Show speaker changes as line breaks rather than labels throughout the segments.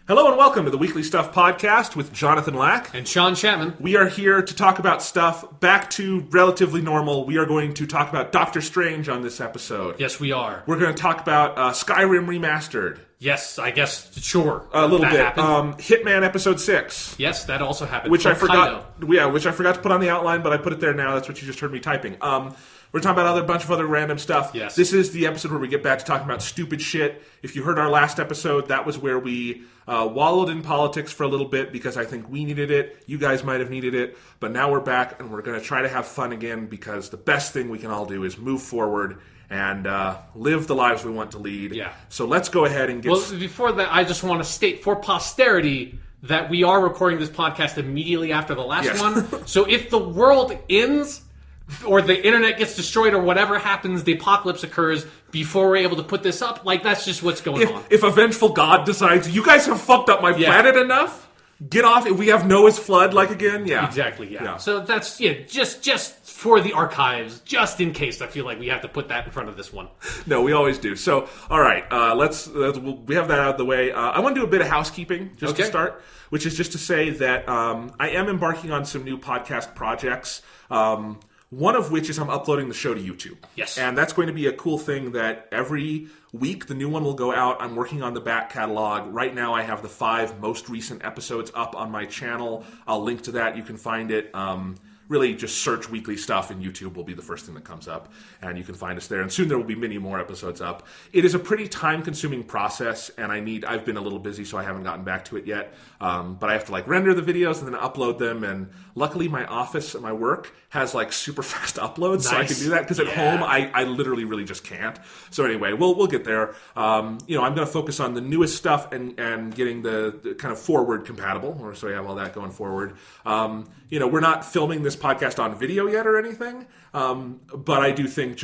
Hello and welcome to the Weekly Stuff Podcast with Jonathan Lack.
And Sean Chapman.
We are here to talk about stuff back to relatively normal. We are going to talk about Doctor Strange on this episode.
Yes, we are.
We're going to talk about Skyrim Remastered.
Yes, I guess, sure.
A little bit.
Happened.
Hitman Episode 6.
Yes, that also happened.
Which I forgot. Yeah, which I forgot to put on the outline, but I put it there now. That's what you just heard me typing. We're talking about a bunch of other random stuff.
Yes.
This is the episode where we get back to talking about stupid shit. If you heard our last episode, that was where we wallowed in politics for a little bit because I think we needed it. You guys might have needed it. But now we're back, and we're going to try to have fun again because the best thing we can all do is move forward and live the lives we want to lead.
Yeah.
So let's go ahead and get...
Well, before that, I just want to state for posterity that we are recording this podcast immediately after the last one. So if the world ends... or the internet gets destroyed or whatever happens, the apocalypse occurs before we're able to put this up, like, that's just what's going on.
If a vengeful god decides, you guys have fucked up my planet enough, get off. If we have Noah's flood, like, again,
Exactly, yeah. So that's, just for the archives, just in case I feel like we have to put that in front of this one.
No, we always do. So, all right, we have that out of the way. I want to do a bit of housekeeping, just to start, which is just to say that I am embarking on some new podcast projects. One of which is I'm uploading the show to YouTube.
Yes.
And that's going to be a cool thing that every week the new one will go out. I'm working on the back catalog. Right now I have the 5 most recent episodes up on my channel. I'll link to that. You can find it. Really just search Weekly Stuff and YouTube will be the first thing that comes up. And you can find us there. And soon there will be many more episodes up. It is a pretty time-consuming process, and I've been a little busy, so I haven't gotten back to it yet. But I have to render the videos and then upload them. And luckily my office at my work has super fast uploads, so I can do that. Because at home I literally really just can't. So anyway, we'll get there. I'm going to focus on the newest stuff and getting the kind of forward compatible, so we have all that going forward. We're not filming this podcast on video yet or anything, but I do think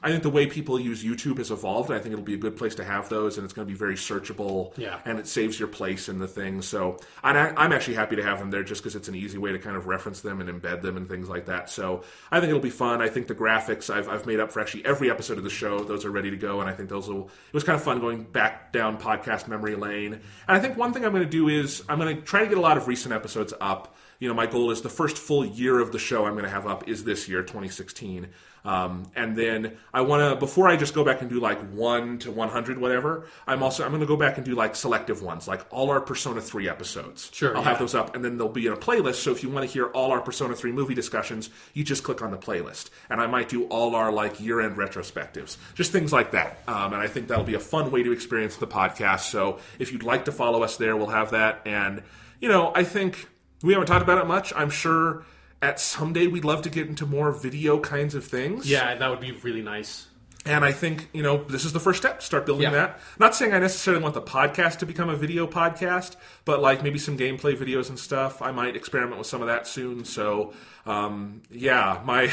I think the way people use YouTube has evolved. I think it'll be a good place to have those, and it's going to be very searchable, and it saves your place in the thing. So I'm actually happy to have them there just because it's an easy way to kind of reference them and embed them and things like that. So I think it'll be fun. I think the graphics I've made up for actually every episode of the show. Those are ready to go, and I think it was kind of fun going back down podcast memory lane. And I think one thing I'm going to do is I'm going to try to get a lot of recent episodes up. My goal is the first full year of the show I'm going to have up is this year, 2016. And then I want to, before I just go back and do 1 to 100, whatever, I'm going to go back and do selective ones, all our Persona 3 episodes.
Sure.
I'll have those up, and then they'll be in a playlist. So if you want to hear all our Persona 3 movie discussions, you just click on the playlist. And I might do all our year-end retrospectives, just things like that. And I think that'll be a fun way to experience the podcast. So if you'd like to follow us there, we'll have that. And, I think we haven't talked about it much. I'm sure at someday we'd love to get into more video kinds of things.
Yeah, that would be really nice.
And I think, this is the first step. Start building that. Not saying I necessarily want the podcast to become a video podcast, but maybe some gameplay videos and stuff. I might experiment with some of that soon. So, my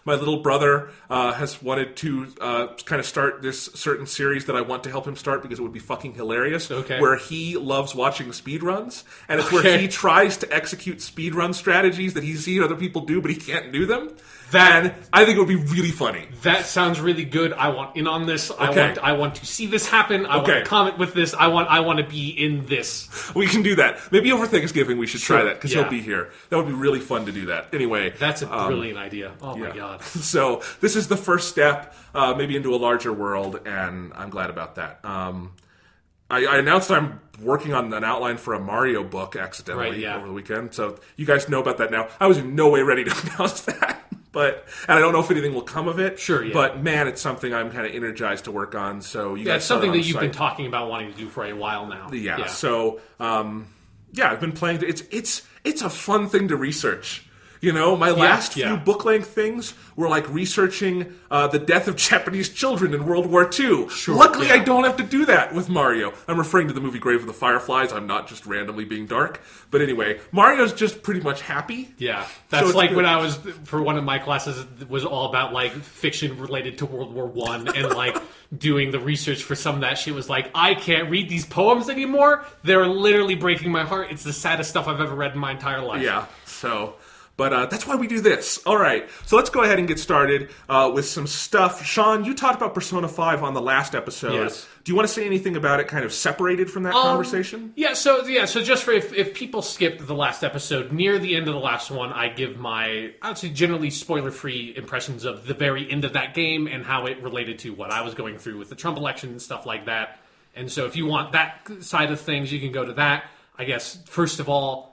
little brother has wanted to kind of start this certain series that I want to help him start because it would be fucking hilarious.
Okay.
Where he loves watching speedruns, and it's where he tries to execute speedrun strategies that he's seen other people do, but he can't do them. And I think it would be really funny.
That sounds really good. I want in on this.
Okay.
I want to see this happen. I want to comment with this. I want to be in this.
We can do that. Maybe over Thanksgiving we should try that because he'll be here. That would be really fun to do that. Anyway.
That's a brilliant idea. Oh my God.
So this is the first step maybe into a larger world, and I'm glad about that. I announced I'm working on an outline for a Mario book accidentally over the weekend. So you guys know about that now. I was in no way ready to announce that. And I don't know if anything will come of it.
Sure, yeah.
But man, it's something I'm kind of energized to work on. So you guys
it's something that you've been talking about wanting to do for a while now.
So I've been playing. It's a fun thing to research. You know, my last few book-length things were like researching the death of Japanese children in World War II.
Sure,
Luckily, I don't have to do that with Mario. I'm referring to the movie Grave of the Fireflies. I'm not just randomly being dark. But anyway, Mario's just pretty much happy.
Yeah, that's like when I was, for one of my classes, it was all about like fiction related to World War I and like doing the research for some of that shit was like, I can't read these poems anymore. They're literally breaking my heart. It's the saddest stuff I've ever read in my entire life.
Yeah, so... But that's why we do this. All right, so let's go ahead and get started with some stuff. Sean, you talked about Persona 5 on the last episode.
Yes.
Do you want to say anything about it kind of separated from that conversation?
So just for if people skipped the last episode, near the end of the last one, I give my, I would say, generally spoiler-free impressions of the very end of that game and how it related to what I was going through with the Trump election and stuff like that. And so if you want that side of things, you can go to that. I guess, first of all,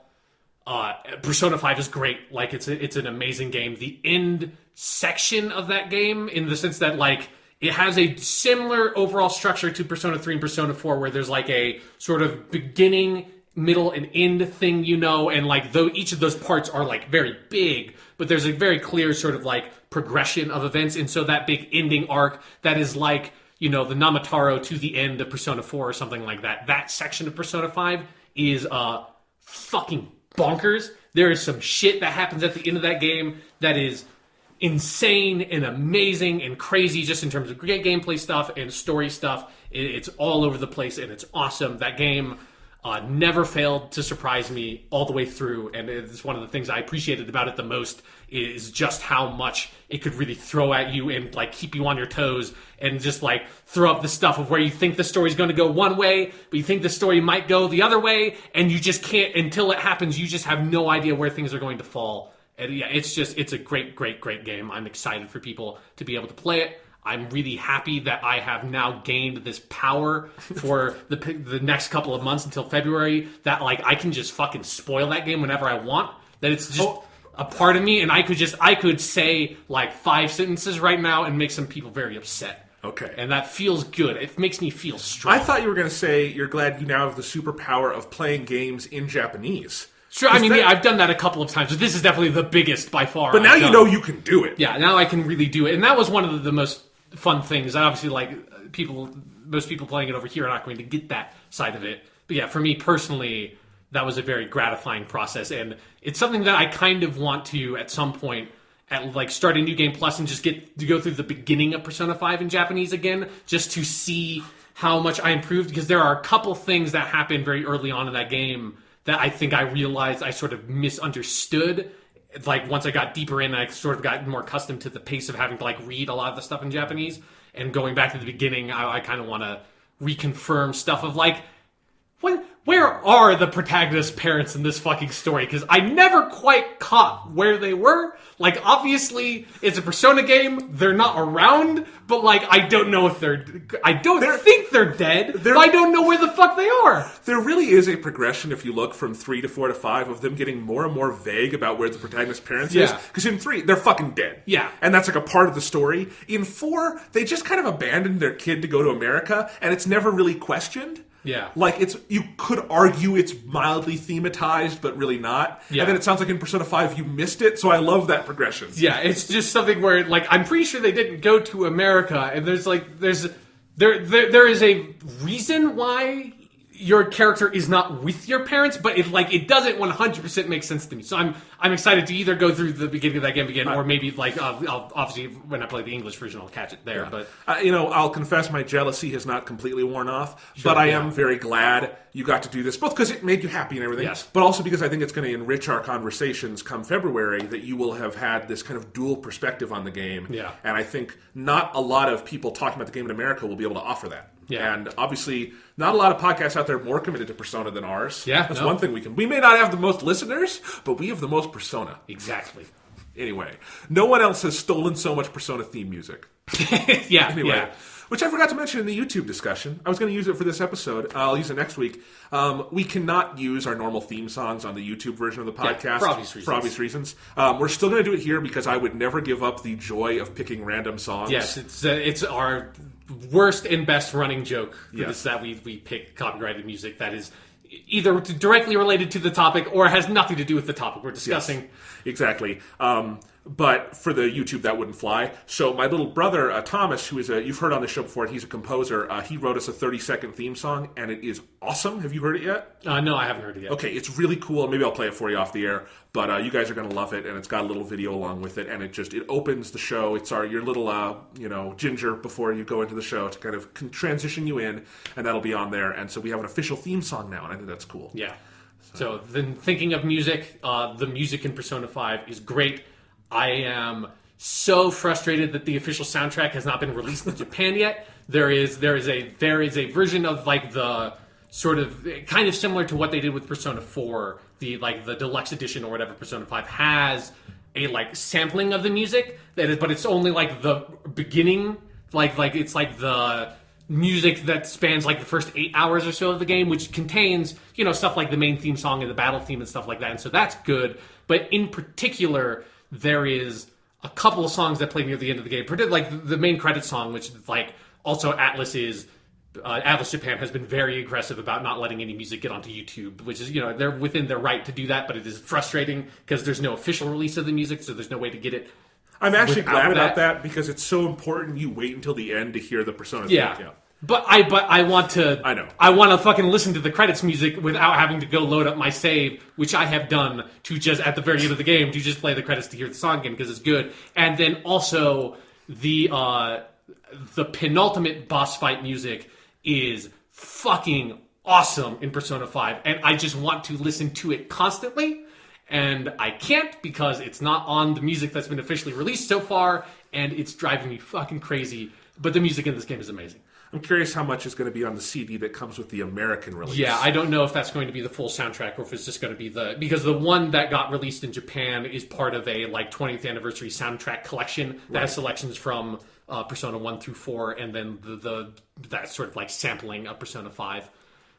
Persona 5 is great. Like, it's an amazing game. The end section of that game, in the sense that, like, it has a similar overall structure to Persona 3 and Persona 4, where there's, like, a sort of beginning, middle, and end thing, you know, and, like, though each of those parts are, like, very big, but there's a very clear sort of, like, progression of events, and so that big ending arc that is, like, you know, the Namataro to the end of Persona 4 or something like that, that section of Persona 5 is, fucking bonkers. There is some shit that happens at the end of that game that is insane and amazing and crazy, just in terms of great gameplay stuff and story stuff. It's all over the place and it's awesome. That game never failed to surprise me all the way through, and it's one of the things I appreciated about it the most is just how much it could really throw at you and like keep you on your toes and just like throw up the stuff of where you think the story's going to go one way, but you think the story might go the other way, and you just can't, until it happens, you just have no idea where things are going to fall. And yeah, it's a great game. I'm excited for people to be able to play it. I'm really happy that I have now gained this power for the next couple of months until February, that like I can just fucking spoil that game whenever I want. That it's just a part of me, and I could say like 5 sentences right now and make some people very upset.
Okay.
And that feels good. It makes me feel strong.
I thought you were going to say you're glad you now have the superpower of playing games in Japanese.
Sure, I mean, yeah, I've done that a couple of times, but this is definitely the biggest by far.
But now you know you can do it.
Yeah, now I can really do it. And that was one of the most fun things. Obviously, like, most people playing it over here are not going to get that side of it. But yeah, for me personally, that was a very gratifying process. And it's something that I kind of want to, at some point, start a New Game Plus and just get to go through the beginning of Persona 5 in Japanese again, just to see how much I improved. Because there are a couple things that happened very early on in that game that I think I realized I sort of misunderstood. Like, once I got deeper in, I sort of got more accustomed to the pace of having to, like, read a lot of the stuff in Japanese. And going back to the beginning, I kind of want to reconfirm stuff of, like, where are the protagonist's parents in this fucking story? Because I never quite caught where they were. Like, obviously, it's a Persona game. They're not around. But, like, I don't know if I don't think they're dead. But I don't know where the fuck they are.
There really is a progression, if you look from 3 to 4 to 5, of them getting more and more vague about where the protagonist's parents is. Because in 3, they're fucking dead.
Yeah.
And that's, like, a part of the story. In 4, they just kind of abandoned their kid to go to America, and it's never really questioned.
Yeah.
Like, you could argue it's mildly thematized, but really not.
Yeah.
And then it sounds like in Persona 5 you missed it, so I love that progression.
Yeah, it's just something where, like, I'm pretty sure they didn't go to America, and there is a reason why your character is not with your parents, but it doesn't 100% make sense to me. So I'm excited to either go through the beginning of that game again, or maybe I'll obviously when I play the English version I'll catch it there. Yeah. But
I'll confess my jealousy has not completely worn off, but I am very glad you got to do this, both because it made you happy and everything, but also because I think it's going to enrich our conversations come February, that you will have had this kind of dual perspective on the game.
Yeah.
And I think not a lot of people talking about the game in America will be able to offer that.
Yeah.
And obviously, not a lot of podcasts out there more committed to Persona than ours.
Yeah,
that's one thing we may not have the most listeners, but we have the most Persona.
Exactly.
Anyway, no one else has stolen so much Persona theme music.
Yeah.
Anyway.
Yeah.
Which I forgot to mention in the YouTube discussion. I was going to use it for this episode. I'll use it next week. We cannot use our normal theme songs on the YouTube version of the podcast.
For obvious reasons.
We're still going to do it here because I would never give up the joy of picking random songs.
Yes, it's our worst and best running joke for this, that we pick copyrighted music that is either directly related to the topic or has nothing to do with the topic we're discussing.
Yes, exactly. But for the YouTube, that wouldn't fly. So my little brother, Thomas, who is you've heard on the show before, he's a composer. He wrote us a 30-second theme song, and it is awesome. Have you heard it yet?
No, I haven't heard it yet.
Okay, it's really cool. Maybe I'll play it for you off the air. But you guys are going to love it, and it's got a little video along with it, and it opens the show. It's your little ginger before you go into the show to kind of transition you in, and that'll be on there. And so we have an official theme song now, and I think that's cool.
Yeah. So then, thinking of music, the music in Persona 5 is great. I am so frustrated that the official soundtrack has not been released in Japan yet. There is a version of like the sort of kind of similar to what they did with Persona 4, the deluxe edition or whatever. Persona 5 has a like sampling of the music but it's only like the beginning, like it's like the music that spans like the first 8 hours or so of the game, which contains stuff like the main theme song and the battle theme and stuff like that. And so that's good. But in particular, there is a couple of songs that play near the end of the game, particularly like the main credits song, which like also Atlas Japan has been very aggressive about not letting any music get onto YouTube, which is they're within their right to do that, but it is frustrating because there's no official release of the music, so there's no way to get it.
I'm actually glad about that because it's so important you wait until the end to hear the Persona theme.
Yeah. But I want to.
I know.
I want to fucking listen to the credits music without having to go load up my save, which I have done to just at the very end of the game to just play the credits to hear the song again because it's good. And then also the penultimate boss fight music is fucking awesome in Persona 5, and I just want to listen to it constantly. And I can't because it's not on the music that's been officially released so far, and it's driving me fucking crazy. But the music in this game is amazing.
I'm curious how much is going to be on the CD that comes with the American release.
Yeah, I don't know if that's going to be the full soundtrack or if it's just going to be because the one that got released in Japan is part of a like 20th anniversary soundtrack collection that has selections from Persona 1 through 4, and then that sort of like sampling of Persona 5.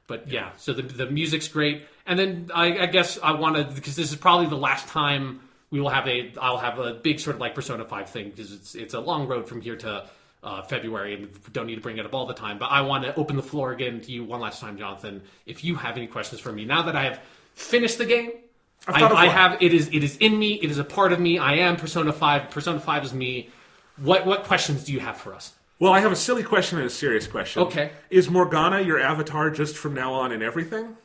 But yeah, so the music's great. And then I guess I want to, because this is probably the last time I'll have a big sort of like Persona 5 thing, because it's a long road from here to February, and don't need to bring it up all the time. But I want to open the floor again to you one last time, Jonathan. If you have any questions for me, now that I have finished the game, it is in me. It is a part of me. I am Persona 5. Persona 5 is me. What questions do you have for us?
Well, I have a silly question and a serious question.
Okay.
Is Morgana your avatar just from now on in everything?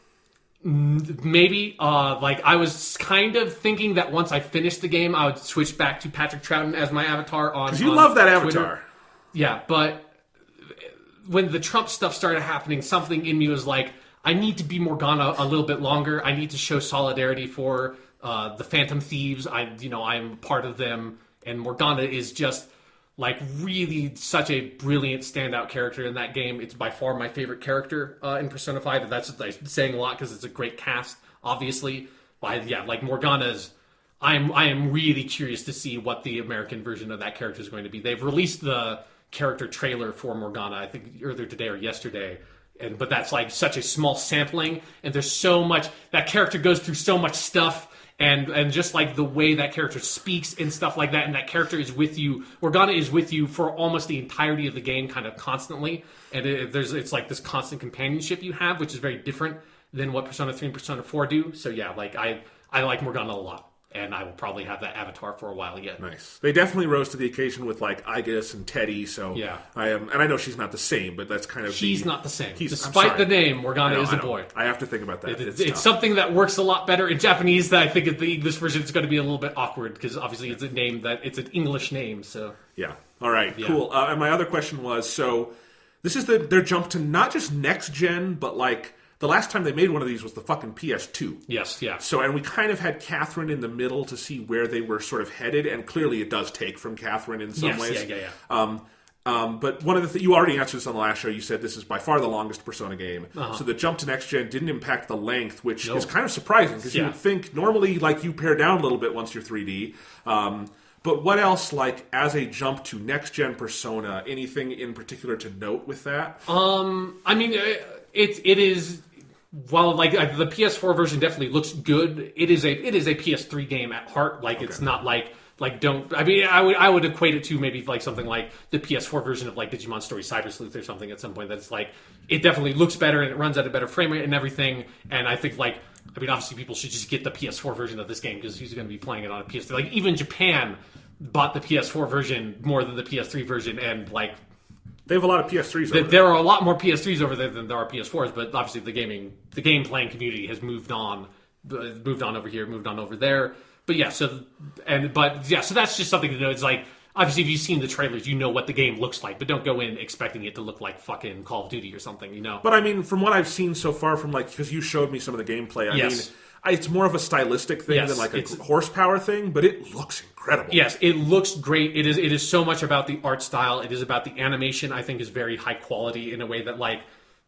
Maybe. I was kind of thinking that once I finished the game, I would switch back to Patrick Troughton as my avatar on.
Because you love that
Twitter.
avatar.
Yeah, but when the Trump stuff started happening, something in me was like, I need to be Morgana a little bit longer. I need to show solidarity for the Phantom Thieves. I'm part of them, and Morgana is just like really such a brilliant standout character in that game. It's by far my favorite character in Persona 5. And that's like saying a lot because it's a great cast, obviously. But yeah, like Morgana's. I am really curious to see what the American version of that character is going to be. They've released the character trailer for Morgana, I think either today or yesterday. But that's like such a small sampling, and there's so much that character goes through so much stuff. And just like the way that character speaks and stuff like that, and that character is with you. Morgana is with you for almost the entirety of the game, kind of constantly. And it's like this constant companionship you have, which is very different than what Persona 3 and Persona 4 do. So yeah, like I like Morgana a lot. And I will probably have that avatar for a while yet.
Nice. They definitely rose to the occasion with like Igus and Teddy. So
yeah,
and I know she's not the same, but that's kind of
she's not the same. Despite the name, Morgana is a boy.
I have to think about that.
It's something that works a lot better in Japanese. That I think the English version is going to be a little bit awkward because obviously it's an English name. So
yeah. All right. Yeah. Cool. And my other question was, so this is their jump to not just next gen, but like. The last time they made one of these was the fucking PS2.
Yes, yeah.
So, and we kind of had Catherine in the middle to see where they were sort of headed, and clearly it does take from Catherine in some ways.
Yeah.
But one of the things, you already answered this on the last show, you said this is by far the longest Persona game. Uh-huh. So the jump to next gen didn't impact the length, which is kind of surprising, because you would think normally like you pare down a little bit once you're 3D. But what else, like, as a jump to next-gen Persona, anything in particular to note with that?
I mean, it is... Well, like the PS4 version definitely looks good. It is a PS3 game at heart. Like it's not like Like, don't. I mean, I would equate it to maybe like something like the PS4 version of like Digimon Story Cyber Sleuth or something at some point. That's like it definitely looks better and it runs at a better frame rate and everything. And I think like I mean, obviously people should just get the PS4 version of this game because who's going to be playing it on a PS3? Like even Japan bought the PS4 version more than the PS3 version, and like
they have a lot of PS3s. Over
there are a lot more PS3s over there than there are PS4s. But obviously the game playing community has moved on over here, moved on over there. But yeah, so that's just something to know. It's like obviously if you've seen the trailers, you know what the game looks like, but don't go in expecting it to look like fucking Call of Duty or something, you know.
But I mean, from what I've seen so far, from like because you showed me some of the gameplay, I mean, it's more of a stylistic thing than like a horsepower thing, but it looks incredible.
Yes, it looks great. It is so much about the art style. It is about the animation. I think is very high quality in a way that like.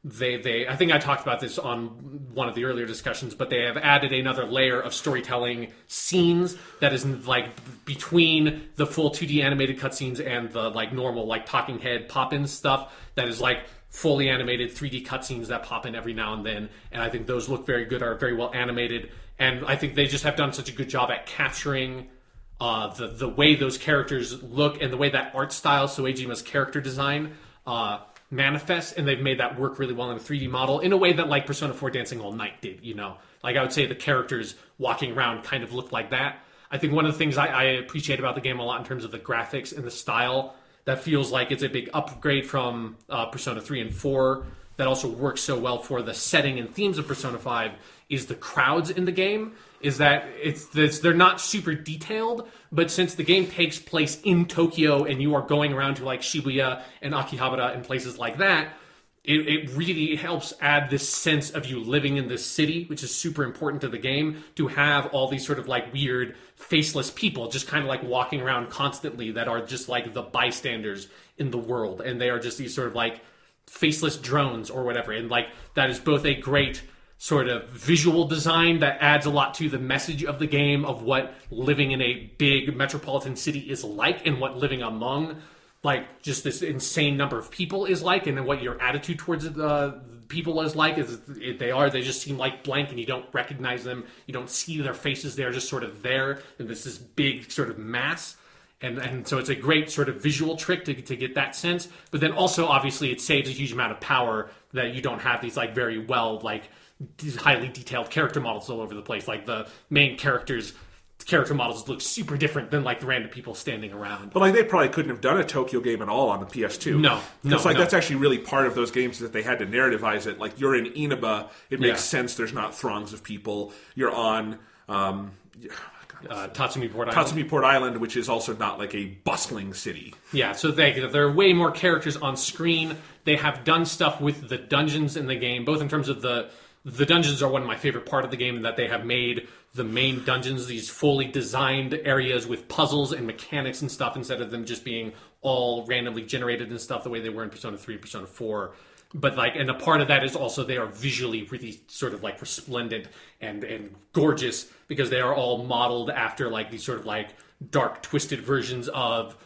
I think I talked about this on one of the earlier discussions, but they have added another layer of storytelling scenes that is like between the full 2D animated cutscenes and the like normal like talking head pop-in stuff that is like fully animated 3D cutscenes that pop in every now and then. And I think those look very good, are very well animated. And I think they just have done such a good job at capturing the way those characters look and the way that art style, Soejima's character design, manifests, and they've made that work really well in a 3D model in a way that like Persona 4 Dancing All Night did, you know. Like I would say the characters walking around kind of look like that. I think one of the things I appreciate about the game a lot in terms of the graphics and the style that feels like it's a big upgrade from Persona 3 and 4 that also works so well for the setting and themes of Persona 5 is the crowds in the game. Is that they're not super detailed, but since the game takes place in Tokyo and you are going around to like Shibuya and Akihabara and places like that, it really helps add this sense of you living in this city, which is super important to the game, to have all these sort of like weird faceless people just kind of like walking around constantly that are just like the bystanders in the world. And they are just these sort of like faceless drones or whatever. And like that is both a great sort of visual design that adds a lot to the message of the game of what living in a big metropolitan city is like and what living among like just this insane number of people is like, and then what your attitude towards people is like. They just seem like blank and you don't recognize them, you don't see their faces, they're just sort of there and this big sort of mass. And so it's a great sort of visual trick to get that sense, but then also obviously it saves a huge amount of power that you don't have these like very well like these highly detailed character models all over the place. Like the main character models look super different than like the random people standing around.
But like they probably couldn't have done a Tokyo game at all on the PS2.
No.
That's actually really part of those games that they had to narrativize it. Like you're in Inaba, it makes sense. There's not throngs of people. You're on
Tatsumi
Port Island, which is also not like a bustling city.
Yeah, so there are way more characters on screen. They have done stuff with the dungeons in the game, both in terms of the dungeons are one of my favorite part of the game, in that they have made the main dungeons these fully designed areas with puzzles and mechanics and stuff instead of them just being all randomly generated and stuff the way they were in Persona 3 and Persona 4. But like, and a part of that is also they are visually really sort of like resplendent and gorgeous because they are all modeled after like these sort of like dark, twisted versions of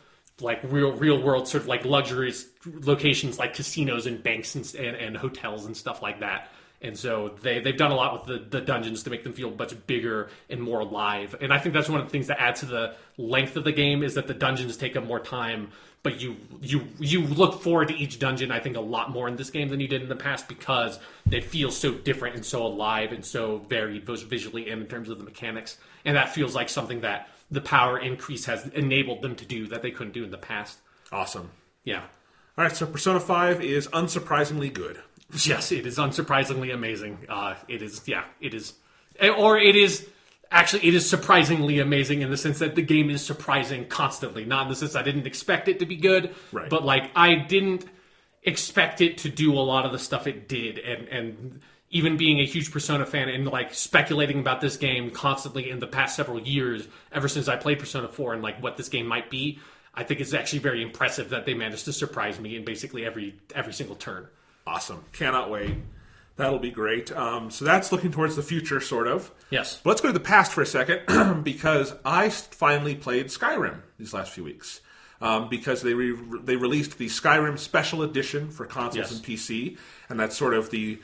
like real world sort of like luxurious locations like casinos and banks and hotels and stuff like that. And so they've done a lot with the dungeons to make them feel much bigger and more alive. And I think that's one of the things that adds to the length of the game is that the dungeons take up more time, but you look forward to each dungeon, I think, a lot more in this game than you did in the past because they feel so different and so alive and so varied both visually and in terms of the mechanics. And that feels like something that the power increase has enabled them to do that they couldn't do in the past.
Awesome.
Yeah.
All right, so Persona 5 is unsurprisingly good.
Yes, it is unsurprisingly amazing. It is surprisingly amazing in the sense that the game is surprising constantly. Not in the sense I didn't expect it to be good,
right.
But like I didn't expect it to do a lot of the stuff it did. And even being a huge Persona fan and like speculating about this game constantly in the past several years, ever since I played Persona 4 and like what this game might be, I think it's actually very impressive that they managed to surprise me in basically every single turn.
Awesome. Cannot wait. That'll be great. So that's looking towards the future, sort of.
Yes.
But let's go to the past for a second, because I finally played Skyrim these last few weeks. Because they released the Skyrim Special Edition for consoles and PC, and that's sort of the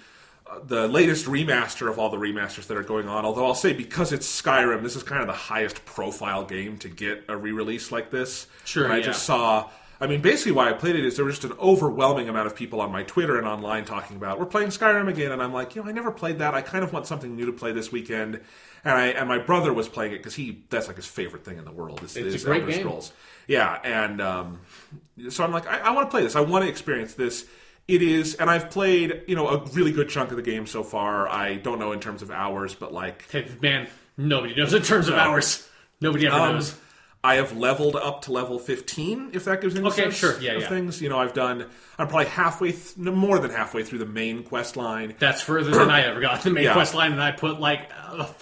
the latest remaster of all the remasters that are going on. Although I'll say, because it's Skyrim, this is kind of the highest profile game to get a re-release like this.
Sure,
and I just saw... I mean, basically why I played it is there was just an overwhelming amount of people on my Twitter and online talking about, we're playing Skyrim again, and I'm like, I never played that. I kind of want something new to play this weekend. And my brother was playing it because that's like his favorite thing in the world. It's
a great game.
Scrolls. Yeah, and so I'm like, I want to play this. I want to experience this. It is, and I've played, a really good chunk of the game so far. I don't know in terms of hours, but like...
Man, nobody knows in terms of hours. Nobody ever knows.
I have leveled up to level 15, if that gives any sense
sure.
of things. I'm probably more than halfway through the main quest line.
That's further than I ever got the main quest line, and I put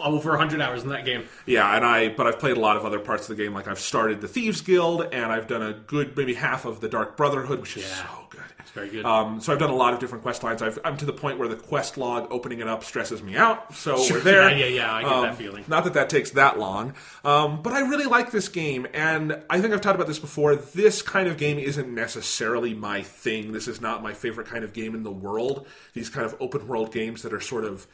over 100 hours in that game.
Yeah, but I've played a lot of other parts of the game. Like I've started the Thieves Guild, and I've done a good, maybe half of the Dark Brotherhood, which is so good.
It's very good.
So I've done a lot of different quest lines. I'm to the point where the quest log opening it up stresses me out. So we're there.
Yeah, I get that feeling.
Not that takes that long. But I really like this game, and I think I've talked about this before. This kind of game isn't necessarily my thing. This is not my favorite kind of game in the world. These kind of open world games that are sort of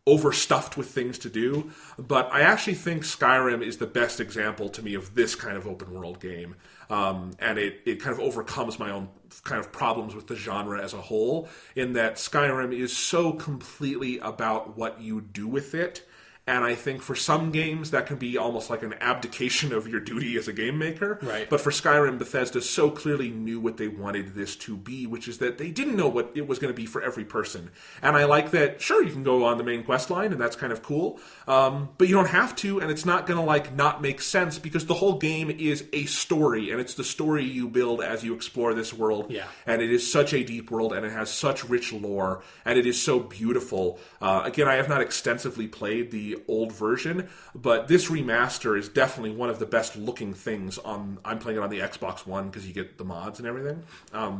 overstuffed with things to do. But I actually think Skyrim is the best example to me of this kind of open world game. And it kind of overcomes my own kind of problems with the genre as a whole, in that Skyrim is so completely about what you do with it. And I think for some games that can be almost like an abdication of your duty as a game maker.
Right.
But for Skyrim, Bethesda so clearly knew what they wanted this to be, which is that they didn't know what it was going to be for every person. And I like that, sure, you can go on the main quest line, and that's kind of cool. But you don't have to, and it's not going to not make sense, because the whole game is a story, and it's the story you build as you explore this world.
Yeah.
And it is such a deep world, and it has such rich lore, and it is so beautiful. Again, I have not extensively played the old version, but this remaster is definitely one of the best looking things on... I'm playing it on the Xbox One because you get the mods and everything. I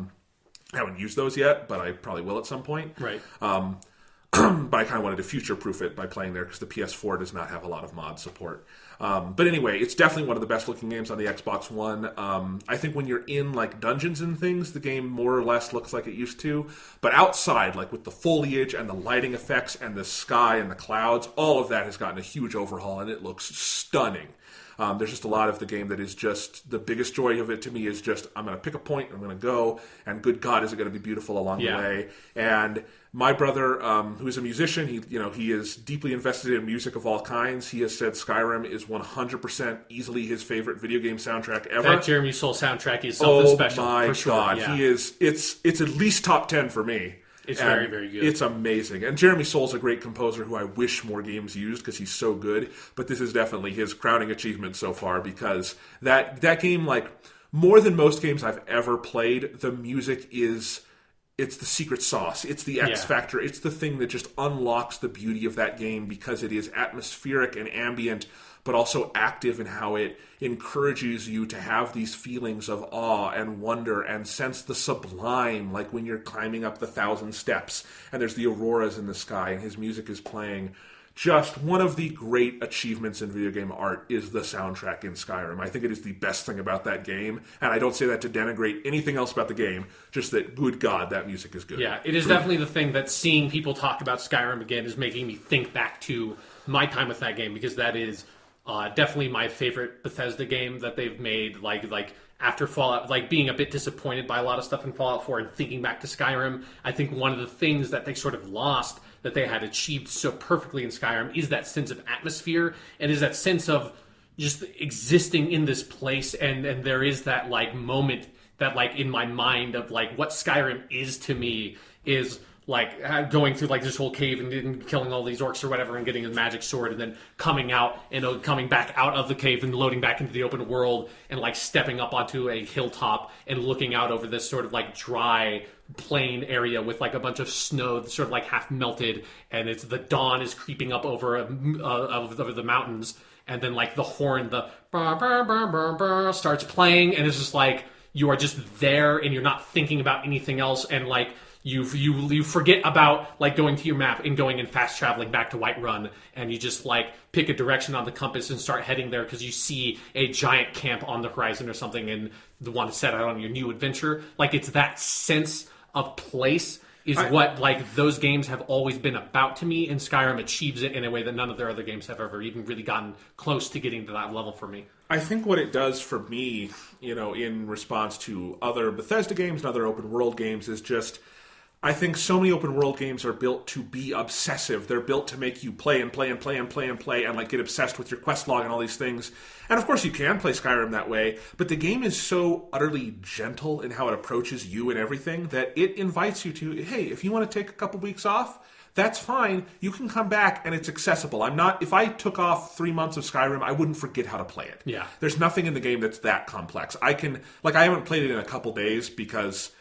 haven't used those yet, but I probably will at some point.
Right.
But I kind of wanted to future-proof it by playing there, because the PS4 does not have a lot of mod support. But anyway, it's definitely one of the best-looking games on the Xbox One. I think when you're in dungeons and things, the game more or less looks like it used to. But outside, with the foliage and the lighting effects and the sky and the clouds, all of that has gotten a huge overhaul, and it looks stunning. There's just a lot of the game that is just... The biggest joy of it to me is just, I'm going to pick a point, I'm going to go, and good God, is it going to be beautiful along the way. And my brother, who is a musician, he is deeply invested in music of all kinds. He has said Skyrim is 100% easily his favorite video game soundtrack ever.
That Jeremy Soule soundtrack is something special.
Oh my
for sure.
God.
Yeah.
He is... It's at least top 10 for me.
It's very, very good.
It's amazing. And Jeremy Soule's a great composer who I wish more games used, because he's so good. But this is definitely his crowning achievement so far, because that game, more than most games I've ever played, the music is... It's the secret sauce. It's the X factor. It's the thing that just unlocks the beauty of that game, because it is atmospheric and ambient, but also active in how it encourages you to have these feelings of awe and wonder and sense the sublime, like when you're climbing up the 1,000 steps and there's the auroras in the sky and his music is playing. Just one of the great achievements in video game art is the soundtrack in Skyrim. I think it is the best thing about that game, and I don't say that to denigrate anything else about the game, just that, good God, that music is good.
Yeah, it is definitely the thing that seeing people talk about Skyrim again is making me think back to my time with that game, because that is definitely my favorite Bethesda game that they've made. After Fallout, being a bit disappointed by a lot of stuff in Fallout 4 and thinking back to Skyrim, I think one of the things that they sort of lost that they had achieved so perfectly in Skyrim is that sense of atmosphere, and is that sense of just existing in this place. And there is that moment that in my mind of what Skyrim is to me is going through this whole cave and killing all these orcs or whatever and getting a magic sword, and then coming out and coming back out of the cave and loading back into the open world, and stepping up onto a hilltop and looking out over this sort of dry plain area with a bunch of snow that's sort of half melted, and it's the dawn is creeping up over over the mountains, and then the horn, the bah, bah, bah, bah, bah, starts playing, and it's just you are just there and you're not thinking about anything else, and you forget about going to your map and going and fast traveling back to Whiterun, and you just pick a direction on the compass and start heading there because you see a giant camp on the horizon or something and want to set out on your new adventure. It's that sense of place is what like those games have always been about to me, and Skyrim achieves it in a way that none of their other games have ever even really gotten close to getting to that level for me.
I think what it does for me, in response to other Bethesda games and other open world games, is just, I think so many open world games are built to be obsessive. They're built to make you play and play and play and play and play and like get obsessed with your quest log and all these things. And of course you can play Skyrim that way, but the game is so utterly gentle in how it approaches you and everything that it invites you to, hey, if you want to take a couple weeks off, that's fine. You can come back and it's accessible. If I took off 3 months of Skyrim, I wouldn't forget how to play it.
Yeah.
There's nothing in the game that's that complex. I haven't played it in a couple days because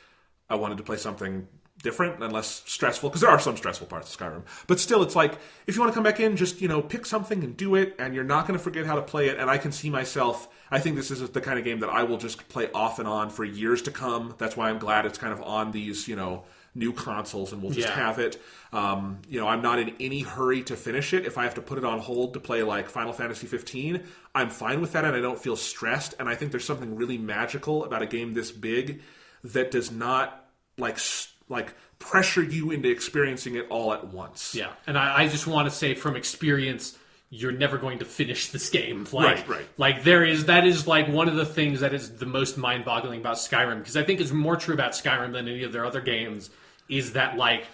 I wanted to play something different and less stressful, because there are some stressful parts of Skyrim. But still, it's like, if you want to come back in, just, pick something and do it, and you're not going to forget how to play it. And I can see myself, I think this is the kind of game that I will just play off and on for years to come. That's why I'm glad it's kind of on these, new consoles, and we'll just have it. I'm not in any hurry to finish it. If I have to put it on hold to play like Final Fantasy 15, I'm fine with that, and I don't feel stressed. And I think there's something really magical about a game this big that does not like pressure you into experiencing it all at once.
Yeah, and I just want to say from experience, you're never going to finish this game.
Right.
Like that is like one of the things that is the most mind-boggling about Skyrim, because I think it's more true about Skyrim than any of their other games, is that like,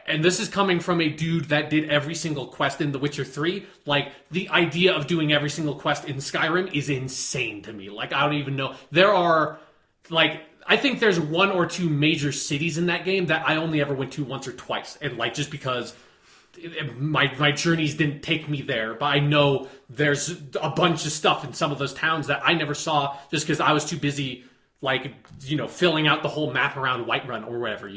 and this is coming from a dude that did every single quest in The Witcher 3, like the idea of doing every single quest in Skyrim is insane to me. Like, I don't even know. There are like, I think there's one or two major cities in that game that I only ever went to once or twice. And like, just because my journeys didn't take me there, but I know there's a bunch of stuff in some of those towns that I never saw just because I was too busy, like, filling out the whole map around Whiterun or whatever,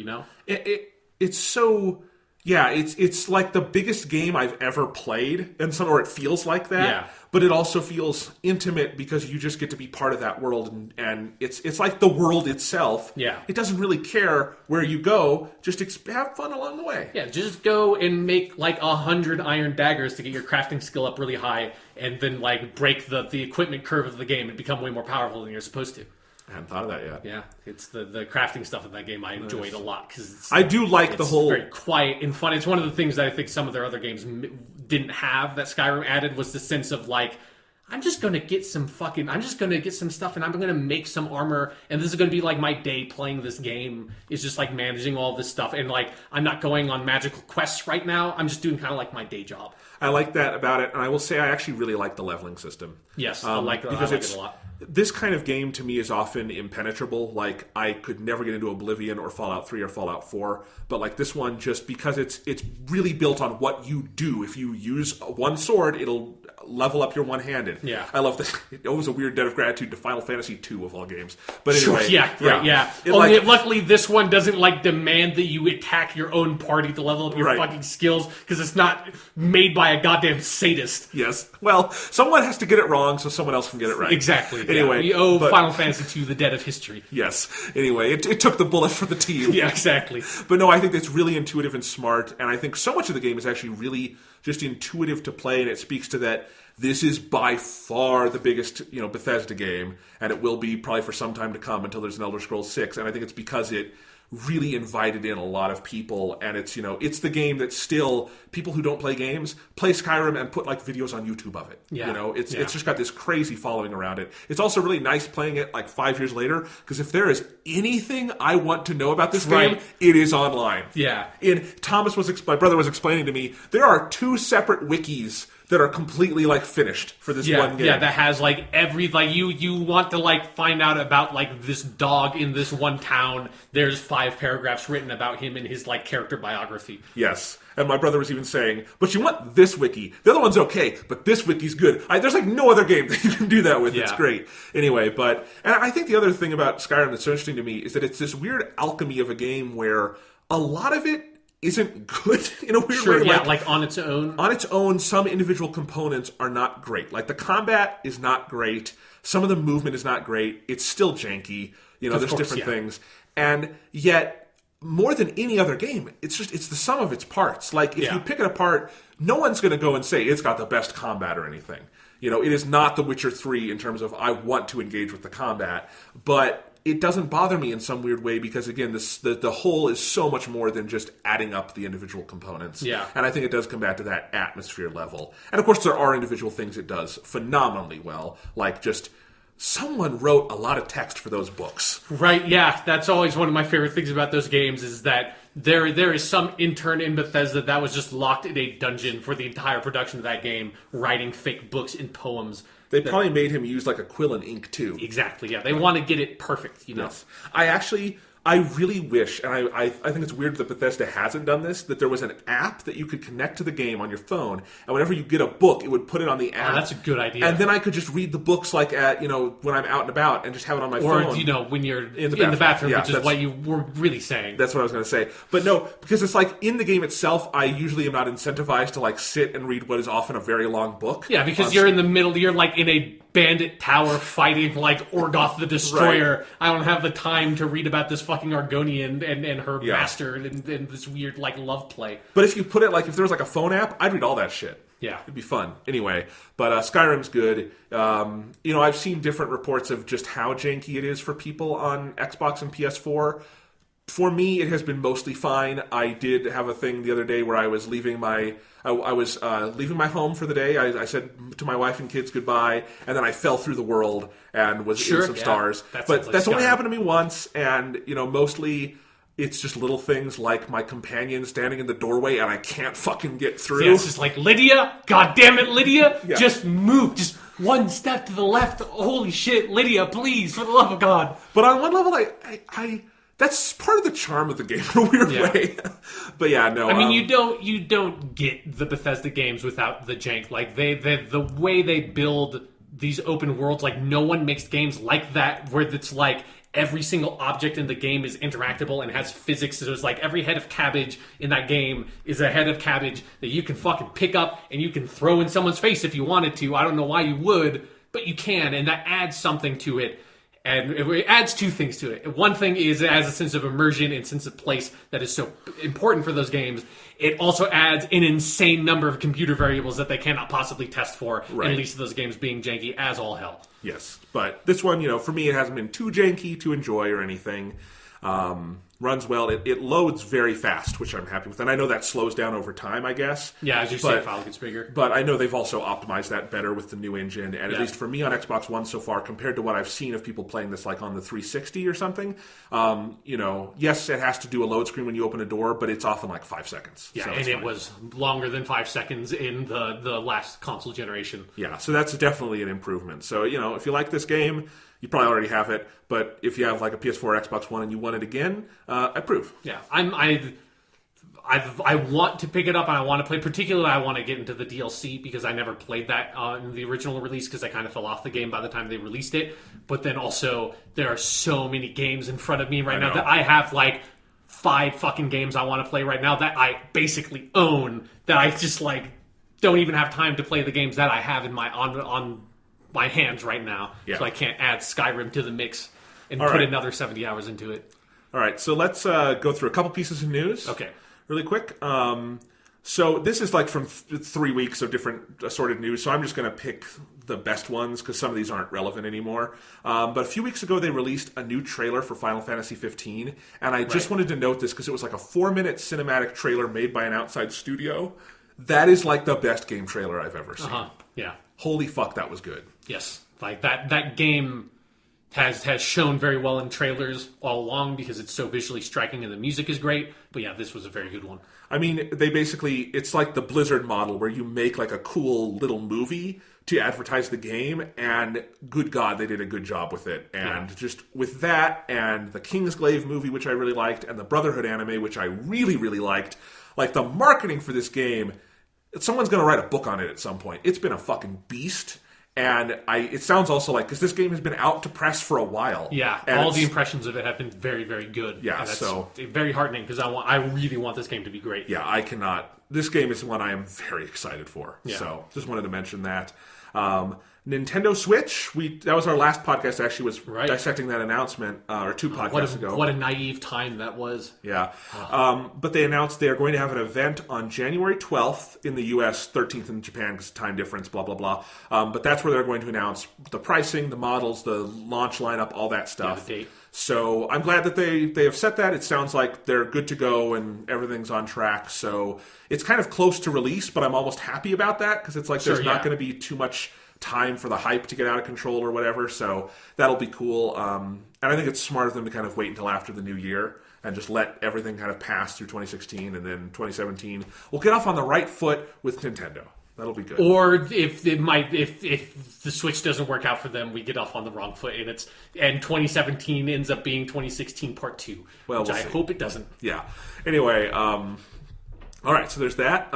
It's so... Yeah, it's like the biggest game I've ever played, or it feels like that.
Yeah.
But it also feels intimate because you just get to be part of that world, and it's like the world itself.
Yeah.
It doesn't really care where you go, just have fun along the way.
Yeah, just go and make like 100 iron daggers to get your crafting skill up really high, and then like break the equipment curve of the game and become way more powerful than you're supposed to.
I hadn't thought of that yet.
Yeah, it's the crafting stuff in that game I enjoyed a lot, because
I do like the whole...
very quiet and fun. It's one of the things that I think some of their other games didn't have that Skyrim added, was the sense of like, I'm just going to get some stuff and I'm going to make some armor, and this is going to be like my day playing this game, is just like managing all this stuff, and like I'm not going on magical quests right now, I'm just doing kind of like my day job.
I like that about it, and I will say I actually really like the leveling system.
Yes, I like it a lot.
This kind of game to me is often impenetrable. Like, I could never get into Oblivion or Fallout 3 or Fallout 4, but like this one, just because it's really built on what you do. If you use one sword, it'll level up your one-handed.
Yeah.
I love this. It owes a weird debt of gratitude to Final Fantasy 2 of all games. But anyway.
Yeah. Luckily, this one doesn't like demand that you attack your own party to level up your fucking skills, because it's not made by a goddamn sadist.
Yes. Well, someone has to get it wrong so someone else can get it right.
Exactly.
Anyway,
we owe Final Fantasy 2 the debt of history.
Yes. Anyway, it took the bullet for the team.
Yeah, exactly.
But no, I think it's really intuitive and smart, and I think so much of the game is actually really just intuitive to play, and it speaks to that this is by far the biggest, Bethesda game, and it will be probably for some time to come until there's an Elder Scrolls 6, and I think it's because it really invited in a lot of people, and it's the game that still people who don't play games play Skyrim and put like videos on YouTube of it. It's just got this crazy following around it. It's also really nice playing it like 5 years later, because if there is anything I want to know about this game, it is online.
Yeah.
My brother was explaining to me, there are 2 separate wikis that are completely like finished for this one game.
Yeah, that has like you want to like find out about like this dog in this one town. There's 5 paragraphs written about him in his like character biography.
Yes. And my brother was even saying, but you want this wiki. The other one's okay, but this wiki's good. There's like no other game that you can do that with. Yeah. It's great. Anyway, and I think the other thing about Skyrim that's so interesting to me is that it's this weird alchemy of a game where a lot of it isn't good in a weird way.
Yeah, like on its own.
On its own, some individual components are not great. Like the combat is not great. Some of the movement is not great. It's still janky. There's different things. And yet, more than any other game, it's the sum of its parts. Like, if you pick it apart, no one's going to go and say it's got the best combat or anything. It is not The Witcher 3 in terms of I want to engage with the combat, but it doesn't bother me in some weird way because, again, the whole is so much more than just adding up the individual components.
Yeah.
And I think it does come back to that atmosphere level. And, of course, there are individual things it does phenomenally well, like just someone wrote a lot of text for those books.
Right, yeah. That's always one of my favorite things about those games is that there is some intern in Bethesda that was just locked in a dungeon for the entire production of that game, writing fake books and poems.
They probably made him use like a quill and ink too.
Exactly, yeah. They want to get it perfect,
Yes. I really wish, and I think it's weird that Bethesda hasn't done this, that there was an app that you could connect to the game on your phone, and whenever you get a book, it would put it on the app.
Oh, that's a good idea.
And then I could just read the books like at, when I'm out and about and just have it on my phone.
Or, when you're in the bathroom,
yeah,
which is what you were really saying.
That's what I was going to say. But no, because it's like in the game itself, I usually am not incentivized to like sit and read what is often a very long book.
Yeah, because you're in the middle, you're like in a bandit tower fighting like Orgoth the Destroyer. Right. I don't have the time to read about this fucking Argonian and her master and this weird like love play.
But if you put it like if there was like a phone app, I'd read all that shit.
Yeah,
it'd be fun. Anyway, but Skyrim's good. I've seen different reports of just how janky it is for people on Xbox and PS4. For me, it has been mostly fine. I did have a thing the other day where I was leaving my leaving my home for the day. I said to my wife and kids goodbye, and then I fell through the world and was in some stars. But that's only happened to me once, and mostly it's just little things like my companion standing in the doorway and I can't fucking get through.
Yeah, it's just like, Lydia, God damn it, Lydia, just move, just one step to the left. Holy shit, Lydia, please, for the love of God.
But on one level, I that's part of the charm of the game in a weird way. But yeah, no.
I mean, you don't get the Bethesda games without the jank. Like the way they build these open worlds, like no one makes games like that where it's like every single object in the game is interactable and has physics. So it's like every head of cabbage in that game is a head of cabbage that you can fucking pick up and you can throw in someone's face if you wanted to. I don't know why you would, but you can, and that adds something to it. And it adds two things to it. One thing is it adds a sense of immersion and sense of place that is so important for those games. It also adds an insane number of computer variables that they cannot possibly test for, right. At least those games being janky as all hell.
Yes, but this one, for me, it hasn't been too janky to enjoy or anything. Runs well. It loads very fast, which I'm happy with. And I know that slows down over time, I guess.
Yeah, as your save file gets bigger.
But I know they've also optimized that better with the new engine. And at least for me on Xbox One so far, compared to what I've seen of people playing this like on the 360 or something, yes, it has to do a load screen when you open a door, but it's often like 5 seconds.
Yeah, so and it was longer than 5 seconds in the last console generation.
Yeah, so that's definitely an improvement. So, if you like this game, you probably already have it, but if you have like a PS4 or Xbox One and you want it again, I approve.
Yeah, I want to pick it up and I want to play. Particularly, I want to get into the DLC because I never played that in the original release because I kind of fell off the game by the time they released it. But then also, there are so many games in front of me right now that I have like 5 fucking games I want to play right now that I basically own that I just like don't even have time to play the games that I have in my on my hands right now, so I can't add Skyrim to the mix and put another 70 hours into it.
All right, so let's go through a couple pieces of news.
Okay.
Really quick. So this is like from 3 weeks of different assorted news, so I'm just going to pick the best ones because some of these aren't relevant anymore. But a few weeks ago, they released a new trailer for Final Fantasy 15, and I just wanted to note this because it was like a 4-minute cinematic trailer made by an outside studio. That is like the best game trailer I've ever seen.
Yeah.
Holy fuck, that was good.
Yes, like that game has shown very well in trailers all along because it's so visually striking and the music is great. But yeah, this was a very good one.
I mean, it's like the Blizzard model where you make like a cool little movie to advertise the game, and good God, they did a good job with it. And just with that and the Kingsglaive movie, which I really liked, and the Brotherhood anime, which I really, really liked, like the marketing for this game, someone's going to write a book on it at some point. It's been a fucking beast. And it sounds also like, because this game has been out to press for a while.
Yeah,
and
all the impressions of it have been very, very good.
Yeah,
and that's
so
very heartening because I really want this game to be great.
Yeah, I cannot. This game is one I am very excited for. Yeah. So just wanted to mention that. Nintendo Switch. That was our last podcast. Actually, was dissecting that announcement, or 2 podcasts ago.
What a naive time that was.
Yeah, but they announced they are going to have an event on January 12th in the U.S., 13th in Japan because of time difference. Blah blah blah. But that's where they're going to announce the pricing, the models, the launch lineup, all that stuff.
Yeah, the date.
So I'm glad that they have set that. It sounds like they're good to go and everything's on track. So it's kind of close to release, but I'm almost happy about that because it's like there's not going to be too much time for the hype to get out of control or whatever. So that'll be cool. And I think it's smart of them to kind of wait until after the new year and just let everything kind of pass through 2016, and then 2017 we'll get off on the right foot with Nintendo. That'll be good.
Or if the Switch doesn't work out for them, we get off on the wrong foot, and 2017 ends up being 2016 Part 2, which I hope it doesn't.
Yeah. Anyway, all right, so there's that.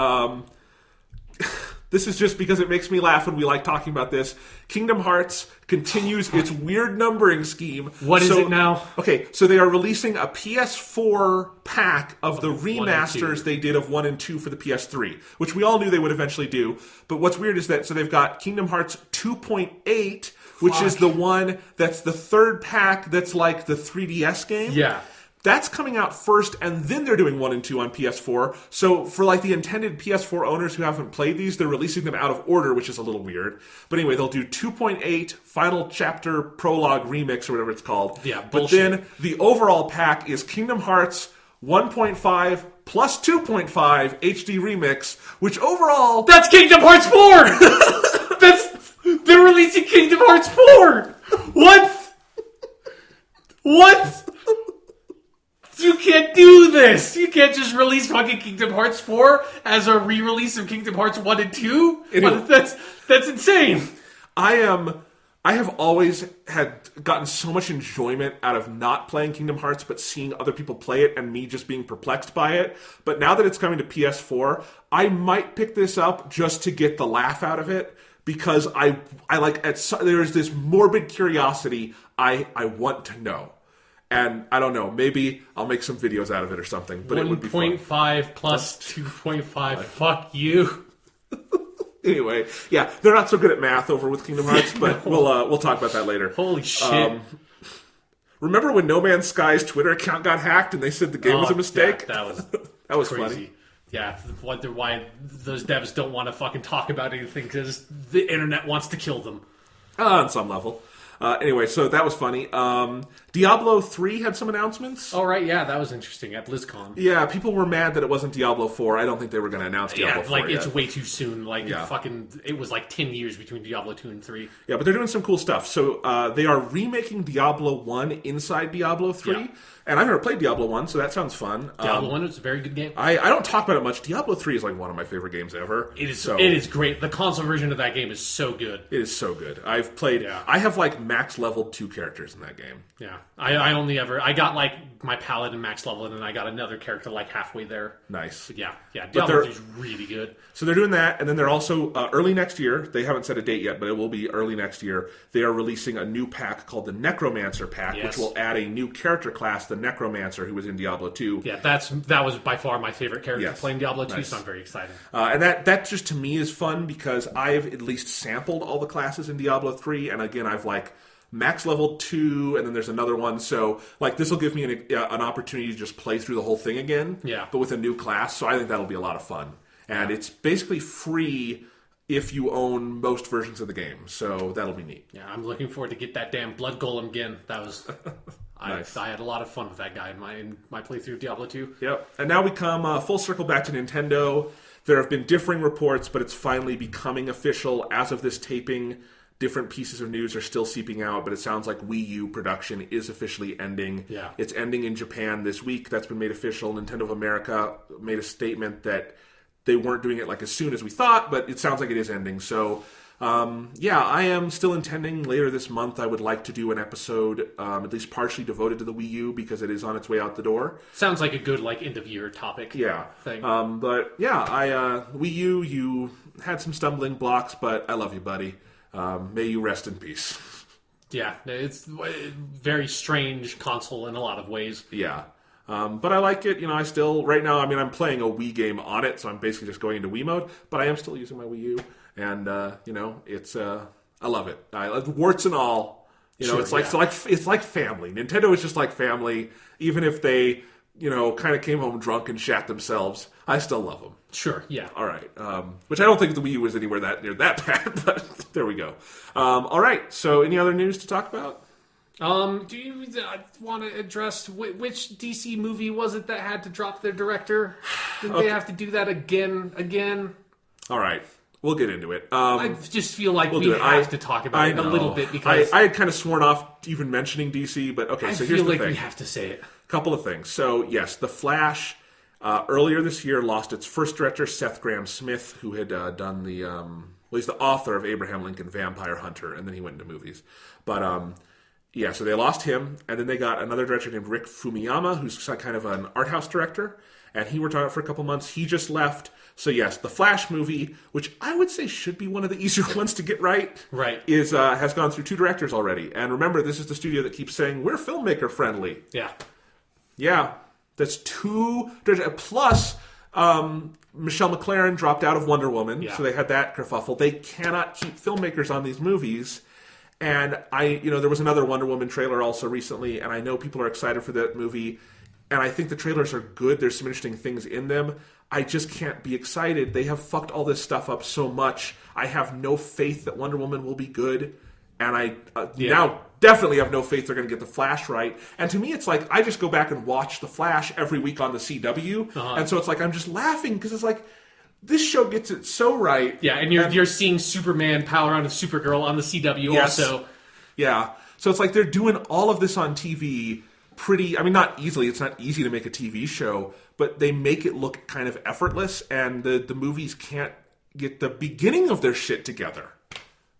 This is just because it makes me laugh when we like talking about this. Kingdom Hearts continues its weird numbering scheme.
What is it now?
Okay, so they are releasing a PS4 pack of the remasters they did of 1 and 2 for the PS3, which we all knew they would eventually do. But what's weird is that, so they've got Kingdom Hearts 2.8, which is the one that's the third pack that's like the 3DS game.
Yeah.
That's coming out first, and then they're doing 1 and 2 on PS4. So for like the intended PS4 owners who haven't played these, they're releasing them out of order, which is a little weird. But anyway, they'll do 2.8, Final Chapter Prologue Remix, or whatever it's called.
Yeah,
but
bullshit.
then the overall pack is Kingdom Hearts 1.5 plus 2.5 HD Remix, which overall...
That's Kingdom Hearts 4! They're releasing Kingdom Hearts 4! What? What? You can't do this! You can't just release fucking Kingdom Hearts 4 as a re-release of Kingdom Hearts 1 and 2? That's insane!
I have always gotten so much enjoyment out of not playing Kingdom Hearts, but seeing other people play it and me just being perplexed by it. But now that it's coming to PS4, I might pick this up just to get the laugh out of it, because I like there's this morbid curiosity I want to know. And I don't know, maybe I'll make some videos out of it or something, but it would be fun.
1.5 plus 2.5, fuck you.
Anyway, yeah, they're not so good at math over with Kingdom Hearts, but we'll talk about that later.
Holy shit.
Remember when No Man's Sky's Twitter account got hacked and they said the game was a mistake?
Yeah,
that was
crazy.
Funny.
Yeah, wonder why those devs don't want to fucking talk about anything, because the internet wants to kill them.
On some level. Anyway, so that was funny. Diablo 3 had some announcements.
Oh, right, yeah, that was interesting at BlizzCon.
Yeah, people were mad that it wasn't Diablo 4. I don't think they were going to announce Diablo 4
it's
yet.
way too soon. It was like 10 years between Diablo 2 and 3.
Yeah, but they're doing some cool stuff. So they are remaking Diablo 1 inside Diablo 3. Yeah. And I've never played Diablo 1, so that sounds fun.
Diablo 1 is a very good game.
I don't talk about it much. Diablo 3 is like one of my favorite games ever.
It is great. The console version of that game is so good.
It is so good. I've played... Yeah. I have like max leveled 2 characters in that game.
Yeah. I got like my paladin max level, and then I got another character like halfway there.
Nice.
But yeah. Diablo 3 is really good.
So they're doing that, and then they're also, early next year, they haven't set a date yet, but it will be early next year, they are releasing a new pack called the Necromancer pack, which will add a new character class, the Necromancer, who was in Diablo 2.
Yeah, that was by far my favorite character playing Diablo 2, so I'm very excited.
And that just to me is fun, because I've at least sampled all the classes in Diablo 3, and again, I've like max level 2, and then there's another one, so like this will give me an opportunity to just play through the whole thing again, but with a new class, so I think that'll be a lot of fun. And it's basically free if you own most versions of the game, so that'll be neat.
Yeah, I'm looking forward to get that damn blood golem again. That was...
Nice.
I had a lot of fun with that guy in my playthrough of Diablo 2.
Yep. And now we come full circle back to Nintendo. There have been differing reports, but it's finally becoming official. As of this taping, different pieces of news are still seeping out, but it sounds like Wii U production is officially ending.
Yeah.
It's ending in Japan this week. That's been made official. Nintendo of America made a statement that they weren't doing it like as soon as we thought, but it sounds like it is ending. So... I am still intending later this month I would like to do an episode at least partially devoted to the Wii U, because it is on its way out the door.
Sounds like a good end of year topic.
Yeah.
Thing.
Wii U, you had some stumbling blocks, but I love you, buddy. May you rest in peace.
Yeah, it's a very strange console in a lot of ways.
Yeah. But I like it. I still, right now, I'm playing a Wii game on it, so I'm basically just going into Wii mode, but I am still using my Wii U. And it's I love it. Warts and all. It's like family. Nintendo is just like family. Even if they kind of came home drunk and shat themselves, I still love them.
Sure. Yeah.
All right. Which I don't think the Wii U was anywhere near that bad, but there we go. All right. So any other news to talk about?
Do you want to address which DC movie was it that had to drop their director? Did they have to do that again?
All right. We'll get into it.
I just feel like we have to talk about it a little bit because
I had kind of sworn off even mentioning DC, but okay. So here's the thing.
We have to say it.
Couple of things. So yes, The Flash earlier this year lost its first director, Seth Grahame-Smith, who had done the he's the author of Abraham Lincoln Vampire Hunter, and then he went into movies. But yeah, so they lost him, and then they got another director named Rick Fumiyama, who's kind of an art house director, and he worked on it for a couple months. He just left. So yes, the Flash movie, which I would say should be one of the easier ones to get right, is has gone through 2 directors already. And remember, this is the studio that keeps saying we're filmmaker friendly. Yeah, that's 2 plus. Michelle MacLaren dropped out of Wonder Woman, so they had that kerfuffle. They cannot keep filmmakers on these movies. And there was another Wonder Woman trailer also recently, and I know people are excited for that movie. And I think the trailers are good. There's some interesting things in them. I just can't be excited. They have fucked all this stuff up so much. I have no faith that Wonder Woman will be good. And I now definitely have no faith they're going to get The Flash right. And to me, it's like I just go back and watch The Flash every week on the CW. And so it's like I'm just laughing because it's like this show gets it so right.
Yeah, and you're seeing Superman power on Supergirl on the CW also.
Yeah. So it's like they're doing all of this on TV not easily. It's not easy to make a TV show, but they make it look kind of effortless, and the movies can't get the beginning of their shit together.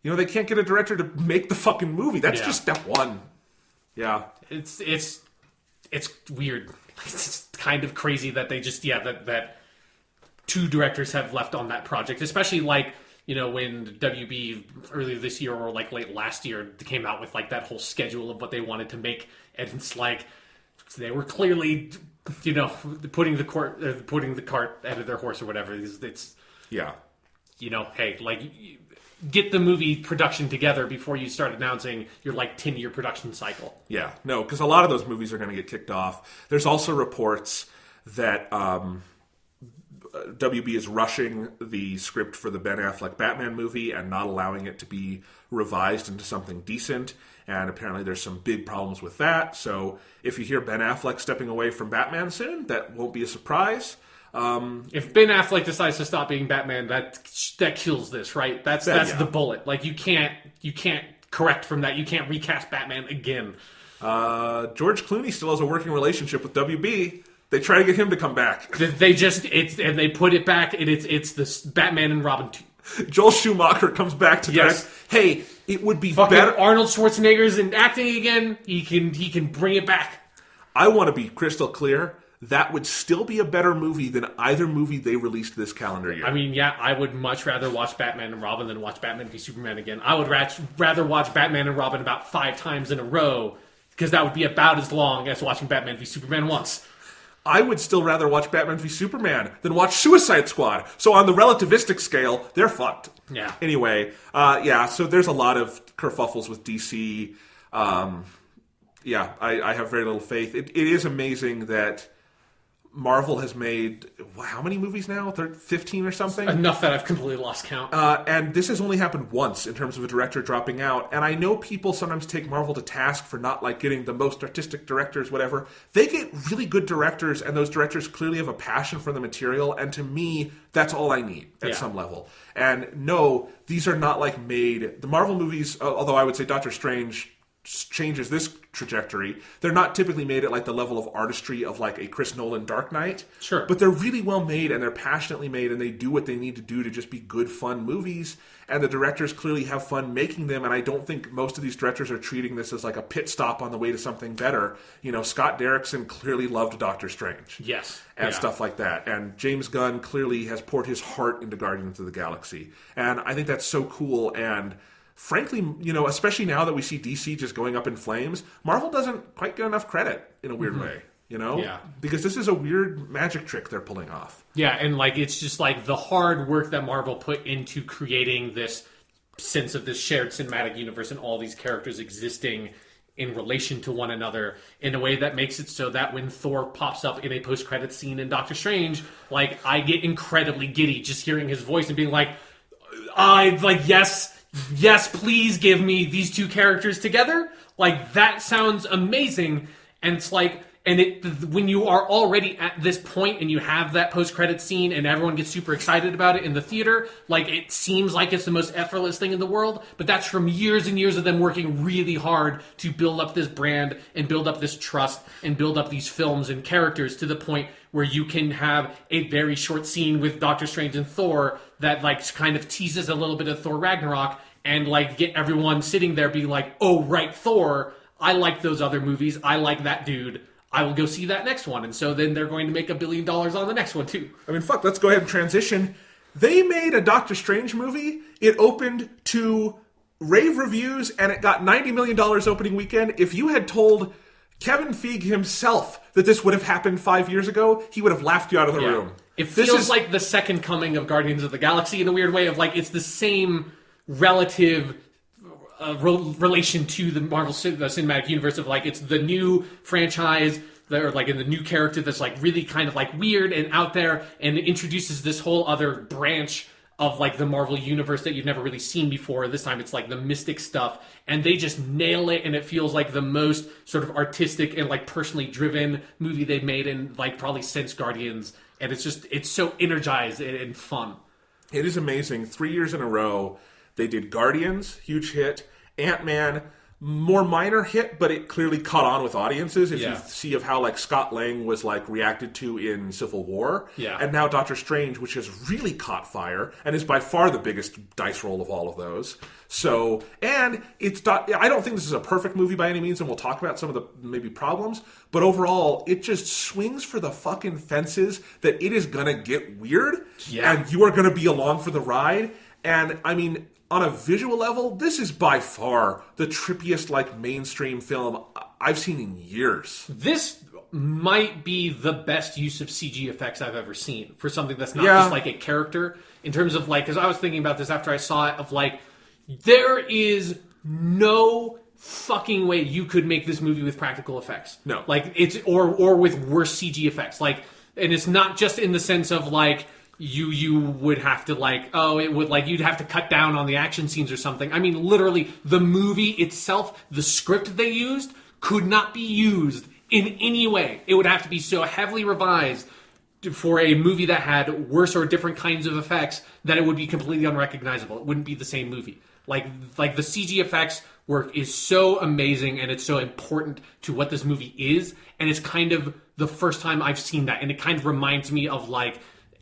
They can't get a director to make the fucking movie. That's just step one. Yeah. It's
weird. It's kind of crazy that they just, that 2 directors have left on that project, especially when WB earlier this year or late last year came out with that whole schedule of what they wanted to make, and it's like they were clearly putting the cart ahead of their horse or whatever. It's hey, get the movie production together before you start announcing your 10-year production cycle.
Yeah, no, because a lot of those movies are going to get kicked off. There's also reports that WB is rushing the script for the Ben Affleck Batman movie and not allowing it to be revised into something decent. And apparently there's some big problems with that. So if you hear Ben Affleck stepping away from Batman soon, that won't be a surprise.
If Ben Affleck decides to stop being Batman, that kills this, right? That's the bullet. You can't correct from that. You can't recast Batman again.
George Clooney still has a working relationship with WB. They try to get him to come back.
They put it back, and it's this Batman and Robin 2.
Joel Schumacher comes back to direct. Hey, it would be better.
Arnold Schwarzenegger's in acting again. He can bring it back.
I want to be crystal clear. That would still be a better movie than either movie they released this calendar year.
I mean, I would much rather watch Batman and Robin than watch Batman v Superman again. I would rather watch Batman and Robin about 5 times in a row, because that would be about as long as watching Batman v Superman once.
I would still rather watch Batman v Superman than watch Suicide Squad. So on the relativistic scale, they're fucked.
Yeah.
Anyway, so there's a lot of kerfuffles with DC. I have very little faith. It is amazing that Marvel has made, how many movies now? 15 or something?
Enough that I've completely lost count.
And this has only happened once in terms of a director dropping out. And I know people sometimes take Marvel to task for not getting the most artistic directors, whatever. They get really good directors, and those directors clearly have a passion for the material. And to me, that's all I need at some level. And no, these are not made. The Marvel movies, although I would say Doctor Strange changes this trajectory, they're not typically made at the level of artistry of a Chris Nolan Dark Knight.
Sure.
But they're really well made, and they're passionately made, and they do what they need to do to just be good, fun movies. And the directors clearly have fun making them, and I don't think most of these directors are treating this as a pit stop on the way to something better. Scott Derrickson clearly loved Doctor Strange.
Yes.
And stuff like that. And James Gunn clearly has poured his heart into Guardians of the Galaxy. And I think that's so cool, and frankly, especially now that we see DC just going up in flames, Marvel doesn't quite get enough credit in a weird way,
Yeah.
Because this is a weird magic trick they're pulling off.
Yeah, and it's just the hard work that Marvel put into creating this sense of this shared cinematic universe and all these characters existing in relation to one another in a way that makes it so that when Thor pops up in a post-credits scene in Doctor Strange, I get incredibly giddy just hearing his voice and being yes, please give me these 2 characters together. Like, that sounds amazing. And it's like, when you are already at this point and you have that post-credit scene and everyone gets super excited about it in the theater, like, it seems like it's the most effortless thing in the world, but that's from years and years of them working really hard to build up this brand and build up this trust and build up these films and characters to the point where you can have a very short scene with Doctor Strange and Thor that, like, kind of teases a little bit of Thor Ragnarok and, like, get everyone sitting there being like, oh, right, Thor, I like those other movies, I like that dude, I will go see that next one. And so then they're going to make $1 billion on the next one, too.
I mean, fuck, let's go ahead and transition. They made a Doctor Strange movie. It opened to rave reviews, and it got $90 million opening weekend. If you had told Kevin Feige himself that this would have happened 5 years ago, he would have laughed you out of the room.
It feels like the second coming of Guardians of the Galaxy in a weird way of, like, it's the same relative relation to the Marvel Cinematic Universe of, like, it's the new franchise or, like, in the new character that's, like, really kind of, like, weird and out there, and it introduces this whole other branch of, like, the Marvel Universe that you've never really seen before. This time it's, like, the mystic stuff, and they just nail it, and it feels like the most sort of artistic and, like, personally driven movie they've made in, like, probably since Guardians, and it's so energized and fun.
It is amazing. 3 years in a row, they did Guardians, huge hit. Ant-Man, more minor hit, but it clearly caught on with audiences. If you see of how, like, Scott Lang was, like, reacted to in Civil War.
Yeah.
And now Doctor Strange, which has really caught fire and is by far the biggest dice roll of all of those. So, and I don't think this is a perfect movie by any means, and we'll talk about some of the maybe problems, but overall, it just swings for the fucking fences that it is gonna get weird, and you are gonna be along for the ride. And, I mean, on a visual level, this is by far the trippiest, like, mainstream film I've seen in years.
This might be the best use of CG effects I've ever seen for something that's not just, like, a character. In terms of, like, because I was thinking about this after I saw it, of, like, there is no fucking way you could make this movie with practical effects.
No.
Like, it's, or with worse CG effects. Like, and it's not just in the sense of, like, you would have to, like, it would, like, you'd have to cut down on the action scenes or something. I mean, literally, the movie itself, the script they used, could not be used in any way. It would have to be so heavily revised for a movie that had worse or different kinds of effects that it would be completely unrecognizable. It wouldn't be the same movie. Like the CG effects work is so amazing, and it's so important to what this movie is, and it's kind of the first time I've seen that, and it kind of reminds me of, like,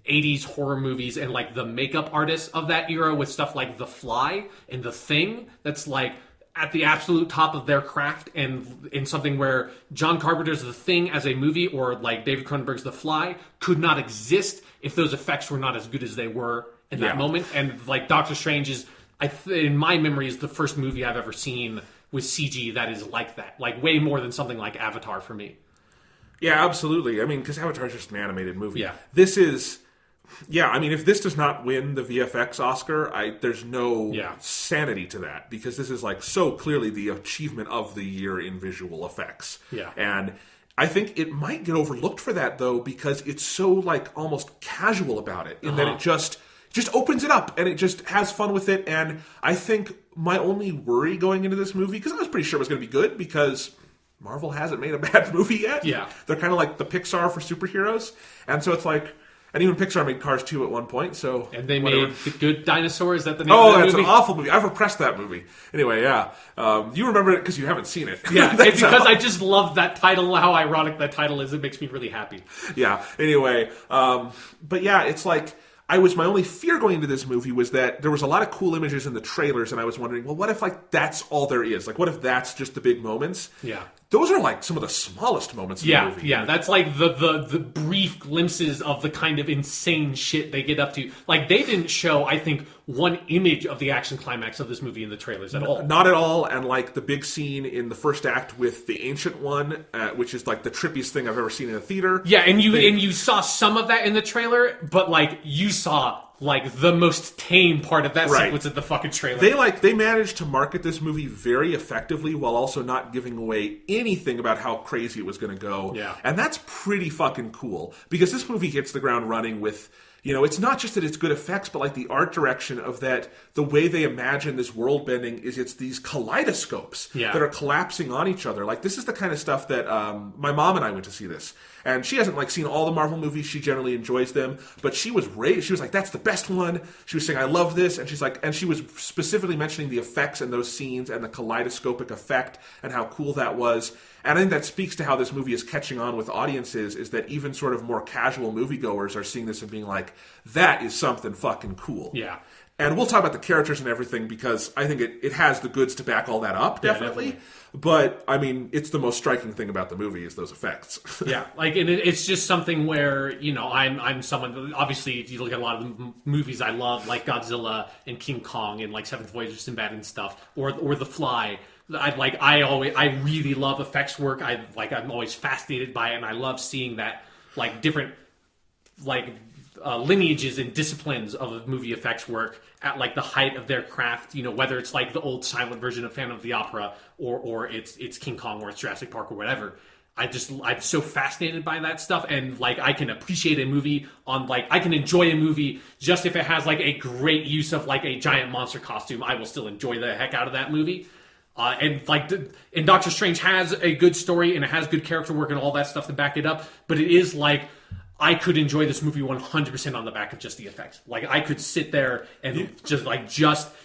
80s horror movies and, like, the makeup artists of that era with stuff like The Fly and The Thing that's, like, at the absolute top of their craft, and in something where John Carpenter's The Thing as a movie or, like, David Cronenberg's The Fly could not exist if those effects were not as good as they were in that moment. And, like, Doctor Strange is, in my memory, is the first movie I've ever seen with CG that is like that. Like, way more than something like Avatar for me.
Yeah, absolutely. I mean, because Avatar is just an animated movie.
Yeah.
This is... Yeah, I mean, if this does not win the VFX Oscar, there's no sanity to that, because this is, like, so clearly the achievement of the year in visual effects.
Yeah.
And I think it might get overlooked for that, though, because it's so, like, almost casual about it, in that it just opens it up, and it just has fun with it. And I think my only worry going into this movie, because I was pretty sure it was going to be good, because Marvel hasn't made a bad movie yet.
Yeah.
They're kind of like the Pixar for superheroes. And so it's like... And even Pixar made Cars 2 at one point, so...
And they made The Good Dinosaur, is that the name of that movie?
Oh, that's an awful movie. I've repressed that movie. Anyway, yeah. You remember it because you haven't seen it.
Yeah, it's because I just love that title, how ironic that title is. It makes me really happy.
Yeah, anyway. But yeah, it's like... my only fear going into this movie was that there was a lot of cool images in the trailers, and I was wondering, well, what if, like, that's all there is? Like, what if that's just the big moments?
Yeah.
Those are, like, some of the smallest moments in the movie.
Yeah, that's like the brief glimpses of the kind of insane shit they get up to. Like, they didn't show, I think, one image of the action climax of this movie in the trailers at all.
Not at all, and, like, the big scene in the first act with the Ancient One, which is, like, the trippiest thing I've ever seen in a theater.
Yeah, and you saw some of that in the trailer, but, like, you saw like the most tame part of that
Right.
sequence of the fucking trailer.
They managed to market this movie very effectively while also not giving away anything about how crazy it was going to go.
Yeah.
And that's pretty fucking cool because this movie hits the ground running with, you know, it's not just that it's good effects, but like the art direction of that, the way they imagine this world bending is it's these kaleidoscopes
Yeah.
that are collapsing on each other. Like this is the kind of stuff that my mom and I went to see this. And she hasn't like seen all the Marvel movies. She generally enjoys them, but she was like, "That's the best one." She was saying, "I love this," and she's like, and she was specifically mentioning the effects in those scenes and the kaleidoscopic effect and how cool that was. And I think that speaks to how this movie is catching on with audiences. Is that even sort of more casual moviegoers are seeing this and being like, "That is something fucking cool."
Yeah.
And we'll talk about the characters and everything because I think it has the goods to back all that up, definitely. But, I mean, it's the most striking thing about the movie is those effects.
Yeah, like, and it's just something where, you know, I'm someone, obviously, if you look at a lot of the movies I love, like Godzilla and King Kong and, like, Seventh Voyage of Sinbad and stuff, or The Fly, I really love effects work. I'm always fascinated by it, and I love seeing that, like, different, like, lineages and disciplines of movie effects work at like the height of their craft, you know, whether it's like the old silent version of Phantom of the Opera or it's King Kong or it's Jurassic Park or whatever. I'm so fascinated by that stuff, and like I can appreciate a movie on like I can enjoy a movie just if it has like a great use of like a giant monster costume. I will still enjoy the heck out of that movie. And Doctor Strange has a good story and it has good character work and all that stuff to back it up, but it is like I could enjoy this movie 100% on the back of just the effects. Like, I could sit there and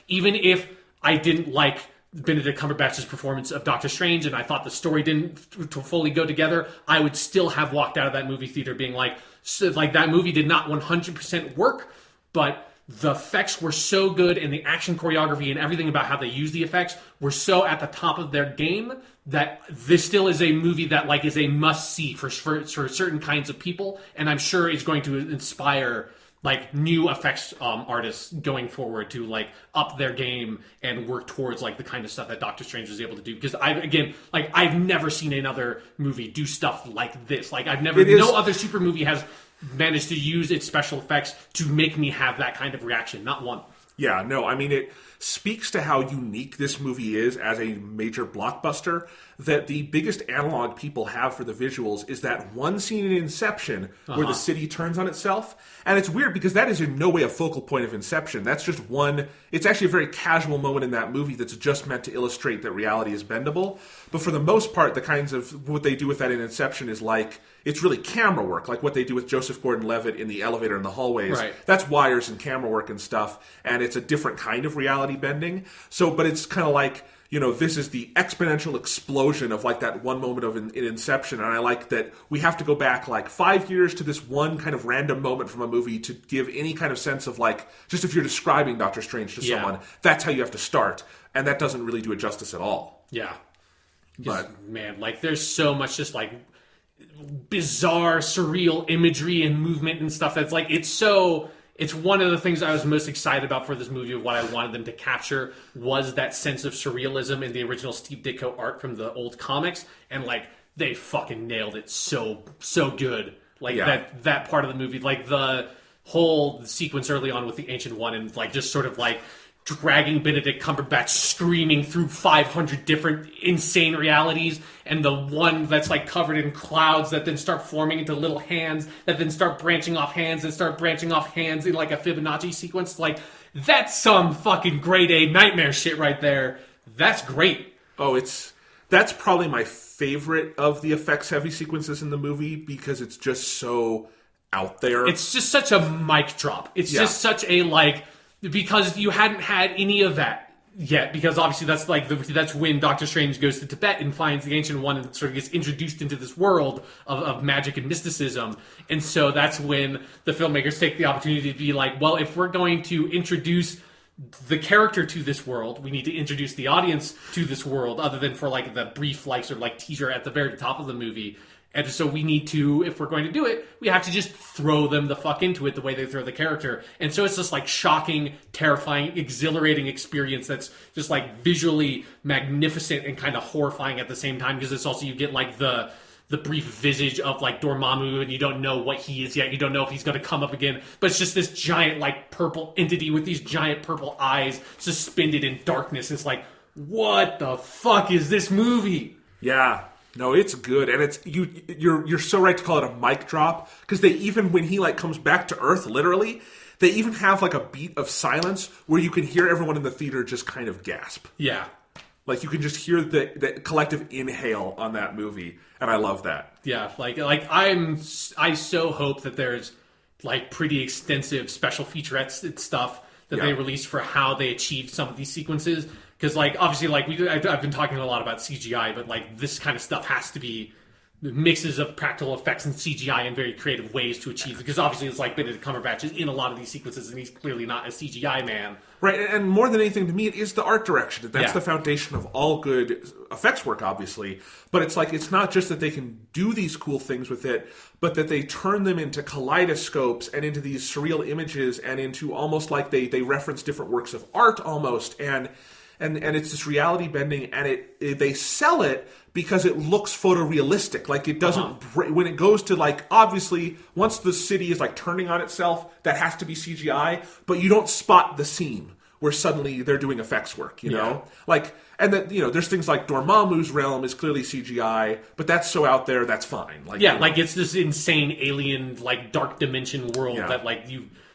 even if I didn't like Benedict Cumberbatch's performance of Doctor Strange and I thought the story didn't fully go together, I would still have walked out of that movie theater being like that movie did not 100% work, but the effects were so good and the action choreography and everything about how they use the effects were so at the top of their game that this still is a movie that like is a must-see for certain kinds of people, and I'm sure it's going to inspire like new effects artists going forward to like up their game and work towards like the kind of stuff that Doctor Strange was able to do. Because I've never seen another movie do stuff like this. Like no other super movie has managed to use its special effects to make me have that kind of reaction. Not one.
Yeah, no, I mean, it speaks to how unique this movie is as a major blockbuster, that the biggest analog people have for the visuals is that one scene in Inception where the city turns on itself. And it's weird because that is in no way a focal point of Inception. That's just it's actually a very casual moment in that movie that's just meant to illustrate that reality is bendable. But for the most part, the kinds of what they do with that in Inception is like, it's really camera work, like what they do with Joseph Gordon-Levitt in the elevator in the hallways.
Right.
That's wires and camera work and stuff, and it's a different kind of reality bending. So, but it's kind of like, you know, this is the exponential explosion of like that one moment of in Inception, and I like that we have to go back like 5 years to this one kind of random moment from a movie to give any kind of sense of like, just if you're describing Doctor Strange to someone, that's how you have to start, and that doesn't really do it justice at all.
Yeah.
But
man, like there's so much just like bizarre, surreal imagery and movement and stuff that's like it's one of the things I was most excited about for this movie, of what I wanted them to capture was that sense of surrealism in the original Steve Ditko art from the old comics, and like they fucking nailed it so good. Like that part of the movie, like the whole sequence early on with the Ancient One and like just sort of like dragging Benedict Cumberbatch screaming through 500 different insane realities, and the one that's like covered in clouds that then start forming into little hands that then start branching off hands and start branching off hands in like a Fibonacci sequence. Like, that's some fucking grade A nightmare shit right there. That's great.
Oh, that's probably my favorite of the effects heavy sequences in the movie because it's just so out there.
It's just such a mic drop. It's just such a like, because you hadn't had any of that yet, because obviously that's like that's when Doctor Strange goes to Tibet and finds the Ancient One and sort of gets introduced into this world of magic and mysticism. And so that's when the filmmakers take the opportunity to be like, well, if we're going to introduce the character to this world, we need to introduce the audience to this world, other than for like the brief like sort of like teaser at the very top of the movie. And so we need to, if we're going to do it, we have to just throw them the fuck into it the way they throw the character. And so it's this like shocking, terrifying, exhilarating experience that's just like visually magnificent and kind of horrifying at the same time, because it's also, you get like the the brief visage of like Dormammu, and you don't know what he is yet. You don't know if he's going to come up again. But it's just this giant like purple entity with these giant purple eyes suspended in darkness. It's like, what the fuck is this movie?
Yeah. No, it's good, and it's you're so right to call it a mic drop, because they even, when he like comes back to Earth, literally, they even have like a beat of silence where you can hear everyone in the theater just kind of gasp.
Yeah.
Like you can just hear the collective inhale on that movie, and I love that.
Yeah, I so hope that there's like pretty extensive special featurettes and stuff that they released for how they achieved some of these sequences. Because, like, obviously, like, I've been talking a lot about CGI, but, like, this kind of stuff has to be mixes of practical effects and CGI in very creative ways to achieve. Because, obviously, it's like Benedict Cumberbatch is in a lot of these sequences, and he's clearly not a CGI man.
Right, and more than anything, to me, it is the art direction. That's the foundation of all good effects work, obviously. But it's like, it's not just that they can do these cool things with it, but that they turn them into kaleidoscopes and into these surreal images and into almost like they reference different works of art almost. And it's this reality bending, and they sell it because it looks photorealistic. Like it doesn't when it goes to like, obviously once the city is like turning on itself, that has to be CGI, but you don't spot the seam where suddenly they're doing effects work, you know? Like, and that, you know, there's things like Dormammu's realm is clearly CGI, but that's so out there, that's fine. Like,
like it's this insane alien like dark dimension world that like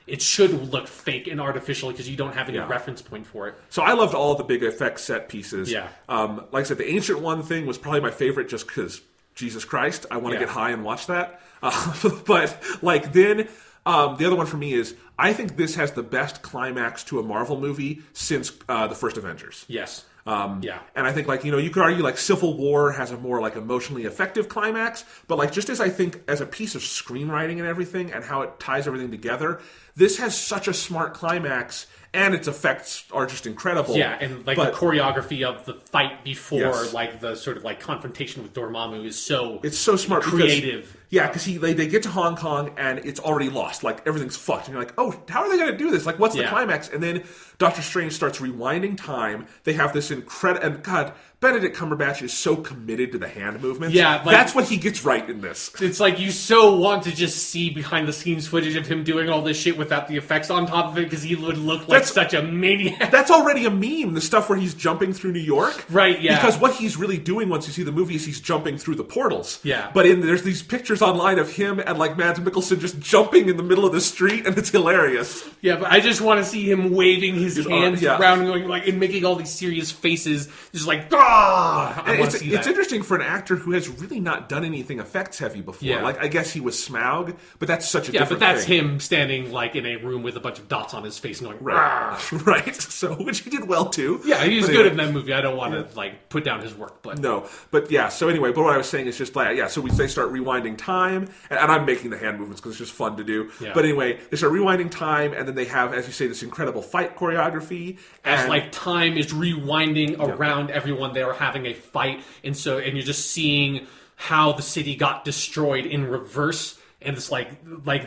it should look fake and artificial because you don't have any reference point for it.
So I loved all the big effects set pieces.
Yeah.
Like I said, the Ancient One thing was probably my favorite just because, Jesus Christ, I want to get high and watch that. But like then, the other one for me is, I think this has the best climax to a Marvel movie since the first Avengers.
Yes.
And I think, like, you know, you could argue, like, Civil War has a more, like, emotionally effective climax, but, like, just as I think as a piece of screenwriting and everything and how it ties everything together, this has such a smart climax, and its effects are just incredible.
Yeah, and, like, the choreography of the fight before, like, the sort of, like, confrontation with Dormammu is so...
It's so smart.
Creative.
Because they get to Hong Kong, and it's already lost. Like, everything's fucked. And you're like, oh, how are they going to do this? Like, what's the climax? And then Doctor Strange starts rewinding time. They have this incredible... And, God, Benedict Cumberbatch is so committed to the hand movements.
Yeah, like,
that's what he gets right in this.
It's like you so want to just see behind-the-scenes footage of him doing all this shit without the effects on top of it, because he would look like such a maniac.
That's already a meme, the stuff where he's jumping through New York.
Right, yeah.
Because what he's really doing once you see the movie is he's jumping through the portals.
Yeah.
But there's these pictures online of him and, like, Mads Mikkelsen just jumping in the middle of the street, and it's hilarious.
Yeah, but I just want to see him waving his hands around and going, like, and making all these serious faces, just like, ah!
It's interesting for an actor who has really not done anything effects heavy before.
Yeah.
Like, I guess he was Smaug, but that's such a different thing.
Yeah, but that's him standing, like, in a room with a bunch of dots on his face and going,
right. So, which he did well, too.
Yeah, he was good in that movie. I don't want to, like, put down his work, but...
No, but yeah, so anyway, but what I was saying is just, like, so they start rewinding time, and I'm making the hand movements because it's just fun to do. Yeah. But anyway, they start rewinding time, and then they have, as you say, this incredible fight choreography.
As, like, time is rewinding around everyone, they are having a fight, and you're just seeing how the city got destroyed in reverse, and it's like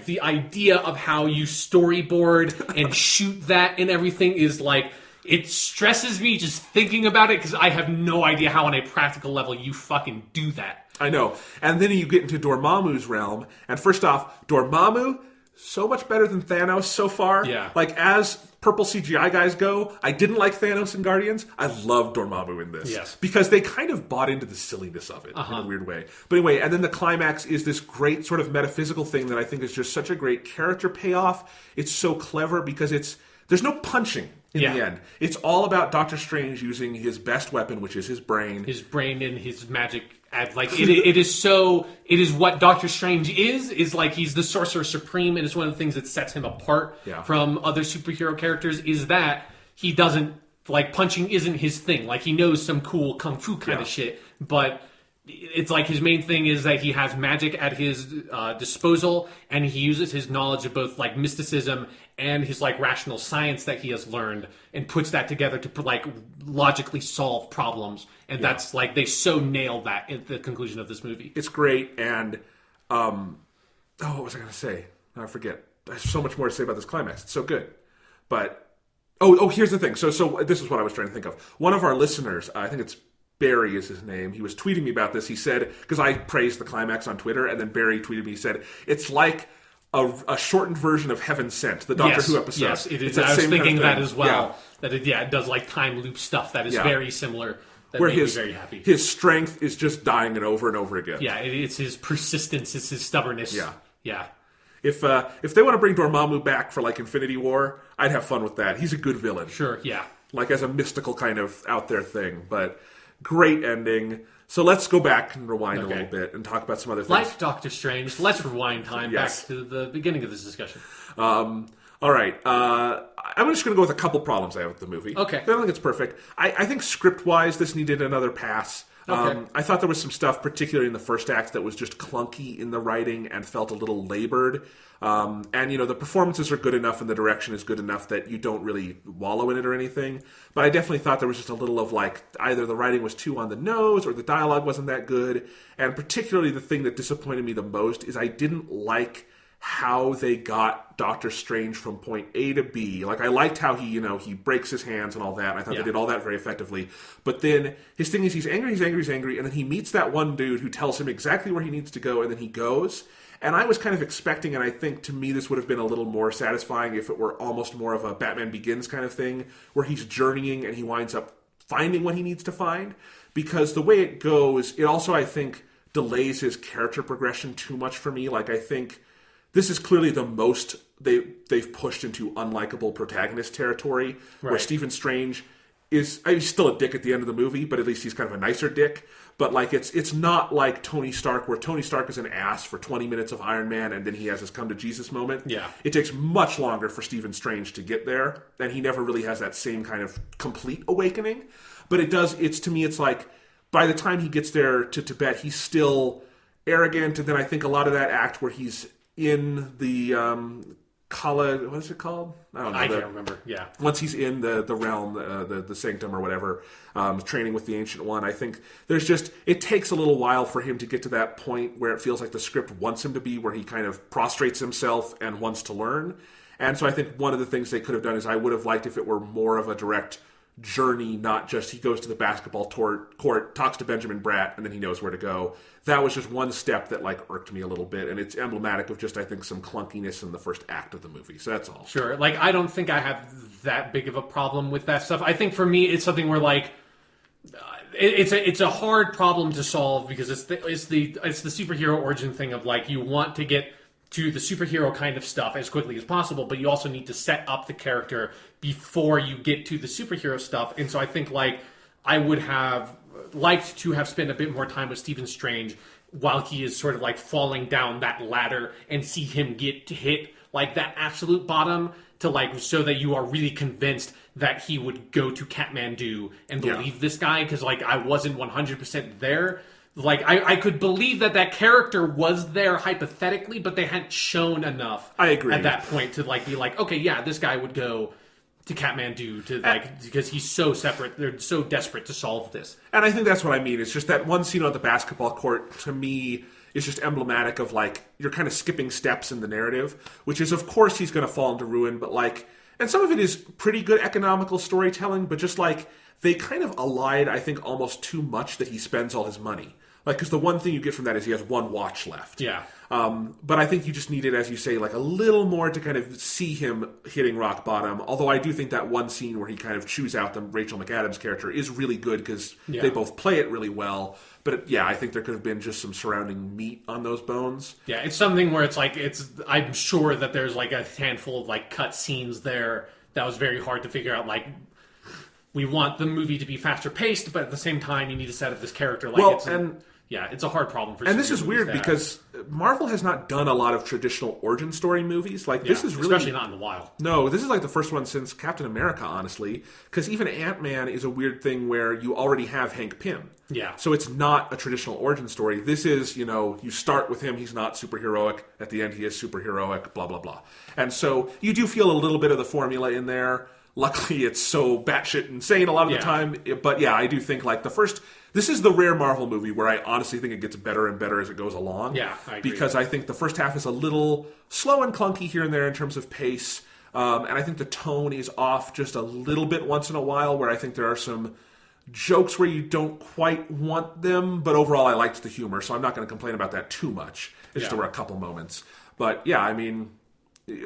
the idea of how you storyboard and shoot that and everything is like, it stresses me just thinking about it because I have no idea how on a practical level you fucking do that.
I know. And then you get into Dormammu's realm, and first off, Dormammu, so much better than Thanos so far.
Yeah.
Like, as purple CGI guys go, I didn't like Thanos in Guardians. I love Dormammu in this.
Yes.
Because they kind of bought into the silliness of it in a weird way. But anyway, and then the climax is this great sort of metaphysical thing that I think is just such a great character payoff. It's so clever because there's no punching in the end. It's all about Doctor Strange using his best weapon, which is his brain.
His brain and his magic. Like it is what Doctor Strange is like he's the Sorcerer Supreme, and it's one of the things that sets him apart from other superhero characters is that he doesn't, like, punching isn't his thing. Like, he knows some cool kung fu kind of shit, but it's like his main thing is that he has magic at his disposal, and he uses his knowledge of both, like, mysticism and his, like, rational science that he has learned and puts that together to, like, logically solve problems. And that's, like, they so nailed that at the conclusion of this movie.
It's great, and what was I going to say? I forget. There's so much more to say about this climax. It's so good. But here's the thing. So this is what I was trying to think of. One of our listeners, I think it's Barry is his name. He was tweeting me about this. He said, because I praised the climax on Twitter, and then Barry tweeted me, he said, it's like a shortened version of Heaven Sent, the Doctor Who episode.
Yes, it is.
I
was thinking that as well.
Yeah.
That it does like time loop stuff that is very similar. That
where
made me very happy.
His strength is just dying and over again.
Yeah, it's his persistence, it's his stubbornness. Yeah.
If they want to bring Dormammu back for like Infinity War, I'd have fun with that. He's a good villain.
Sure, yeah.
Like as a mystical kind of out there thing, but great ending. So let's go back and rewind a little bit and talk about some other things.
Like Doctor Strange, let's rewind time back to the beginning of this discussion.
All right. I'm just going to go with a couple problems I have with the movie.
Okay.
I don't think it's perfect. I think script-wise, this needed another pass.
Okay.
I thought there was some stuff, particularly in the first act, that was just clunky in the writing and felt a little labored. And, the performances are good enough and the direction is good enough that you don't really wallow in it or anything. But I definitely thought there was just a little of, like, either the writing was too on the nose or the dialogue wasn't that good. And particularly the thing that disappointed me the most is I didn't like how they got Doctor Strange from point A to B. Like, I liked how he breaks his hands and all that, and I thought they did all that very effectively. But then his thing is he's angry, and then he meets that one dude who tells him exactly where he needs to go, and then he goes. And I was kind of expecting, and I think to me this would have been a little more satisfying if it were almost more of a Batman Begins kind of thing, where he's journeying and he winds up finding what he needs to find. Because the way it goes, it also, I think, delays his character progression too much for me. Like, I think this is clearly the most they've pushed into unlikable protagonist territory, where Stephen Strange he's still a dick at the end of the movie, but at least he's kind of a nicer dick. But like it's not like Tony Stark, where Tony Stark is an ass for 20 minutes of Iron Man, and then he has his come to Jesus moment.
Yeah,
it takes much longer for Stephen Strange to get there, and he never really has that same kind of complete awakening. But it does. To me, it's like by the time he gets there to Tibet, he's still arrogant, and then I think a lot of that act where he's in the Kala, what is it called? I don't know.
I can't remember. Yeah.
Once he's in the realm, the sanctum or whatever, training with the Ancient One, I think it takes a little while for him to get to that point where it feels like the script wants him to be, where he kind of prostrates himself and wants to learn. And so I think one of the things they could have done is I would have liked if it were more of a direct journey, not just he goes to the basketball court, talks to Benjamin Bratt, and then he knows where to go. That was just one step that like irked me a little bit, and it's emblematic of just, I think, some clunkiness in the first act of the movie. So that's all.
Sure. Like, I don't think I have that big of a problem with that stuff. I think for me, it's something where like it's a hard problem to solve because it's the superhero origin thing of like you want to get to the superhero kind of stuff as quickly as possible, but you also need to set up the character before you get to the superhero stuff. And so I think like I would have liked to have spent a bit more time with Stephen Strange while he is sort of like falling down that ladder and see him get to hit like that absolute bottom to like so that you are really convinced that he would go to Kathmandu and believe this guy, because like I wasn't 100% there. Like, I could believe that character was there hypothetically, but they hadn't shown enough.
I agree.
At that point to, like, be like, okay, yeah, this guy would go to Kathmandu to, like, because he's so separate. They're so desperate to solve this.
And I think that's what I mean. It's just that one scene on the basketball court, to me, is just emblematic of, like, you're kind of skipping steps in the narrative, which is, of course, he's going to fall into ruin, but, like, and some of it is pretty good economical storytelling, but just, like, they kind of allied, I think, almost too much that he spends all his money. Like, because the one thing you get from that is he has one watch left.
Yeah.
But I think you just needed, as you say, like a little more to kind of see him hitting rock bottom. Although I do think that one scene where he kind of chews out the Rachel McAdams character is really good because they both play it really well. But I think there could have been just some surrounding meat on those bones.
Yeah, it's something where it's like, I'm sure that there's like a handful of like cut scenes there that was very hard to figure out, like, we want the movie to be faster paced, but at the same time, you need to set up this character. Like, it's a hard problem for.
And this is weird because Marvel has not done a lot of traditional origin story movies. Like this is really,
especially not in a while.
No, this is like the first one since Captain America, honestly. Because even Ant-Man is a weird thing where you already have Hank Pym.
Yeah.
So it's not a traditional origin story. This is, you start with him. He's not superheroic. At the end, he is superheroic. Blah blah blah. And so you do feel a little bit of the formula in there. Luckily, it's so batshit insane a lot of the time. But I do think like this is the rare Marvel movie where I honestly think it gets better and better as it goes along.
Yeah, I agree.
Because I think the first half is a little slow and clunky here and there in terms of pace. And I think the tone is off just a little bit once in a while, where I think there are some jokes where you don't quite want them, but overall I liked the humor, so I'm not going to complain about that too much. It's just there were a couple moments. But yeah, I mean,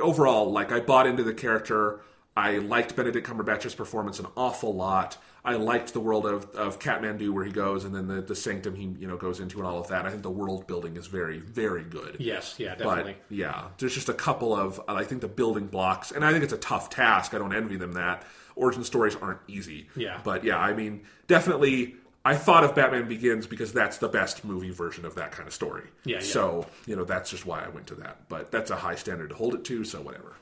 overall, like, I bought into the character. I liked Benedict Cumberbatch's performance an awful lot. I liked the world of Kathmandu where he goes, and then the sanctum he goes into and all of that. I think the world building is very, very good.
Yes, yeah, definitely.
But yeah, there's just a couple of, I think, the building blocks, and I think it's a tough task. I don't envy them that. Origin stories aren't easy.
Yeah.
But yeah, I mean, definitely, I thought of Batman Begins because that's the best movie version of that kind of story.
Yeah.
So, that's just why I went to that. But that's a high standard to hold it to, so whatever.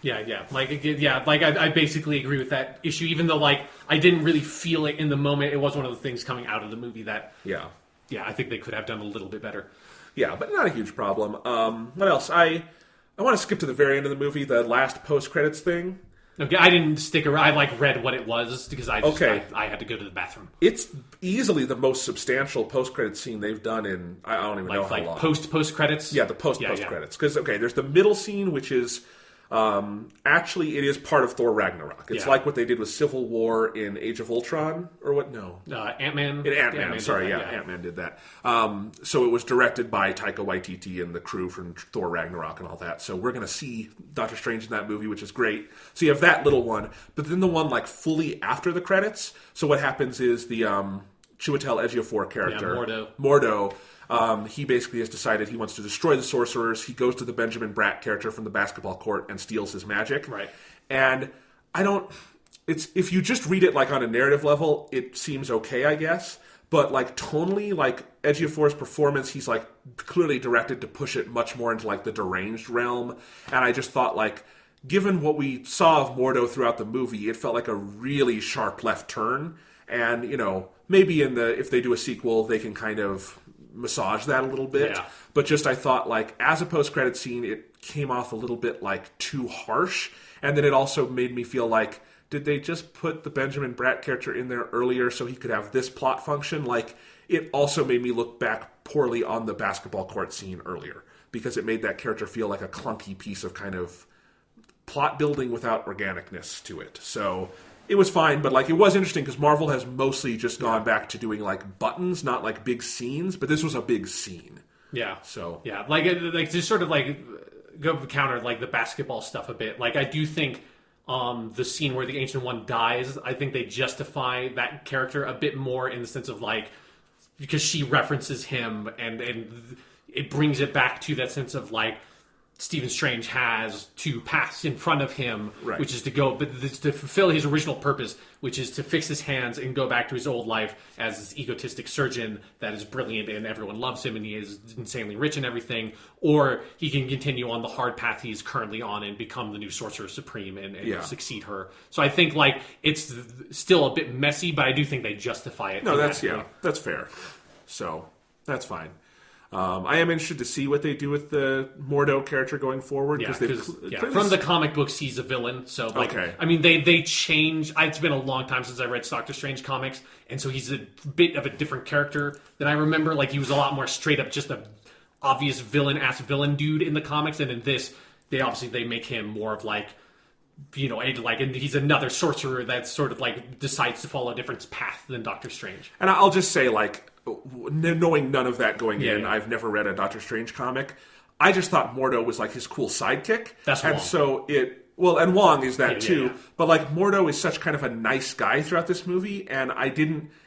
Yeah. I basically agree with that issue, even though, like, I didn't really feel it in the moment. It was one of the things coming out of the movie that, I think they could have done a little bit better.
Yeah, but not a huge problem. What else? I want to skip to the very end of the movie, the last post-credits thing.
Okay, I didn't stick around. I read what it was because I had to go to the bathroom.
It's easily the most substantial post-credit scene they've done in I don't even know how long.
Post credits.
Yeah, the post credits. Because there's the middle scene, which is actually it is part of Thor Ragnarok. It's like what they did with Civil War in Age of Ultron, or what? No,
Ant-Man.
Ant-Man. Sorry, Ant-Man did that. So it was directed by Taika Waititi and the crew from Thor Ragnarok and all that. So we're going to see Doctor Strange in that movie, which is great. So you have that little one, but then the one like fully after the credits. So what happens is the Chiwetel Ejiofor character, Mordo. He basically has decided he wants to destroy the sorcerers. He goes to the Benjamin Bratt character from the basketball court and steals his magic.
Right.
And if you just read it like on a narrative level, it seems okay, I guess. But like tonally, like Ejiofor's performance, he's like clearly directed to push it much more into like the deranged realm. And I just thought like, given what we saw of Mordo throughout the movie, it felt like a really sharp left turn. And, maybe if they do a sequel, they can kind of massage that a little bit.
Yeah.
But just I thought like as a post-credit scene, it came off a little bit like too harsh. And then it also made me feel like, did they just put the Benjamin Bratt character in there earlier so he could have this plot function? Like, it also made me look back poorly on the basketball court scene earlier because it made that character feel like a clunky piece of kind of plot building without organicness to it. So it was fine, but like it was interesting because Marvel has mostly just gone back to doing like buttons, not like big scenes. But this was a big scene.
Yeah.
So
yeah, like just sort of like go counter like the basketball stuff a bit. Like I do think the scene where the Ancient One dies, I think they justify that character a bit more in the sense of like because she references him and it brings it back to that sense of like Stephen Strange has to pass in front of him,
right.
Which is to go, but to fulfill his original purpose, which is to fix his hands and go back to his old life as this egotistic surgeon that is brilliant and everyone loves him and he is insanely rich and everything, or he can continue on the hard path he's currently on and become the new Sorcerer Supreme and succeed her. So I think like it's still a bit messy, but I do think they justify it.
No, that's fair. So that's fine. I am interested to see what they do with the Mordo character going forward.
Because from the comic books, he's a villain. So, like, I mean, they change. It's been a long time since I read Doctor Strange comics, and so he's a bit of a different character than I remember. Like, he was a lot more straight up, just a obvious villain dude in the comics, and in this, they make him more of like, and he's another sorcerer that sort of like decides to follow a different path than Doctor Strange.
And I'll just say, like, knowing none of that going in, I've never read a Doctor Strange comic. I just thought Mordo was like his cool sidekick.
That's
and
Wong.
So and Wong is that too. Yeah. But like Mordo is such kind of a nice guy throughout this movie, and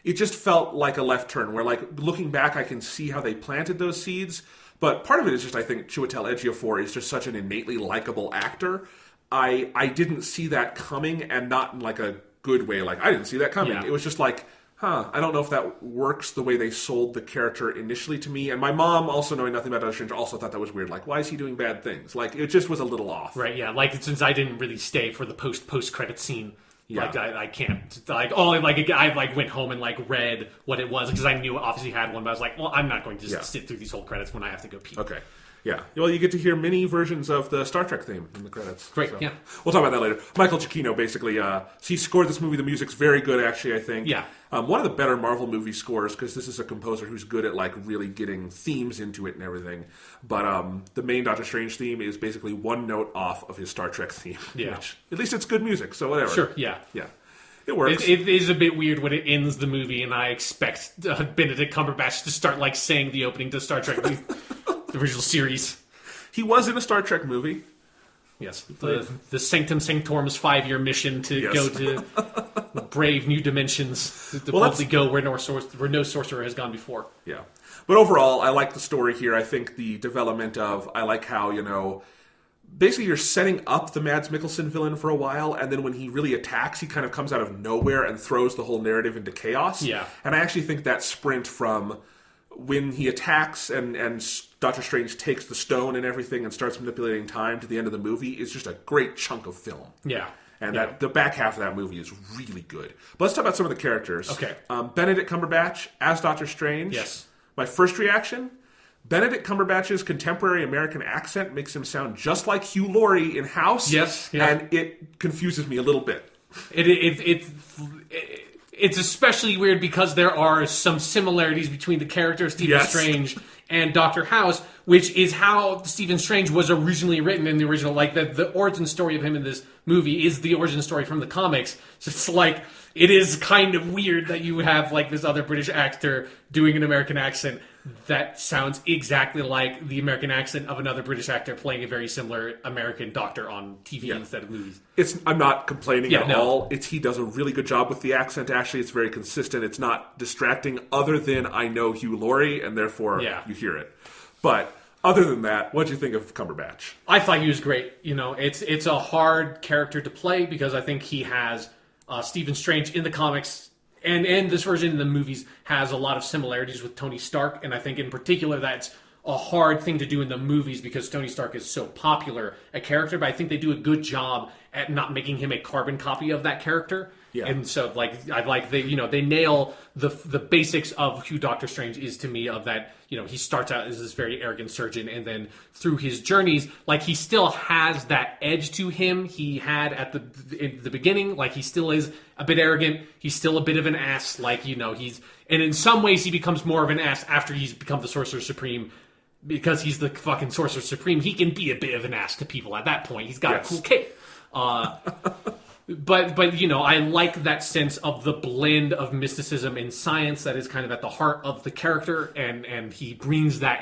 it just felt like a left turn where like looking back, I can see how they planted those seeds. But part of it is just I think Chiwetel Ejiofor is just such an innately likable actor. I didn't see that coming, and not in like a good way. Like I didn't see that coming. Yeah. It was just like, I don't know if that works the way they sold the character initially to me. And my mom, also knowing nothing about Doctor Strange, also thought that was weird. Like, why is he doing bad things? Like, it just was a little off.
Right, yeah. Like, since I didn't really stay for the post-credit scene, like, I can't. I went home and, like, read what it was, because I knew it obviously had one, but I was like, well, I'm not going to just sit through these whole credits when I have to go pee.
Okay. Yeah. Well, you get to hear mini versions of the Star Trek theme in the credits.
Great,
so.
Yeah.
We'll talk about that later. Michael Giacchino, basically, he scored this movie. The music's very good, actually, I think.
Yeah.
One of the better Marvel movie scores, because this is a composer who's good at, like, really getting themes into it and everything. But the main Doctor Strange theme is basically one note off of his Star Trek theme.
Yeah.
Which, at least it's good music, so whatever.
Sure, yeah.
Yeah. It works.
It is a bit weird when it ends the movie, and I expect Benedict Cumberbatch to start like saying the opening to Star Trek, the original series.
He was in a Star Trek movie.
Yes, the Sanctum Sanctorum's 5-year mission to go to brave new dimensions, to boldly go where no sorcerer has gone before.
Yeah, but overall, I like the story here. I think the development of, I like how, basically you're setting up the Mads Mikkelsen villain for a while, and then when he really attacks, he kind of comes out of nowhere and throws the whole narrative into chaos.
Yeah.
And I actually think that sprint from when he attacks and Doctor Strange takes the stone and everything and starts manipulating time to the end of the movie is just a great chunk of film.
Yeah.
And that the back half of that movie is really good. But let's talk about some of the characters.
Okay.
Benedict Cumberbatch as Doctor Strange.
Yes.
My first reaction, Benedict Cumberbatch's contemporary American accent makes him sound just like Hugh Laurie in House.
Yes. Yeah.
And it confuses me a little bit.
It's especially weird because there are some similarities between the character of Stephen Strange and Dr. House, which is how Stephen Strange was originally written in the original. Like, the origin story of him in this movie is the origin story from the comics. So it's like, it is kind of weird that you have, like, this other British actor doing an American accent that sounds exactly like the American accent of another British actor playing a very similar American doctor on TV instead of movies.
I'm not complaining at all. He does a really good job with the accent, actually. It's very consistent. It's not distracting, other than I know Hugh Laurie, and therefore you hear it. But other than that, what do you think of Cumberbatch?
I thought he was great. It's a hard character to play because I think he has Stephen Strange in the comics and this version in the movies has a lot of similarities with Tony Stark, and I think in particular that's a hard thing to do in the movies because Tony Stark is so popular a character, but I think they do a good job at not making him a carbon copy of that character. Yeah. And so, they nail the basics of who Doctor Strange is to me. Of that, he starts out as this very arrogant surgeon, and then through his journeys, he still has that edge to him he had at the beginning. He still is a bit arrogant. He's still a bit of an ass. And in some ways, he becomes more of an ass after he's become the Sorcerer Supreme. Because he's the fucking Sorcerer Supreme, he can be a bit of an ass to people at that point. He's got a cool cape. But I like that sense of the blend of mysticism and science that is kind of at the heart of the character, and he brings that,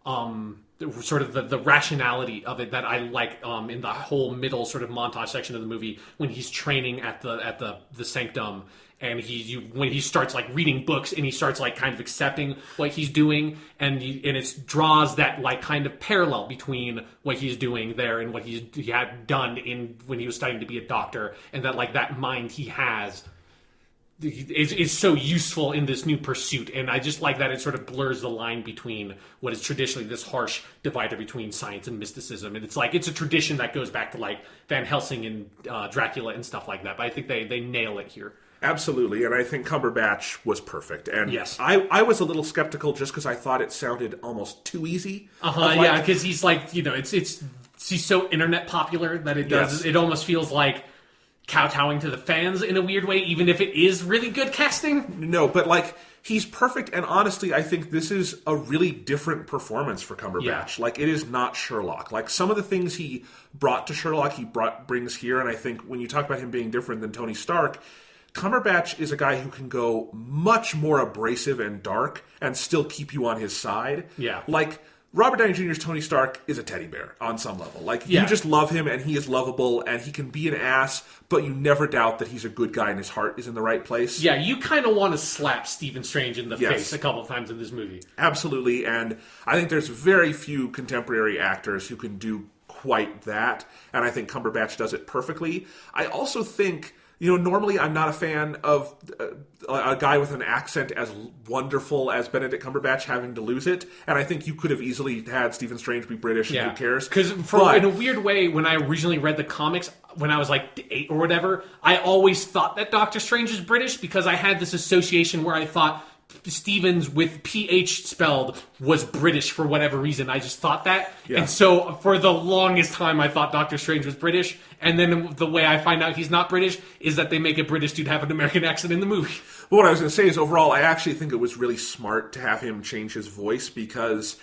sort of the rationality of it that I like in the whole middle sort of montage section of the movie when he's training at the Sanctum. And when he starts reading books and he starts kind of accepting what he's doing, and it draws that kind of parallel between what he's doing there and what he had done when he was studying to be a doctor, and that mind he has is so useful in this new pursuit. And I just like that it sort of blurs the line between what is traditionally this harsh divider between science and mysticism. And it's a tradition that goes back to Van Helsing and Dracula and stuff like that. But I think they nail it here.
Absolutely, and I think Cumberbatch was perfect. And
yes.
I was a little skeptical just because I thought it sounded almost too easy.
Yeah, because he's he's so internet popular that it almost feels like kowtowing to the fans in a weird way, even if it is really good casting.
No, but he's perfect, and honestly, I think this is a really different performance for Cumberbatch. Yeah. It is not Sherlock. Some of the things he brought to Sherlock, brings here, and I think when you talk about him being different than Tony Stark, Cumberbatch is a guy who can go much more abrasive and dark and still keep you on his side.
Yeah.
Robert Downey Jr.'s Tony Stark is a teddy bear on some level. You just love him, and he is lovable, and he can be an ass, but you never doubt that he's a good guy and his heart is in the right place.
Yeah, you kind of want to slap Stephen Strange in the face a couple of times in this movie.
Absolutely, and I think there's very few contemporary actors who can do quite that, and I think Cumberbatch does it perfectly. I also think... normally I'm not a fan of a guy with an accent as wonderful as Benedict Cumberbatch having to lose it, and I think you could have easily had Stephen Strange be British, and who cares?
Because in a weird way, when I originally read the comics, when I was 8 or whatever, I always thought that Doctor Strange is British because I had this association where I thought Stevens with PH spelled was British for whatever reason. I just thought that. Yeah. And so for the longest time I thought Doctor Strange was British, and then the way I find out he's not British is that they make a British dude have an American accent in the movie.
Well, what I was going to say is overall I actually think it was really smart to have him change his voice because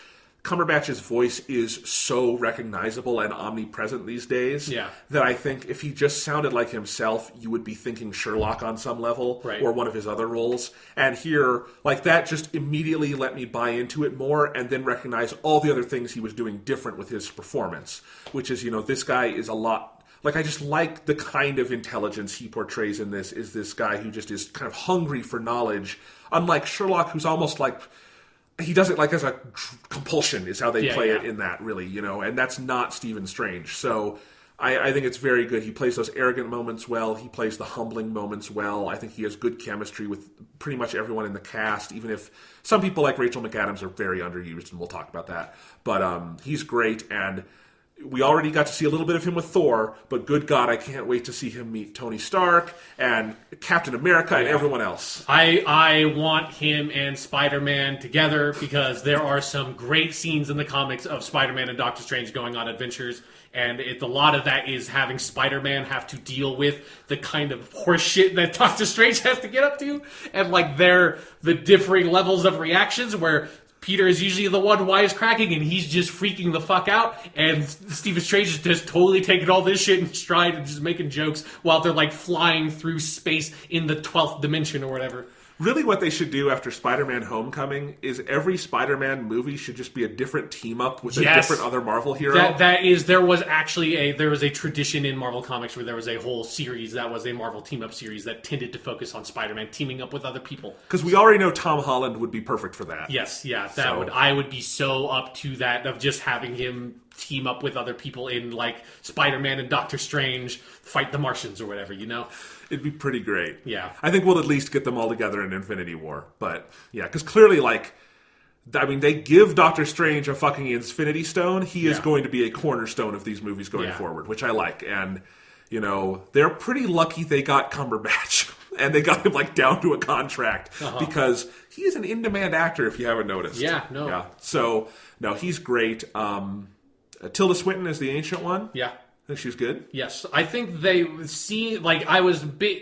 Cumberbatch's voice is so recognizable and omnipresent these days that I think if he just sounded like himself, you would be thinking Sherlock on some level or one of his other roles. And here, like, that just immediately let me buy into it more and then recognize all the other things he was doing different with his performance, which is, this guy is a lot... Like, I just like the kind of intelligence he portrays in this, is this guy who just is kind of hungry for knowledge, unlike Sherlock, who's almost like... He does it like as a compulsion is how they play it in that, really, and that's not Stephen Strange. So I think it's very good. He plays those arrogant moments well. He plays the humbling moments well. I think he has good chemistry with pretty much everyone in the cast, even if some people like Rachel McAdams are very underused, and we'll talk about that. But he's great, and we already got to see a little bit of him with Thor, but good God, I can't wait to see him meet Tony Stark and Captain America and everyone else.
I want him and Spider-Man together because there are some great scenes in the comics of Spider-Man and Doctor Strange going on adventures, and a lot of that is having Spider-Man have to deal with the kind of horseshit that Doctor Strange has to get up to, and like the differing levels of reactions where Peter is usually the one wisecracking, and he's just freaking the fuck out, and Stephen Strange is just totally taking all this shit in stride and just making jokes while they're, like, flying through space in the 12th dimension or whatever.
Really what they should do after Spider-Man Homecoming is every Spider-Man movie should just be a different team-up with a different other Marvel hero.
There was a tradition in Marvel Comics where there was a whole series that was a Marvel team-up series that tended to focus on Spider-Man teaming up with other people.
Because we already know Tom Holland would be perfect for that.
Yes, I would be so up to that, of just having him team up with other people in, like, Spider-Man and Doctor Strange fight the Martians or whatever,
It'd be pretty great.
Yeah.
I think we'll at least get them all together in Infinity War. But, yeah, because clearly, like, they give Doctor Strange a fucking Infinity Stone. He is going to be a cornerstone of these movies going forward, which I like. And, they're pretty lucky they got Cumberbatch. And they got him, like, down to a contract. Because he is an in-demand actor, if you haven't noticed.
Yeah, no.
Yeah. So, no, he's great. Tilda Swinton is the Ancient One.
Yeah.
I think she's good.
Yes, I think they see, like, I was big,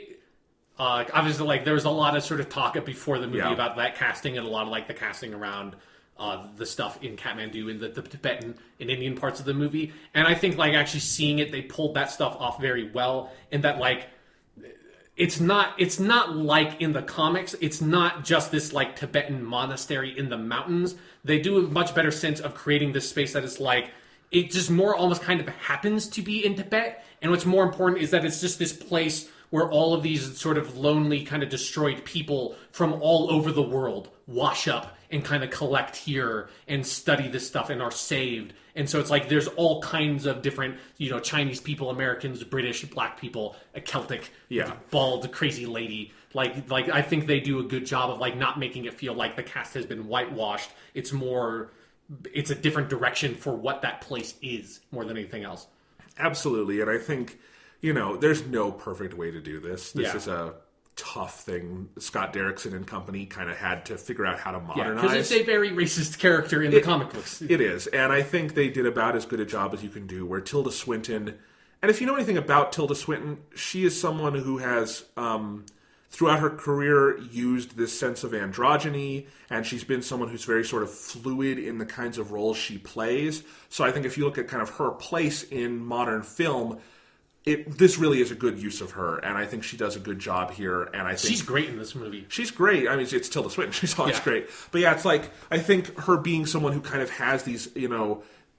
obviously, like, there was a lot of sort of talk before the movie about that casting and a lot of, like, the casting around the stuff in Kathmandu and the Tibetan and Indian parts of the movie. And I think, like, actually seeing it, they pulled that stuff off very well, and that, like, it's not like in the comics. It's not just this, like, Tibetan monastery in the mountains. They do a much better sense of creating this space that is, like, it just more almost kind of happens to be in Tibet. And what's more important is that it's just this place where all of these sort of lonely, kind of destroyed people from all over the world wash up and kind of collect here and study this stuff and are saved. And so it's like there's all kinds of different, Chinese people, Americans, British, black people, a Celtic, bald, crazy lady. Like I think they do a good job of, like, not making it feel like the cast has been whitewashed. It's a different direction for what that place is more than anything else.
Absolutely. And I think, there's no perfect way to do this. This is a tough thing. Scott Derrickson and company kind of had to figure out how to modernize.
Because it's a very racist character in the comic books.
It is. And I think they did about as good a job as you can do, where Tilda Swinton... And if you know anything about Tilda Swinton, she is someone who has... throughout her career, used this sense of androgyny, and she's been someone who's very sort of fluid in the kinds of roles she plays. So I think if you look at kind of her place in modern film, this really is a good use of her, and I think she does a good job here. And I think
she's great in this movie.
She's great. I mean, it's Tilda Swinton. She's always great. But yeah, it's like, I think her being someone who kind of has these,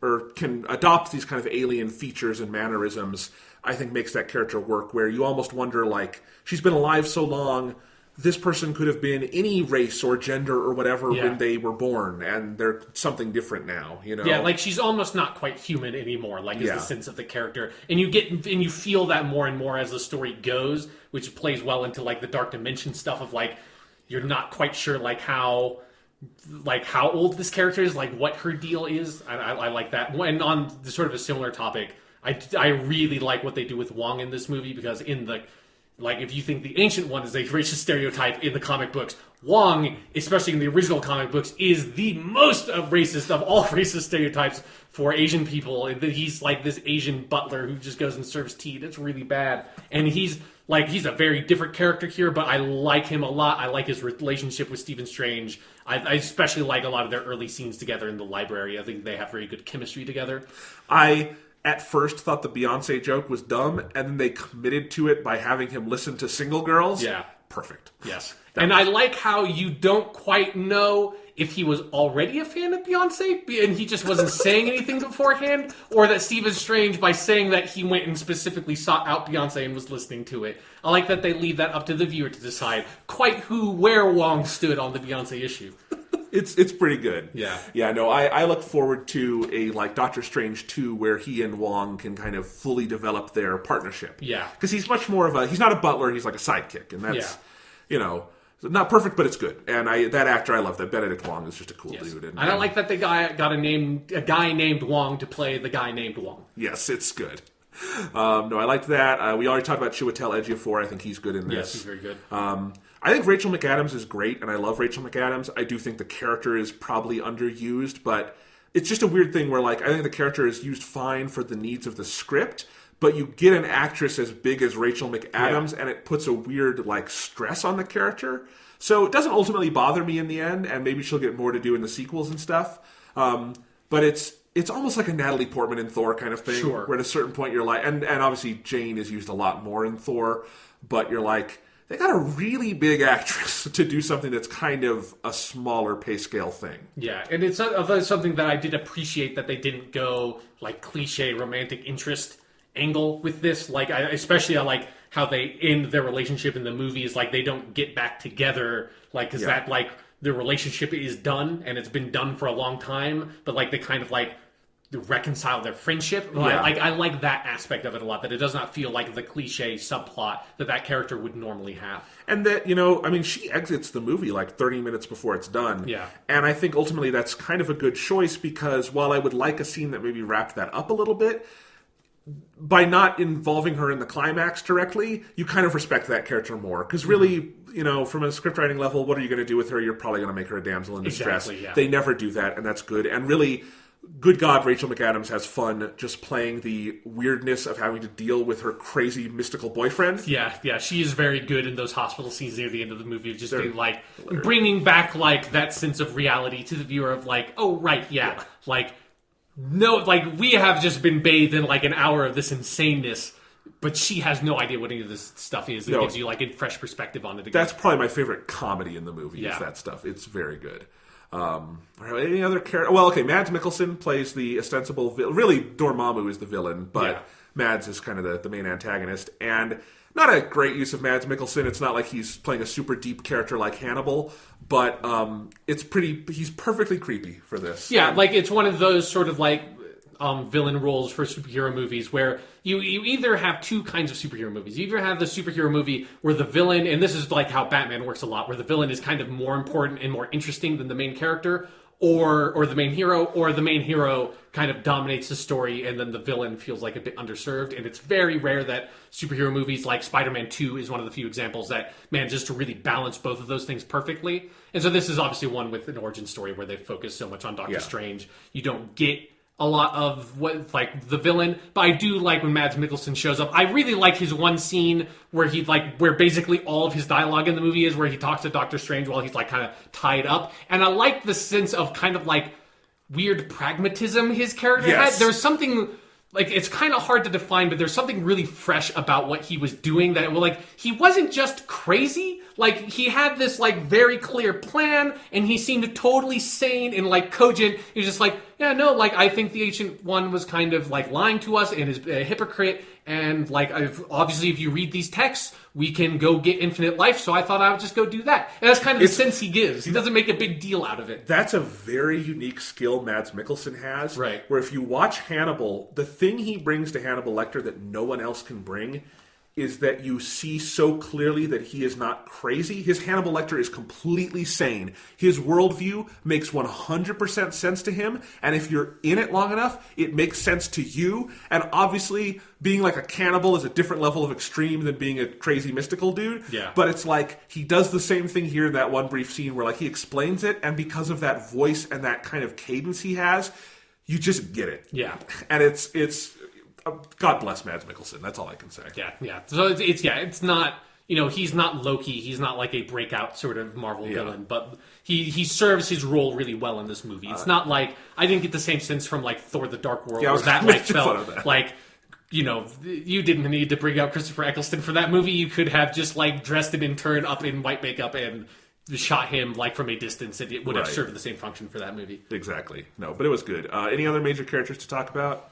or can adopt these kind of alien features and mannerisms, I think makes that character work, where you almost wonder, like, she's been alive so long, this person could have been any race or gender or whatever when they were born, and they're something different now,
Yeah, like, she's almost not quite human anymore, like, is the sense of the character. And you feel that more and more as the story goes, which plays well into, like, the Dark Dimension stuff of, like, you're not quite sure, like, how old this character is, like, what her deal is. I like that. And on the sort of a similar topic, I really like what they do with Wong in this movie, because in the like, if you think the Ancient One is a racist stereotype in the comic books, Wong, especially in the original comic books, is the most racist of all racist stereotypes for Asian people. He's like this Asian butler who just goes and serves tea. That's really bad. And he's a very different character here, but I like him a lot. I like his relationship with Stephen Strange. I especially like a lot of their early scenes together in the library. I think they have very good chemistry together.
I, at first, thought the Beyonce joke was dumb, and then they committed to it by having him listen to Single Girls.
Yeah.
Perfect.
Yes. And I like how you don't quite know if he was already a fan of Beyonce and he just wasn't saying anything beforehand, or that Stephen Strange, by saying that, he went and specifically sought out Beyonce and was listening to it. I like that they leave that up to the viewer to decide quite where Wong stood on the Beyonce issue.
It's pretty good.
Yeah.
Yeah, no, I look forward to a, like, Doctor Strange 2 where he and Wong can kind of fully develop their partnership.
Yeah.
Because he's much more of he's not a butler, he's like a sidekick. And that's, not perfect, but it's good. And that actor, I love that. Benedict Wong is just a cool dude. And
I like that they got a guy named Wong to play the guy named Wong.
Yes, it's good. No, I liked that. We already talked about Chiwetel Ejiofor. I think he's good in this.
Yes, he's very good.
I think Rachel McAdams is great, and I love Rachel McAdams. I do think the character is probably underused, but it's just a weird thing where, like, I think the character is used fine for the needs of the script, but you get an actress as big as Rachel McAdams, and it puts a weird, like, stress on the character. So it doesn't ultimately bother me in the end, and maybe she'll get more to do in the sequels and stuff. But it's almost like a Natalie Portman in Thor kind of thing, where at a certain point you're like, and obviously Jane is used a lot more in Thor, but you're like, they got a really big actress to do something that's kind of a smaller pay scale thing.
Yeah, and it's something that I did appreciate that they didn't go, like, cliche romantic interest angle with this. Like, especially I like how they end their relationship in the movies. Like, they don't get back together, like, because that, like, the relationship is done and it's been done for a long time, but, like, they kind of, like, reconcile their friendship.
Yeah.
I like that aspect of it a lot, that it does not feel like the cliche subplot that character would normally have.
And that, she exits the movie like 30 minutes before it's done.
Yeah.
And I think ultimately that's kind of a good choice, because while I would like a scene that maybe wrapped that up a little bit, by not involving her in the climax directly, you kind of respect that character more. Because really, from a script writing level, what are you going to do with her? You're probably going to make her a damsel in distress.
Exactly, yeah.
They never do that, and that's good. And really, good God, Rachel McAdams has fun just playing the weirdness of having to deal with her crazy mystical boyfriend.
Yeah, she is very good in those hospital scenes near the end of the movie, just being like bringing back like that sense of reality to the viewer of like, oh right, yeah. Like no, like we have just been bathed in like an hour of this insaneness, but she has no idea what any of this stuff is. It gives you like a fresh perspective on it again.
That's probably my favorite comedy in the movie. Is that stuff. It's very good. Any other character? Well, okay, Mads Mikkelsen plays the ostensible villain. Really, Dormammu is the villain, but Mads is kind of the main antagonist. And not a great use of Mads Mikkelsen. It's not like he's playing a super deep character like Hannibal, but he's perfectly creepy for this.
Yeah, like it's one of those sort of like villain roles for superhero movies where you either have two kinds of superhero movies. You either have the superhero movie where the villain, and this is like how Batman works a lot, where the villain is kind of more important and more interesting than the main character, or the main hero, or the main hero kind of dominates the story and then the villain feels like a bit underserved. And it's very rare that superhero movies like Spider-Man 2 is one of the few examples that manages to really balance both of those things perfectly. And so this is obviously one with an origin story where they focus so much on Doctor Strange. You don't get a lot of what like the villain, but I do like when Mads Mikkelsen shows up. I really like his one scene where where basically all of his dialogue in the movie is where he talks to Doctor Strange while he's like kind of tied up, and I like the sense of kind of like weird pragmatism his character had. There's something like it's kind of hard to define, but there's something really fresh about what he was doing that he wasn't just crazy. Like, he had this, like, very clear plan, and he seemed totally sane and, like, cogent. He was just like, yeah, no, like, I think the Ancient One was kind of, like, lying to us and is a hypocrite, and, like, obviously if you read these texts, we can go get infinite life, so I thought I would just go do that. And that's kind of the sense he gives. He doesn't make a big deal out of it.
That's a very unique skill Mads Mikkelsen has.
Right.
Where if you watch Hannibal, the thing he brings to Hannibal Lecter that no one else can bring is that you see so clearly that he is not crazy. His Hannibal Lecter is completely sane. His worldview makes 100% sense to him, and if you're in it long enough, it makes sense to you. And obviously, being like a cannibal is a different level of extreme than being a crazy mystical dude.
Yeah.
But it's like, he does the same thing here in that one brief scene where like he explains it, and because of that voice and that kind of cadence he has, you just get it.
Yeah.
And it's God bless Mads Mikkelsen. That's all I can say.
Yeah. So it's not, he's not Loki. He's not like a breakout sort of Marvel villain, but he serves his role really well in this movie. It's not like, I didn't get the same sense from like Thor: The Dark World, where that like felt like, you didn't need to bring out Christopher Eccleston for that movie. You could have just like dressed him in turn up in white makeup and shot him like from a distance, and it would have served the same function for that movie.
Exactly. No, but it was good. Any other major characters to talk about?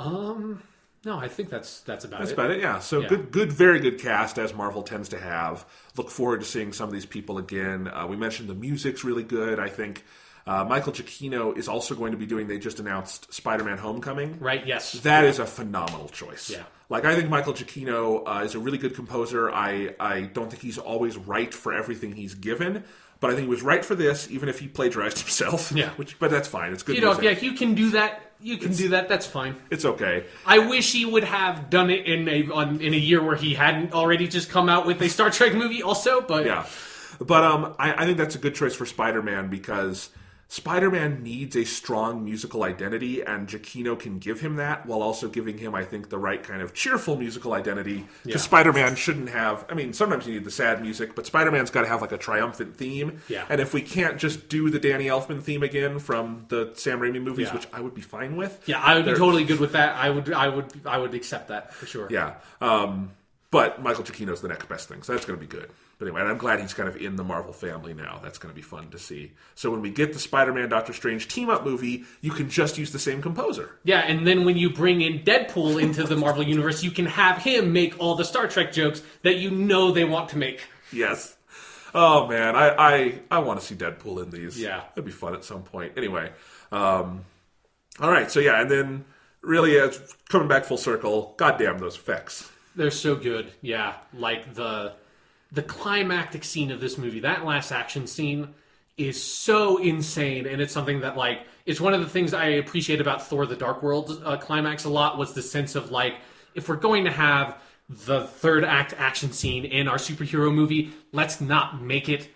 No, I think that's about it.
That's about it, yeah. So good, very good cast, as Marvel tends to have. Look forward to seeing some of these people again. We mentioned the music's really good. I think Michael Giacchino is also going to be doing, they just announced Spider-Man Homecoming.
Right, yes.
That is a phenomenal choice.
Yeah.
Like, I think Michael Giacchino is a really good composer. I don't think he's always right for everything he's given, but I think he was right for this, even if he plagiarized himself.
Yeah.
But that's fine. It's good music.
Yeah, you can do that. Do that. That's fine.
It's okay.
I wish he would have done it in a year where he hadn't already just come out with a Star Trek movie also, but...
Yeah. But I think that's a good choice for Spider-Man, because Spider-Man needs a strong musical identity, and Giacchino can give him that, while also giving him, I think, the right kind of cheerful musical identity. Because Spider-Man shouldn't have... I mean, sometimes you need the sad music, but Spider-Man's got to have, like, a triumphant theme.
Yeah.
And if we can't just do the Danny Elfman theme again from the Sam Raimi movies, which I would be fine with.
Yeah, I would be totally good with that. I would accept that, for sure.
Yeah. But Michael Giacchino's the next best thing, so that's going to be good. But anyway, and I'm glad he's kind of in the Marvel family now. That's going to be fun to see. So when we get the Spider-Man Doctor Strange team-up movie, you can just use the same composer.
Yeah, and then when you bring in Deadpool into the Marvel universe, you can have him make all the Star Trek jokes that you know they want to make.
Yes. Oh, man. I want to see Deadpool in these.
Yeah.
It'd be fun at some point. Anyway. All right, so yeah, and then really coming back full circle, goddamn those effects.
They're so good, yeah. Like the climactic scene of this movie, that last action scene is so insane, and it's something that, like, it's one of the things I appreciate about Thor: The Dark World climax a lot, was the sense of, like, if we're going to have the third act action scene in our superhero movie, let's not make it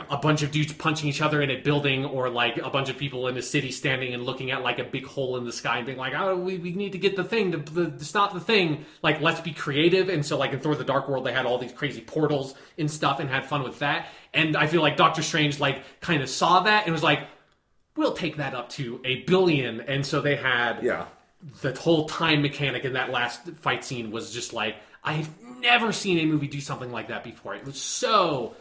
a bunch of dudes punching each other in a building, or like a bunch of people in a city standing and looking at like a big hole in the sky and being like, oh, we need to get the thing to stop the thing. Like, let's be creative. And so, like, in Thor: The Dark World, they had all these crazy portals and stuff and had fun with that. And I feel like Doctor Strange like kind of saw that and was like, we'll take that up to 1 billion. And so they had the whole time mechanic in that last fight scene was just like, I've never seen a movie do something like that before. It was so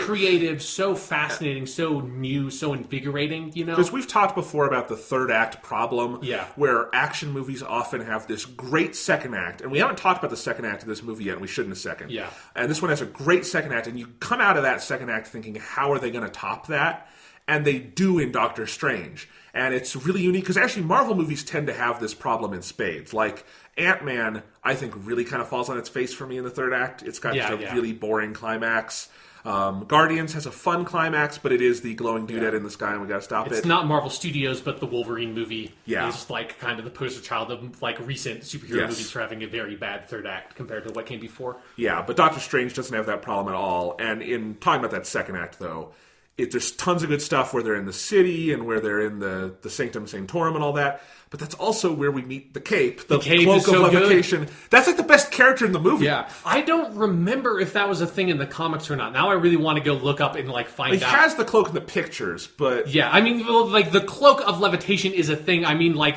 creative, so fascinating, so new, so invigorating,
Because we've talked before about the third act problem, where action movies often have this great second act, and we haven't talked about the second act of this movie yet, and we should in a second.
Yeah.
And this one has a great second act, and you come out of that second act thinking, how are they going to top that? And they do in Doctor Strange. And it's really unique, because actually Marvel movies tend to have this problem in spades. Like, Ant-Man, I think, really kind of falls on its face for me in the third act. It's got just a really boring climax. Guardians has a fun climax, but it is the glowing dudette in the sky, and we gotta stop it.
It's not Marvel Studios, but the Wolverine movie is like kind of the poster child of like recent superhero movies for having a very bad third act compared to what came before. Yeah,
but Doctor Strange doesn't have that problem at all. And in talking about that second act, though, there's tons of good stuff where they're in the city and where they're in the Sanctum Sanctorum and all that. But that's also where we meet the Cape, the cloak of levitation. Good. That's like the best character in the movie.
Yeah, I don't remember if that was a thing in the comics or not. Now I really want to go look up and like find out.
He has the cloak in the pictures, but
yeah, I mean, like the cloak of levitation is a thing. I mean, like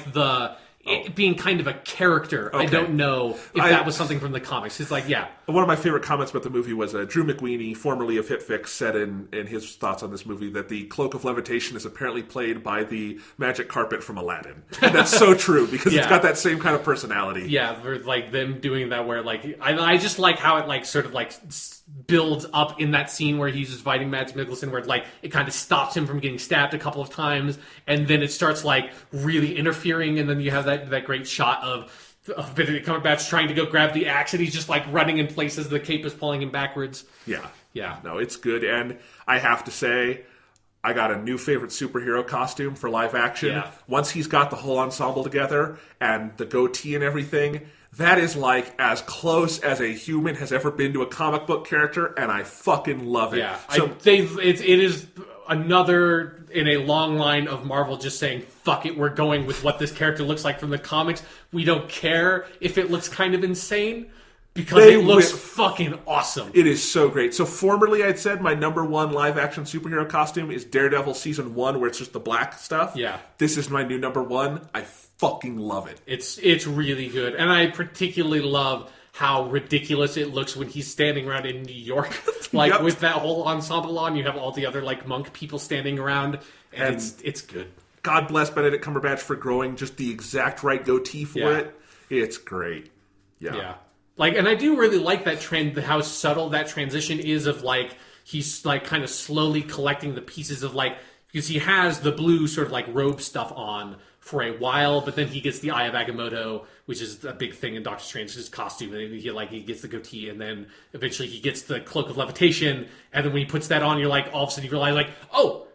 it being kind of a character. Okay. I don't know if that was something from the comics. It's like,
one of my favorite comments about the movie was Drew McWeeny, formerly of HitFix, said in his thoughts on this movie that the cloak of levitation is apparently played by the magic carpet from Aladdin. And that's so true, because it's got that same kind of personality.
Yeah, like them doing that where like I just like how it like sort of like builds up in that scene where he's just fighting Mads Mikkelsen, where like it kind of stops him from getting stabbed a couple of times, and then it starts like really interfering, and then you have that great shot of of Benedict Cumberbatch trying to go grab the axe, and he's just like running in places. The cape is pulling him backwards.
Yeah. No, it's good. And I have to say, I got a new favorite superhero costume for live action.
Yeah.
Once he's got the whole ensemble together and the goatee and everything, that is like as close as a human has ever been to a comic book character, and I fucking love it.
Yeah, so, it is another in a long line of Marvel just saying, fuck it, we're going with what this character looks like from the comics. We don't care if it looks kind of insane, because it looks fucking awesome.
It is so great. So formerly I'd said my number one live-action superhero costume is Daredevil Season 1, where it's just the black stuff.
Yeah.
This is my new number one. I fucking love it.
It's really good. And I particularly love how ridiculous it looks when he's standing around in New York. Like, with that whole ensemble on, you have all the other, like, monk people standing around, and it's good.
God bless Benedict Cumberbatch for growing just the exact right goatee for it. It's great. Yeah.
Like, and I do really like that trend, how subtle that transition is of, like, he's, like, kind of slowly collecting the pieces of, like, because he has the blue sort of, like, robe stuff on for a while, but then he gets the Eye of Agamotto, which is a big thing in Doctor Strange's costume, and he gets the goatee, and then eventually he gets the Cloak of Levitation, and then when he puts that on, you're like, all of a sudden you realize, like, oh,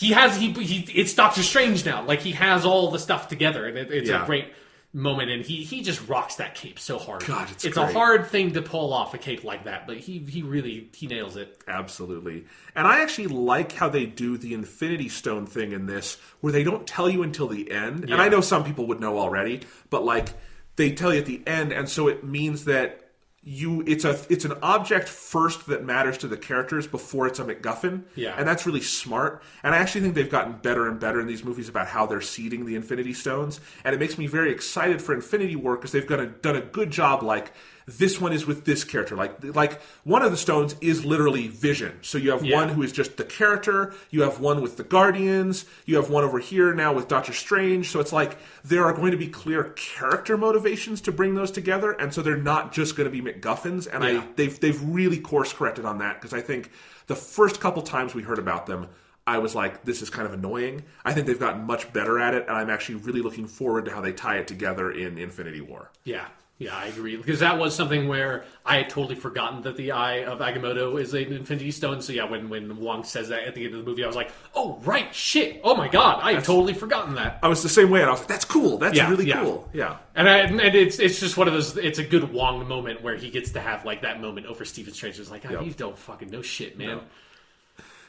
it's Doctor Strange now. Like, he has all the stuff together, and it's a great moment, and he just rocks that cape so hard.
God, it's
great. A hard thing to pull off a cape like that, but he really nails it.
Absolutely. And I actually like how they do the Infinity Stone thing in this, where they don't tell you until the end. And I know some people would know already, but like they tell you at the end, and so it means that it's an object first that matters to the characters before it's a MacGuffin.
Yeah.
And that's really smart. And I actually think they've gotten better and better in these movies about how they're seeding the Infinity Stones. And it makes me very excited for Infinity War, because they've done a good job, like, this one is with this character. Like one of the stones is literally Vision. So you have one who is just the character. You have one with the Guardians. You have one over here now with Doctor Strange. So it's like there are going to be clear character motivations to bring those together, and so they're not just going to be MacGuffins. And they've really course corrected on that, because I think the first couple times we heard about them, I was like, this is kind of annoying. I think they've gotten much better at it, and I'm actually really looking forward to how they tie it together in Infinity War.
Yeah, I agree. Because that was something where I had totally forgotten that the Eye of Agamotto is an Infinity Stone. So when Wong says that at the end of the movie, I was like, oh, right, shit. Oh, my God. I had totally forgotten that.
I was the same way, and I was like, that's cool. That's really cool. Yeah.
And it's just one of those, it's a good Wong moment where he gets to have, like, that moment over Stephen Strange. It's like, you don't fucking know shit, man.
No.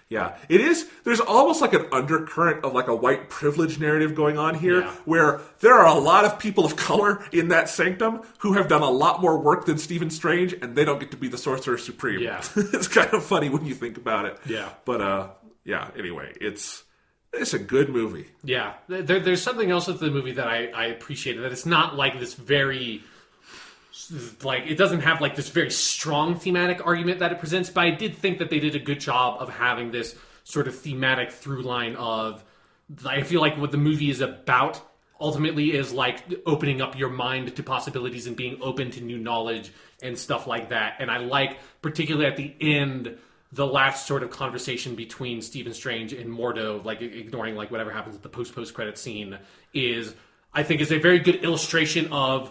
Yeah, it is. There's almost like an undercurrent of like a white privilege narrative going on here, where there are a lot of people of color in that sanctum who have done a lot more work than Stephen Strange, and they don't get to be the Sorcerer Supreme.
Yeah.
It's kind of funny when you think about it.
Yeah.
But, anyway, it's a good movie.
Yeah. There's something else with the movie that I appreciated, that it's not like this very... like, it doesn't have like this very strong thematic argument that it presents, but I did think that they did a good job of having this sort of thematic through line of, I feel like what the movie is about ultimately is like opening up your mind to possibilities and being open to new knowledge and stuff like that. And I like, particularly at the end, the last sort of conversation between Stephen Strange and Mordo, like ignoring like whatever happens at the post-credit scene, I think is a very good illustration of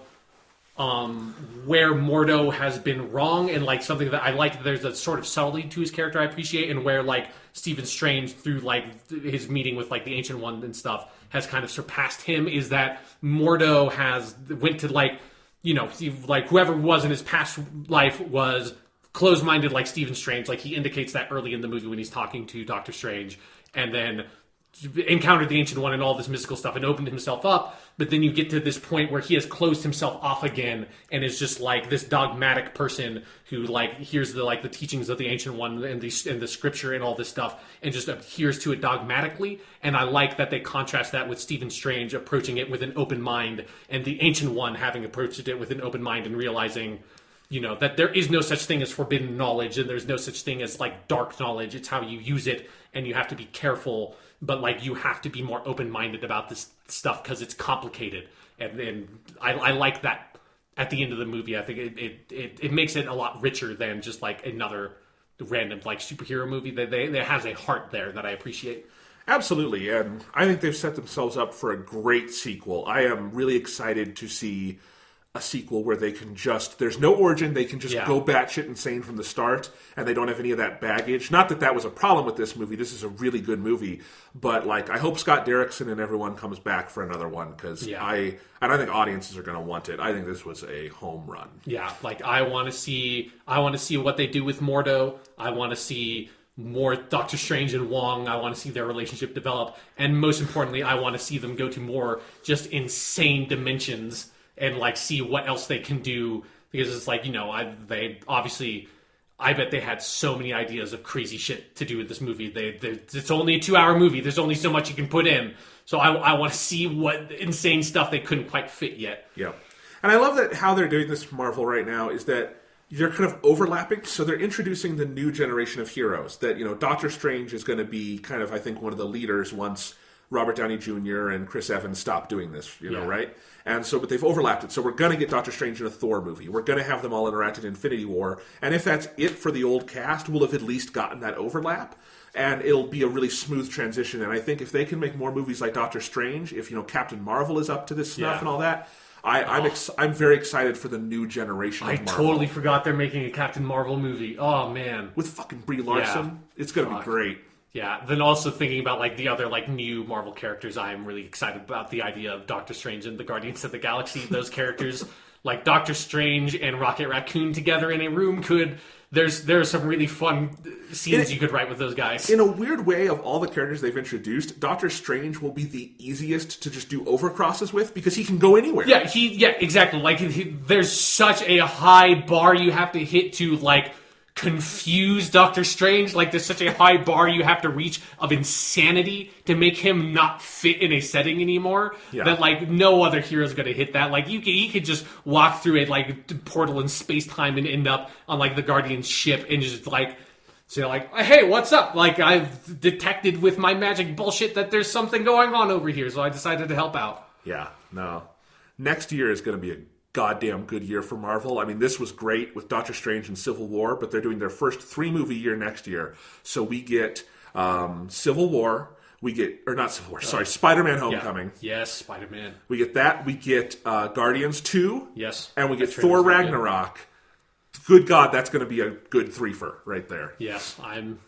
where Mordo has been wrong, and like something that I like, that there's a sort of subtlety to his character I appreciate, and where like Stephen Strange, through like his meeting with like the Ancient One and stuff, has kind of surpassed him, is that Mordo went to like, like whoever was in his past life was closed-minded like Stephen Strange. Like he indicates that early in the movie when he's talking to Doctor Strange, and then encountered the Ancient One and all this mystical stuff and opened himself up, but then you get to this point where he has closed himself off again and is just like this dogmatic person who like hears the teachings of the Ancient One and the scripture and all this stuff and just adheres to it dogmatically. And I like that they contrast that with Stephen Strange approaching it with an open mind, and the Ancient One having approached it with an open mind and realizing, that there is no such thing as forbidden knowledge, and there's no such thing as like dark knowledge. It's how you use it, and you have to be careful, but like you have to be more open-minded about this stuff because it's complicated. And I like that at the end of the movie. I think it makes it a lot richer than just like another random like superhero movie. There has a heart there that I appreciate.
Absolutely, and I think they've set themselves up for a great sequel. I am really excited to see a sequel where they can just, there's no origin, they can just go batshit insane from the start, and they don't have any of that baggage. Not that that was a problem with this movie. This is a really good movie, but like I hope Scott Derrickson and everyone comes back for another one, because I think audiences are going to want it. I think this was a home run. Yeah,
like I want to see what they do with Mordo. I want to see more Doctor Strange and Wong. I want to see their relationship develop, and most importantly, I want to see them go to more just insane dimensions and like see what else they can do, because it's like, I bet they had so many ideas of crazy shit to do with this movie. It's only a 2-hour movie. There's only so much you can put in. So I want to see what insane stuff they couldn't quite fit yet.
Yeah, and I love that how they're doing this Marvel right now is that they're kind of overlapping. So they're introducing the new generation of heroes. That Doctor Strange is going to be kind of, I think, one of the leaders once Robert Downey Jr. and Chris Evans stop doing this, right? And so, but they've overlapped it. So we're going to get Doctor Strange in a Thor movie. We're going to have them all interact in Infinity War. And if that's it for the old cast, we'll have at least gotten that overlap. And it'll be a really smooth transition. And I think if they can make more movies like Doctor Strange, if, Captain Marvel is up to this snuff and all that, I'm very excited for the new generation of Marvel.
I totally forgot they're making a Captain Marvel movie. Oh, man.
With fucking Brie Larson. It's going to be great.
Yeah, then also thinking about like the other like new Marvel characters, I am really excited about the idea of Doctor Strange and the Guardians of the Galaxy. Those characters, like Doctor Strange and Rocket Raccoon together in a room, there are some really fun scenes you could write with those guys.
In a weird way, of all the characters they've introduced, Doctor Strange will be the easiest to just do overcrosses with because he can go anywhere.
Yeah, exactly. Like there's such a high bar you have to hit to like confuse Doctor Strange. Like there's such a high bar you have to reach of insanity to make him not fit in a setting anymore that like no other hero is going to hit that. Like he could just walk through a like portal in space time and end up on like the Guardian's ship and just like say like, hey, what's up? Like I've detected with my magic bullshit that there's something going on over here, so I decided to help out.
Yeah, no. Next year is going to be a goddamn good year for Marvel. I mean, this was great with Doctor Strange and Civil War, but they're doing their first 3-movie year next year. So we get Civil War, Spider-Man Homecoming.
Yeah. Yes, Spider-Man.
We get that. We get Guardians 2.
Yes.
And we get Thor Ragnarok. Good God, that's going to be a good threefer right there.
Yes, I'm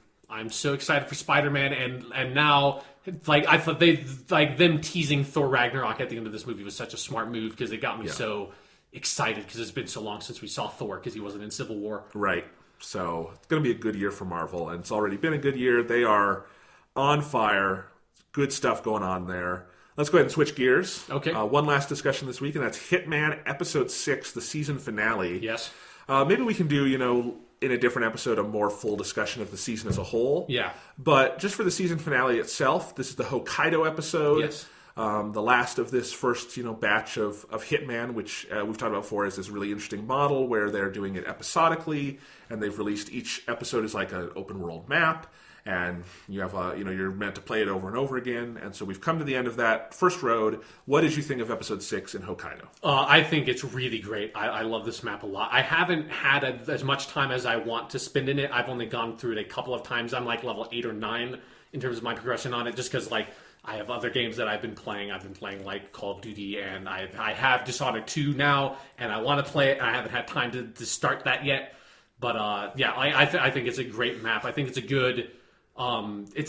so excited for Spider-Man, and now like I thought them teasing Thor Ragnarok at the end of this movie was such a smart move because it got me so excited because it's been so long since we saw Thor because he wasn't in Civil War.
Right. So it's going to be a good year for Marvel, and it's already been a good year. They are on fire. Good stuff going on there. Let's go ahead and switch gears.
Okay.
One last discussion this week, and that's Hitman Episode 6, the season finale.
Yes.
Maybe we can do, in a different episode, a more full discussion of the season as a whole.
Yeah.
But just for the season finale itself, this is the Hokkaido episode.
Yes.
The last of this first, batch of Hitman, which we've talked about before, is this really interesting model where they're doing it episodically, and they've released each episode as like an open world map, and you have you're meant to play it over and over again. And so we've come to the end of that first road. What did you think of episode 6 in Hokkaido?
I think it's really great. I love this map a lot. I haven't had as much time as I want to spend in it. I've only gone through it a couple of times. I'm like level 8 or 9 in terms of my progression on it, just because like I have other games that I've been playing. I've been playing like Call of Duty, and I have Dishonored 2 now, and I want to play it. I haven't had time to start that yet. But I think it's a great map. I think it's a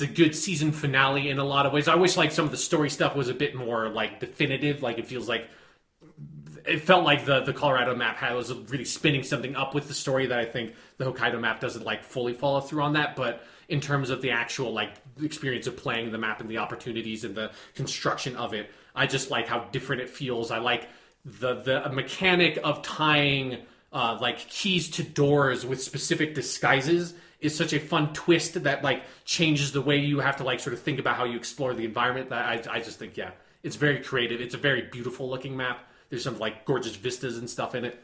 good season finale in a lot of ways. I wish like some of the story stuff was a bit more like definitive. Like it felt like the Colorado map was really spinning something up with the story that I think the Hokkaido map doesn't like fully follow through on that. But in terms of the actual like experience of playing the map and the opportunities and the construction of it, I just like how different it feels. I like the mechanic of tying like keys to doors with specific disguises is such a fun twist that like changes the way you have to like sort of think about how you explore the environment. That I just think it's very creative. It's a very beautiful looking map. There's some like gorgeous vistas and stuff in it.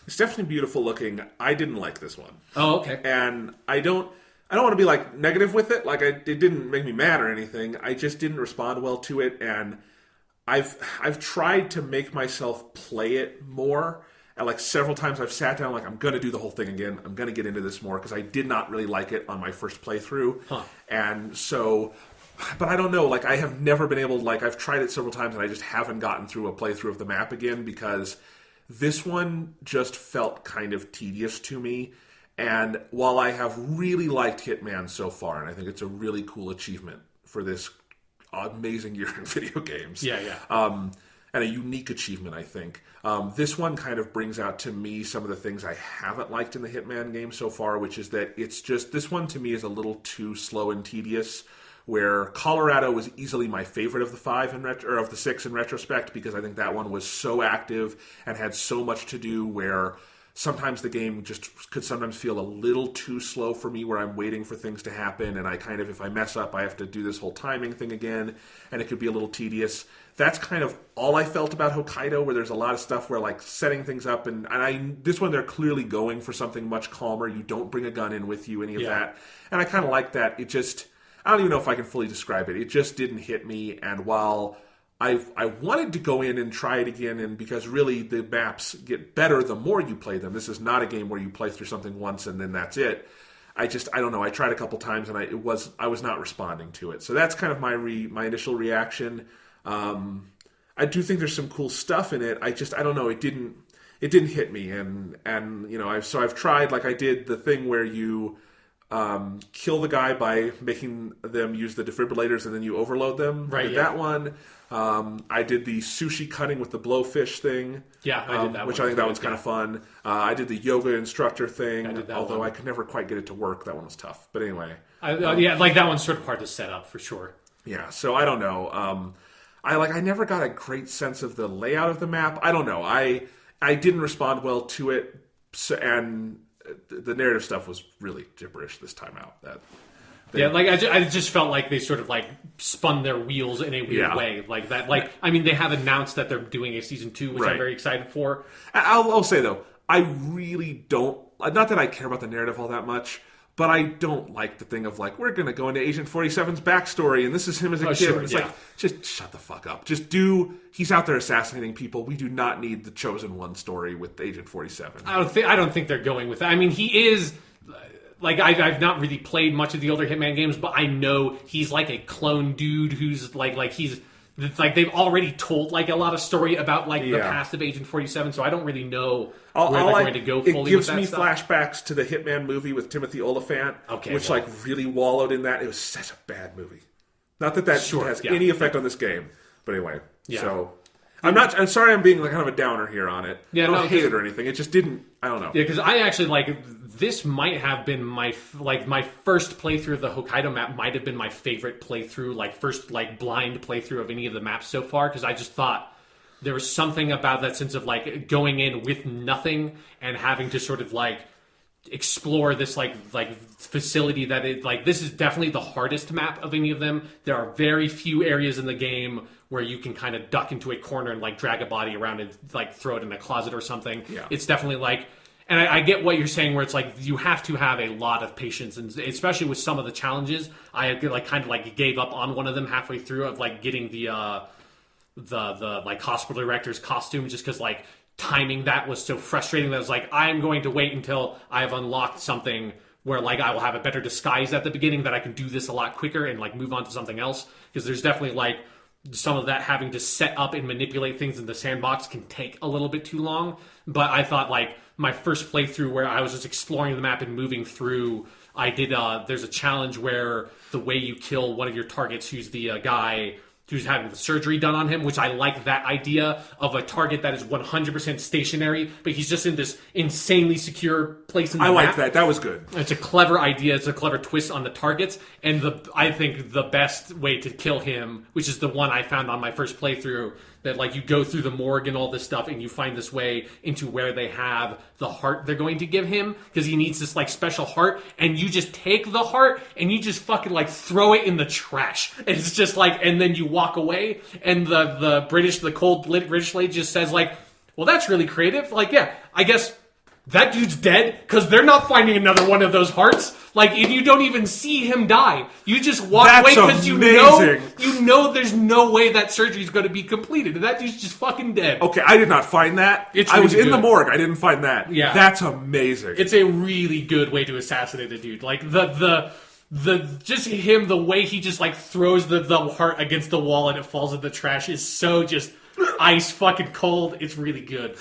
It's definitely beautiful looking. I didn't like this one.
Oh, okay.
And I don't want to be like negative with it. Like it didn't make me mad or anything. I just didn't respond well to it, and I've tried to make myself play it more. And like several times I've sat down like I'm going to do the whole thing again. I'm going to get into this more because I did not really like it on my first playthrough.
Huh.
And so, but I don't know, like I have never been able to, like I've tried it several times and I just haven't gotten through a playthrough of the map again because This one just felt kind of tedious to me. And while I have really liked Hitman so far, and I think it's a really cool achievement for this amazing year in video games. And a unique achievement, I think. This one kind of brings out to me some of the things I haven't liked in the Hitman game so far, which is that it's just, this one to me is a little too slow and tedious, where Colorado was easily my favorite of the 6 in retrospect, because I think that one was so active and had so much to do, where sometimes the game just could sometimes feel a little too slow for me, where I'm waiting for things to happen, and I kind of, if I mess up, I have to do this whole timing thing again, and it could be a little tedious. That's kind of all I felt about Hokkaido, where there's a lot of stuff where, like, setting things up, this one they're clearly going for something much calmer. You don't bring a gun in with you, any of that. And I kind of like that. It just, I don't even know if I can fully describe it. It just didn't hit me, and while I wanted to go in and try it again, and because really the maps get better the more you play them. This is not a game where you play through something once and then that's it. I don't know. I tried a couple times and I was not responding to it. So that's kind of my initial reaction. I do think there's some cool stuff in it. I don't know. It didn't hit me, and I've tried, like I did the thing where you kill the guy by making them use the defibrillators and then you overload them. Right. I did that one. I did the sushi cutting with the blowfish thing. Yeah, I did that which one. I think that one's kind of fun. I did the yoga instructor thing, although I could never quite get it to work. That one was tough. But anyway.
Like that one's sort of hard to set up for sure.
Yeah, so I don't know. I never got a great sense of the layout of the map. I don't know. I didn't respond well to it, and the narrative stuff was really gibberish this time out.
I just felt like they sort of like spun their wheels in a weird way, like that. Like, I mean, they have announced that they're doing a season 2, which I'm very excited for.
I'll say though, I really don't. Not that I care about the narrative all that much. But I don't like the thing of, like, we're going to go into Agent 47's backstory, and this is him as a kid. Sure, it's like, just shut the fuck up. He's out there assassinating people. We do not need the Chosen One story with Agent 47.
I don't think they're going with that. I mean, he is, like, I've not really played much of the older Hitman games, but I know he's like a clone dude who's, like he's, like, they've already told, like, a lot of story about, like, the past of Agent 47, so I don't really know where they're going to go fully with that.
It gives me flashbacks to the Hitman movie with Timothy Oliphant, which really wallowed in that. It was such a bad movie. Not that has any effect on this game, but anyway. Yeah. So I'm sorry I'm being like kind of a downer here on it. I don't hate it or anything. It just didn't. I don't know.
Yeah, because I actually this might have been my first playthrough of the Hokkaido map. Might have been my favorite playthrough, first blind playthrough of any of the maps so far. Because I just thought there was something about that sense of going in with nothing and having to sort of explore this facility that this is definitely the hardest map of any of them. There are very few areas in the game where you can kind of duck into a corner and drag a body around and throw it in a closet or something. Yeah. It's definitely and I get what you're saying where it's you have to have a lot of patience, and especially with some of the challenges. I gave up on one of them halfway through of getting the hospital director's costume, just because timing that was so frustrating that I was I'm going to wait until I've unlocked something where I will have a better disguise at the beginning, that I can do this a lot quicker and move on to something else, because there's definitely some of that having to set up and manipulate things in the sandbox can take a little bit too long. But I thought my first playthrough where I was just exploring the map and moving through, I did there's a challenge where the way you kill one of your targets, who's the guy who's having the surgery done on him, which I like that idea of a target that is 100% stationary, but he's just in this insanely secure place in the map. I like
that. That was good.
It's a clever idea. It's a clever twist on the targets. And I think the best way to kill him, which is the one I found on my first playthrough, that you go through the morgue and all this stuff and you find this way into where they have the heart they're going to give him, because he needs this special heart, and you just take the heart and you just fucking throw it in the trash. And it's just and then you walk away, and the cold British lady just says well, that's really creative. Yeah, I guess that dude's dead, because they're not finding another one of those hearts. And you don't even see him die. You just walk away because you know there's no way that surgery's going to be completed, and that dude's just fucking dead.
Okay, I did not find that. I was in the morgue. I didn't find that. Yeah, that's amazing.
It's a really good way to assassinate a dude. Just him, the way he just throws the heart against the wall and it falls in the trash is so just ice fucking cold. It's really good.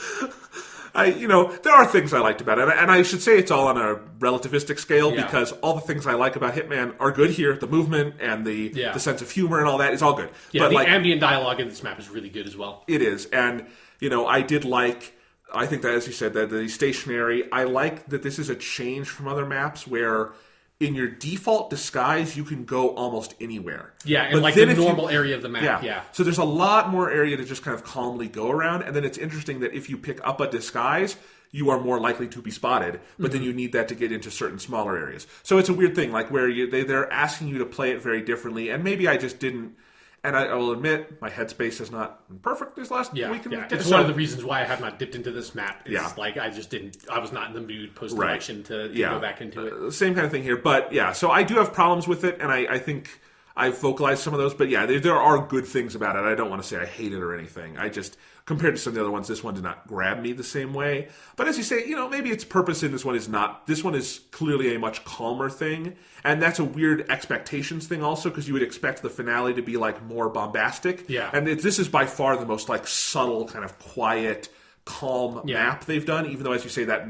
there are things I liked about it, and I should say it's all on a relativistic scale because all the things I like about Hitman are good here. The movement and the sense of humor and all that is all good.
Yeah, but the ambient dialogue in this map is really good as well.
It is, and I did like. I think that, as you said, that the stationary. I like that this is a change from other maps where, in your default disguise, you can go almost anywhere.
Yeah, in like the normal area of the map. Yeah.
So there's a lot more area to just kind of calmly go around, and then it's interesting that if you pick up a disguise, you are more likely to be spotted, but then you need that to get into certain smaller areas. So it's a weird thing, like where they're asking you to play it very differently, and maybe I just didn't. And I will admit, my headspace has not been perfect this last week.
It's one of the reasons why I have not dipped into this map. Like I just didn't. I was not in the mood post-election to go back into it.
Same kind of thing here, but so I do have problems with it, and I think I've vocalized some of those. But there are good things about it. I don't want to say I hate it or anything. I just, compared to some of the other ones, this one did not grab me the same way. But as you say, maybe its purpose in this one is not. This one is clearly a much calmer thing, and that's a weird expectations thing also, because you would expect the finale to be like more bombastic.
Yeah.
And this is by far the most like subtle, kind of quiet, calm map they've done. Even though, as you say, that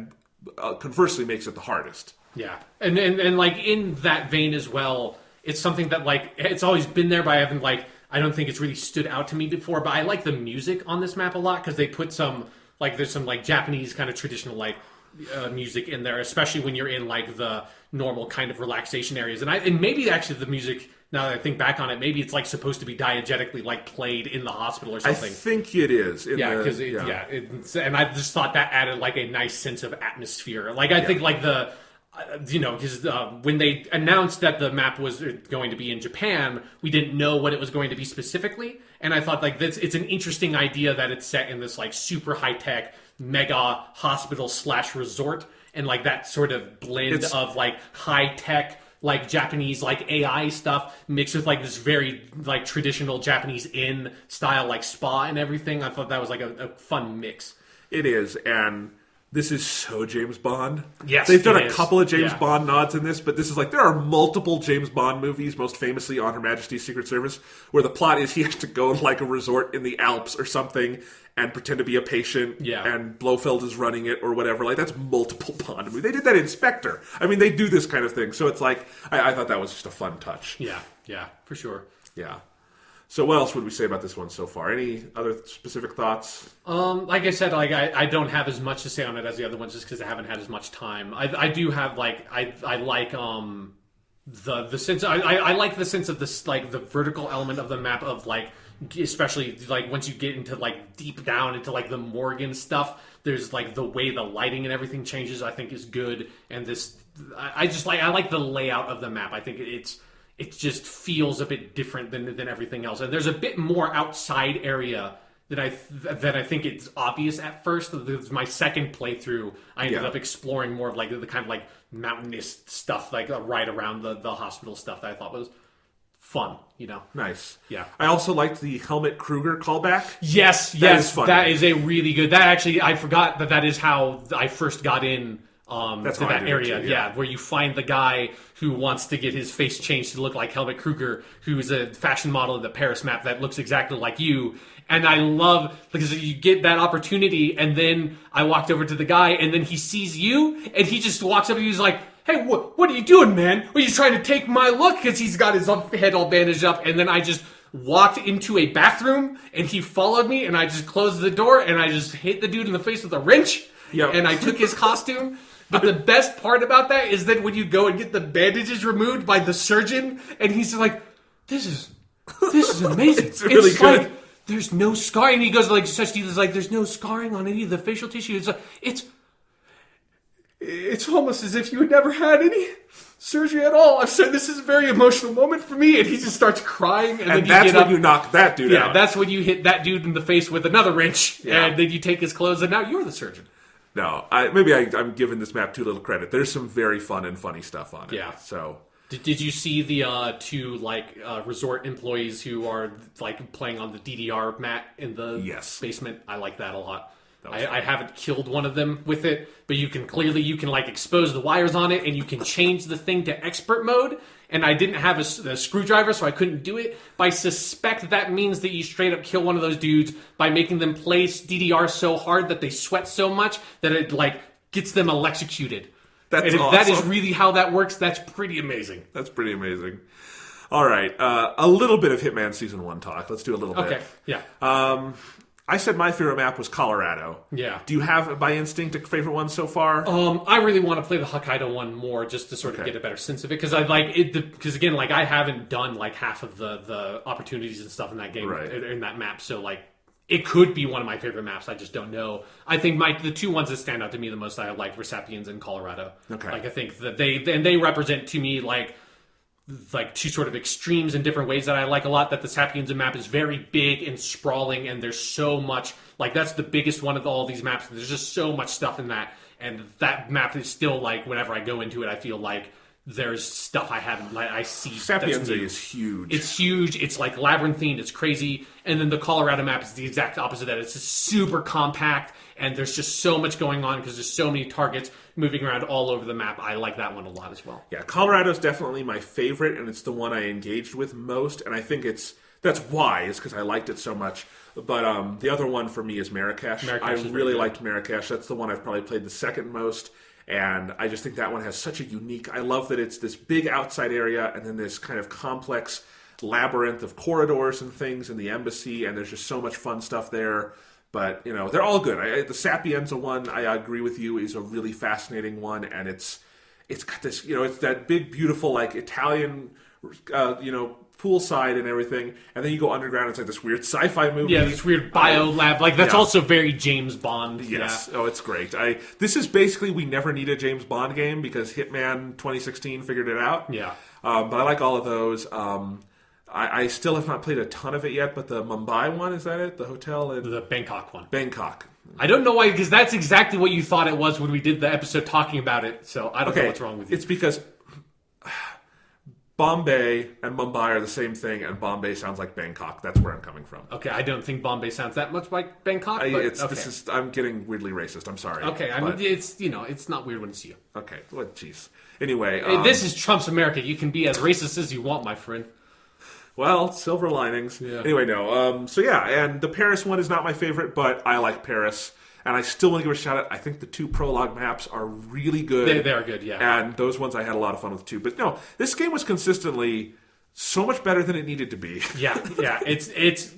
conversely makes it the hardest.
Yeah, and like in that vein as well, it's something that like it's always been there, but I don't think it's really stood out to me before, but I like the music on this map a lot because they put some, like, there's some, like, Japanese kind of traditional, like, music in there, especially when you're in, like, the normal kind of relaxation areas. And maybe actually the music, now that I think back on it, maybe it's, like, supposed to be diegetically, like, played in the hospital or something.
I think it is.
And I just thought that added, like, a nice sense of atmosphere. Like, I think, like, because when they announced that the map was going to be in Japan, we didn't know what it was going to be specifically, and I thought like it's an interesting idea that it's set in this like super high tech mega hospital / resort, and like that sort of blend of like high tech like Japanese like AI stuff mixed with like this very like traditional Japanese inn style like spa and everything. I thought that was like a fun mix.
It is, and this is so James Bond.
Yes,
they've done a couple of James Bond nods in this, but this is like there are multiple James Bond movies, most famously on Her Majesty's Secret Service, where the plot is he has to go to like a resort in the Alps or something and pretend to be a patient, and Blofeld is running it or whatever. Like that's multiple Bond movies. They did that in Spectre. I mean, they do this kind of thing. So it's like I thought that was just a fun touch.
Yeah, for sure.
Yeah. So what else would we say about this one so far? Any other specific thoughts?
Like I said, like I don't have as much to say on it as the other ones, just because I haven't had as much time. I do have like I like the sense. I like the sense of this like the vertical element of the map of like, especially like once you get into like deep down into like the Morgan stuff. There's like the way the lighting and everything changes. I think is good, and this I like the layout of the map. I think it just feels a bit different than everything else. And there's a bit more outside area that I think it's obvious at first. My second playthrough, I ended up exploring more of like the kind of like mountainous stuff, like right around the hospital stuff that I thought was fun, Nice.
Yeah. I also liked the Helmut Kruger callback.
Yes. That is a really good... That actually, I forgot that is how I first got in... to that area, where you find the guy who wants to get his face changed to look like Helmut Kruger, who's a fashion model in the Paris map that looks exactly like you. And I love, because you get that opportunity, and then I walked over to the guy, and then he sees you, and he just walks up and he's like, hey, what are you doing, man? Are you trying to take my look? Because he's got his head all bandaged up, and then I just walked into a bathroom, and he followed me, and I just closed the door, and I just hit the dude in the face with a wrench, and I took his costume. But the best part about that is that when you go and get the bandages removed by the surgeon, and he's like, "This is amazing.
It's really good.
Like there's no scarring." And he goes like such details like, "There's no scarring on any of the facial tissue." It's like it's almost as if you had never had any surgery at all. I'm saying this is a very emotional moment for me, and he just starts crying. And then
that's when you knock that dude out.
Yeah, that's when you hit that dude in the face with another wrench, and then you take his clothes, and now you're the surgeon.
No, I'm giving this map too little credit. There's some very fun and funny stuff on it.
Yeah.
So
did you see the two resort employees who are like playing on the DDR mat in the basement? I like that a lot. I haven't killed one of them with it, but you can like expose the wires on it, and you can change the thing to expert mode. And I didn't have a screwdriver, so I couldn't do it. But I suspect that means that you straight up kill one of those dudes by making them place DDR so hard that they sweat so much that it like gets them electrocuted.
That's
and if
awesome.
that is really how that works, that's pretty amazing.
That's pretty amazing. All right, a little bit of Hitman Season 1 talk. Let's do a little bit.
Okay, yeah.
I said my favorite map was Colorado.
Yeah.
Do you have, by instinct, a favorite one so far?
I really want to play the Hokkaido one more just to sort of get a better sense of it, because I like it. Because again, like I haven't done like half of the opportunities and stuff in that game, in that map. So like, it could be one of my favorite maps. I just don't know. I think the two ones that stand out to me the most I like were Sapiens and Colorado. Okay. Like I think that they represent to me like two sort of extremes in different ways that I like a lot. That the Sapiens map is very big and sprawling, and there's so much, like that's the biggest one of all these maps. There's just so much stuff in that, and that map is still like, whenever I go into it, I feel like there's stuff I haven't, like I see.
Sapiens is huge.
It's huge. It's like labyrinthine. It's crazy. And then the Colorado map is the exact opposite of that. It's just super compact, and there's just so much going on because there's so many targets moving around all over the map. I like that one a lot as well.
Yeah, Colorado's definitely my favorite, and it's the one I engaged with most, and I think that's why, is because I liked it so much. But the other one for me is Marrakesh. I really liked Marrakesh. That's the one I've probably played the second most, and I just think that one has such a unique... I love that it's this big outside area, and then this kind of complex labyrinth of corridors and things in the embassy, and there's just so much fun stuff there. But, you know, they're all good. The Sapienza one, I agree with you, is a really fascinating one, and it's got this, you know, it's that big, beautiful, like, Italian, poolside and everything, and then you go underground, it's like this weird sci-fi movie.
Yeah, this weird bio lab. Like, that's also very James Bond.
Yes. Yeah. Oh, it's great. This is basically, we never need a James Bond game, because Hitman 2016 figured it out.
Yeah.
But I like all of those. I still have not played a ton of it yet, but the Mumbai one, is that it? The hotel?
The Bangkok one.
Bangkok.
I don't know why, because that's exactly what you thought it was when we did the episode talking about it, so I don't know what's wrong with you.
It's because Bombay and Mumbai are the same thing, and Bombay sounds like Bangkok. That's where I'm coming from.
Okay, I don't think Bombay sounds that much like Bangkok,
I'm getting weirdly racist. I'm sorry.
Okay, I mean, it's not weird when it's you.
Okay, well, jeez. Anyway...
this is Trump's America. You can be as racist as you want, my friend.
Well, silver linings. Yeah. Anyway, no. And the Paris one is not my favorite, but I like Paris. And I still want to give a shout out. I think the two prologue maps are really good.
They are good, yeah.
And those ones I had a lot of fun with too. But no, this game was consistently so much better than it needed to be.
Yeah. It's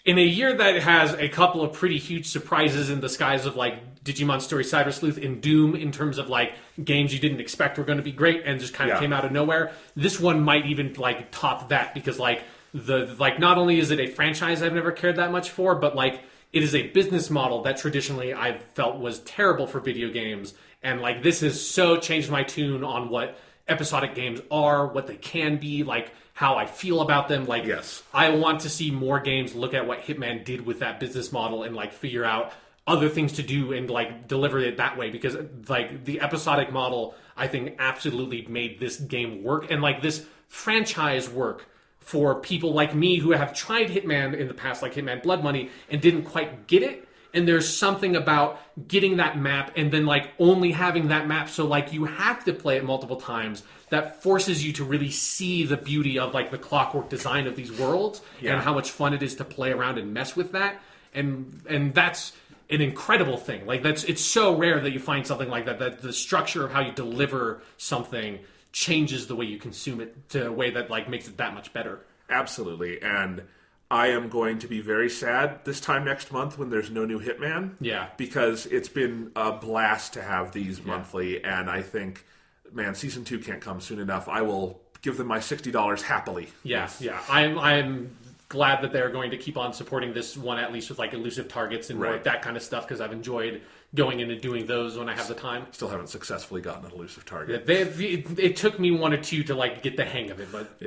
in a year that has a couple of pretty huge surprises in the skies of like Digimon Story Cyber Sleuth and Doom, in terms of like games you didn't expect were going to be great and just kind of came out of nowhere. This one might even like top that, because like not only is it a franchise I've never cared that much for, but like it is a business model that traditionally I've felt was terrible for video games, and like this has so changed my tune on what episodic games are, what they can be, like how I feel about them. Like, I want to see more games look at what Hitman did with that business model and like figure out other things to do and like deliver it that way, because like the episodic model I think absolutely made this game work, and like this franchise work for people like me who have tried Hitman in the past, like Hitman Blood Money, and didn't quite get it. And there's something about getting that map and then like only having that map, so like you have to play it multiple times, that forces you to really see the beauty of like the clockwork design of these worlds and how much fun it is to play around and mess with that. And that's an incredible thing. Like it's so rare that you find something like that, that the structure of how you deliver something changes the way you consume it to a way that like makes it that much better.
Absolutely. And I am going to be very sad this time next month when there's no new Hitman. Yeah. Because it's been a blast to have these monthly, and I think, man, Season 2 can't come soon enough. I will give them my $60 happily.
Yeah. I'm glad that they're going to keep on supporting this one, at least with like elusive targets and more like that kind of stuff, because I've enjoyed going in and doing those when I have the time.
Still haven't successfully gotten an elusive target.
It took me one or two to like get the hang of it, but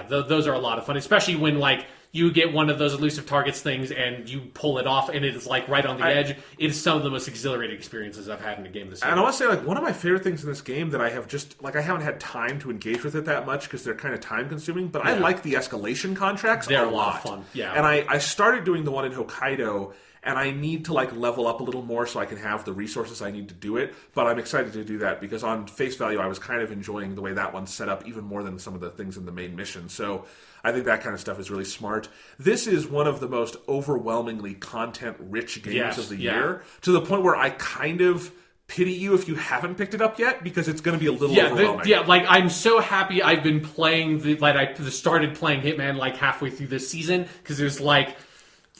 those are a lot of fun, especially when like you get one of those elusive targets things and you pull it off and it is like right on the edge. It is some of the most exhilarating experiences I've had in a game this year.
And I want to say, like, one of my favorite things in this game that I have just, like, I haven't had time to engage with it that much because they're kind of time consuming, but I like the escalation contracts
They're
a lot.
Of fun. Yeah.
And I started doing the one in Hokkaido, and I need to like level up a little more so I can have the resources I need to do it. But I'm excited to do that because on face value, I was kind of enjoying the way that one's set up even more than some of the things in the main mission. So I think that kind of stuff is really smart. This is one of the most overwhelmingly content-rich games of the year, to the point where I kind of pity you if you haven't picked it up yet because it's going to be a little overwhelming.
Like I'm so happy I've been playing I started playing Hitman like halfway through this season because there's like,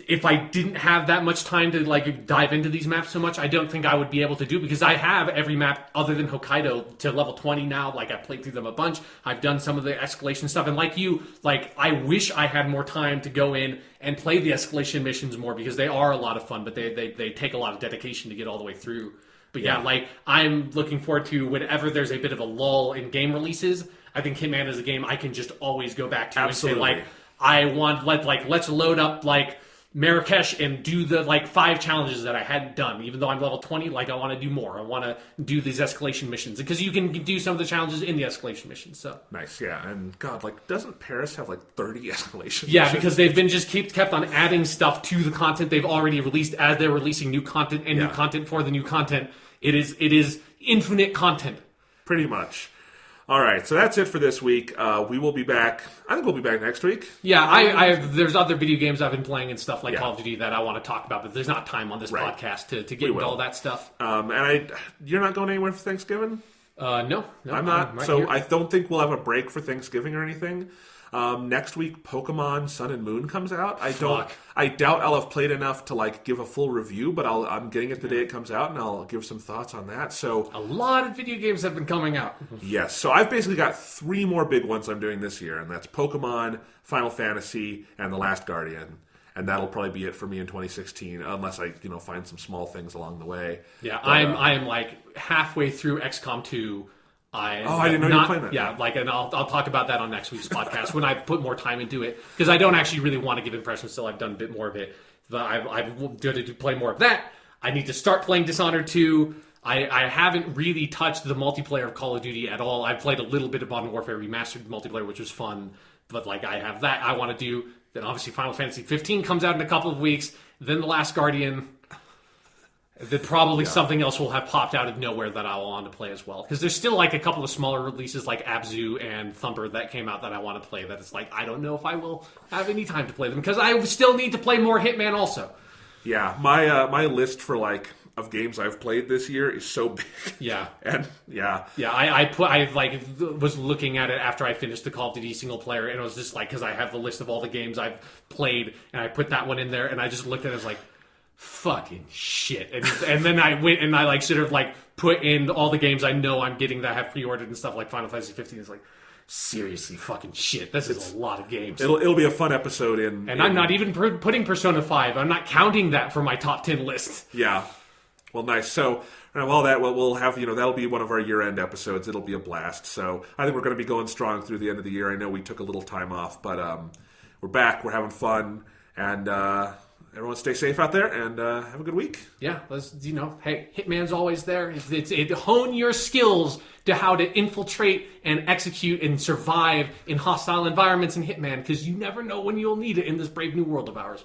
if I didn't have that much time to like dive into these maps so much, I don't think I would be able to do it because I have every map other than Hokkaido to level 20 now. Like I played through them a bunch. I've done some of the escalation stuff. And like you, like I wish I had more time to go in and play the escalation missions more because they are a lot of fun, but they take a lot of dedication to get all the way through. But yeah, like I'm looking forward to whenever there's a bit of a lull in game releases. I think Hitman is a game I can just always go back to and say like, I want let's load up like Marrakesh and do the like 5 challenges that I hadn't done. Even though I'm level 20, like I want to do more. I want to do these escalation missions because you can do some of the challenges in the escalation missions. So
nice, yeah. And God, like, doesn't Paris have like 30 escalation?
Yeah,
missions?
because they've been just kept on adding stuff to the content they've already released as they're releasing new content and new content for the new content. It is infinite content,
pretty much. All right, so that's it for this week. We will be back. I think we'll be back next week.
Yeah, there's other video games I've been playing and stuff like Call of Duty that I want to talk about, but there's not time on this podcast to get into all that stuff.
You're not going anywhere for Thanksgiving?
No,
I'm not.
Right
so
here.
I don't think we'll have a break for Thanksgiving or anything. Next week, Pokemon Sun and Moon comes out. I doubt I'll have played enough to like give a full review, but I'm getting it the day it comes out, and I'll give some thoughts on that. So
a lot of video games have been coming out.
Yes, so I've basically got 3 more big ones I'm doing this year, and that's Pokemon, Final Fantasy, and The Last Guardian. And that'll probably be it for me in 2016, unless I find some small things along the way.
Yeah, but, I'm like halfway through XCOM 2.
I didn't know you were playing that.
Yeah, and I'll talk about that on next week's podcast when I put more time into it because I don't actually really want to give impressions until I've done a bit more of it. But I'm going to play more of that. I need to start playing Dishonored 2. I haven't really touched the multiplayer of Call of Duty at all. I've played a little bit of Modern Warfare Remastered multiplayer, which was fun. But like I have that I want to do. Then obviously Final Fantasy 15 comes out in a couple of weeks. Then The Last Guardian. Then probably something else will have popped out of nowhere that I will want to play as well. Because there's still like a couple of smaller releases like Abzu and Thumper that came out that I want to play. That it's like I don't know if I will have any time to play them because I still need to play more Hitman also.
Yeah, my list for like of games I've played this year is so big.
Yeah,
and
I was looking at it after I finished the Call of Duty single player, and it was just like because I have the list of all the games I've played, and I put that one in there, and I just looked at it as like. Fucking shit. And then I went and I like sort of like put in all the games I know I'm getting that I have pre-ordered and stuff like Final Fantasy 15. It's like, seriously, fucking shit. This is a lot of games.
It'll be a fun episode
I'm not even putting Persona 5. I'm not counting that for my top 10 list.
Yeah. Well, nice. So, we'll have, that'll be one of our year-end episodes. It'll be a blast. So I think we're going to be going strong through the end of the year. I know we took a little time off, but we're back. We're having fun. And, everyone stay safe out there and have a good week.
Yeah, hey, Hitman's always there. It's hone your skills to how to infiltrate and execute and survive in hostile environments in Hitman because you never know when you'll need it in this brave new world of ours.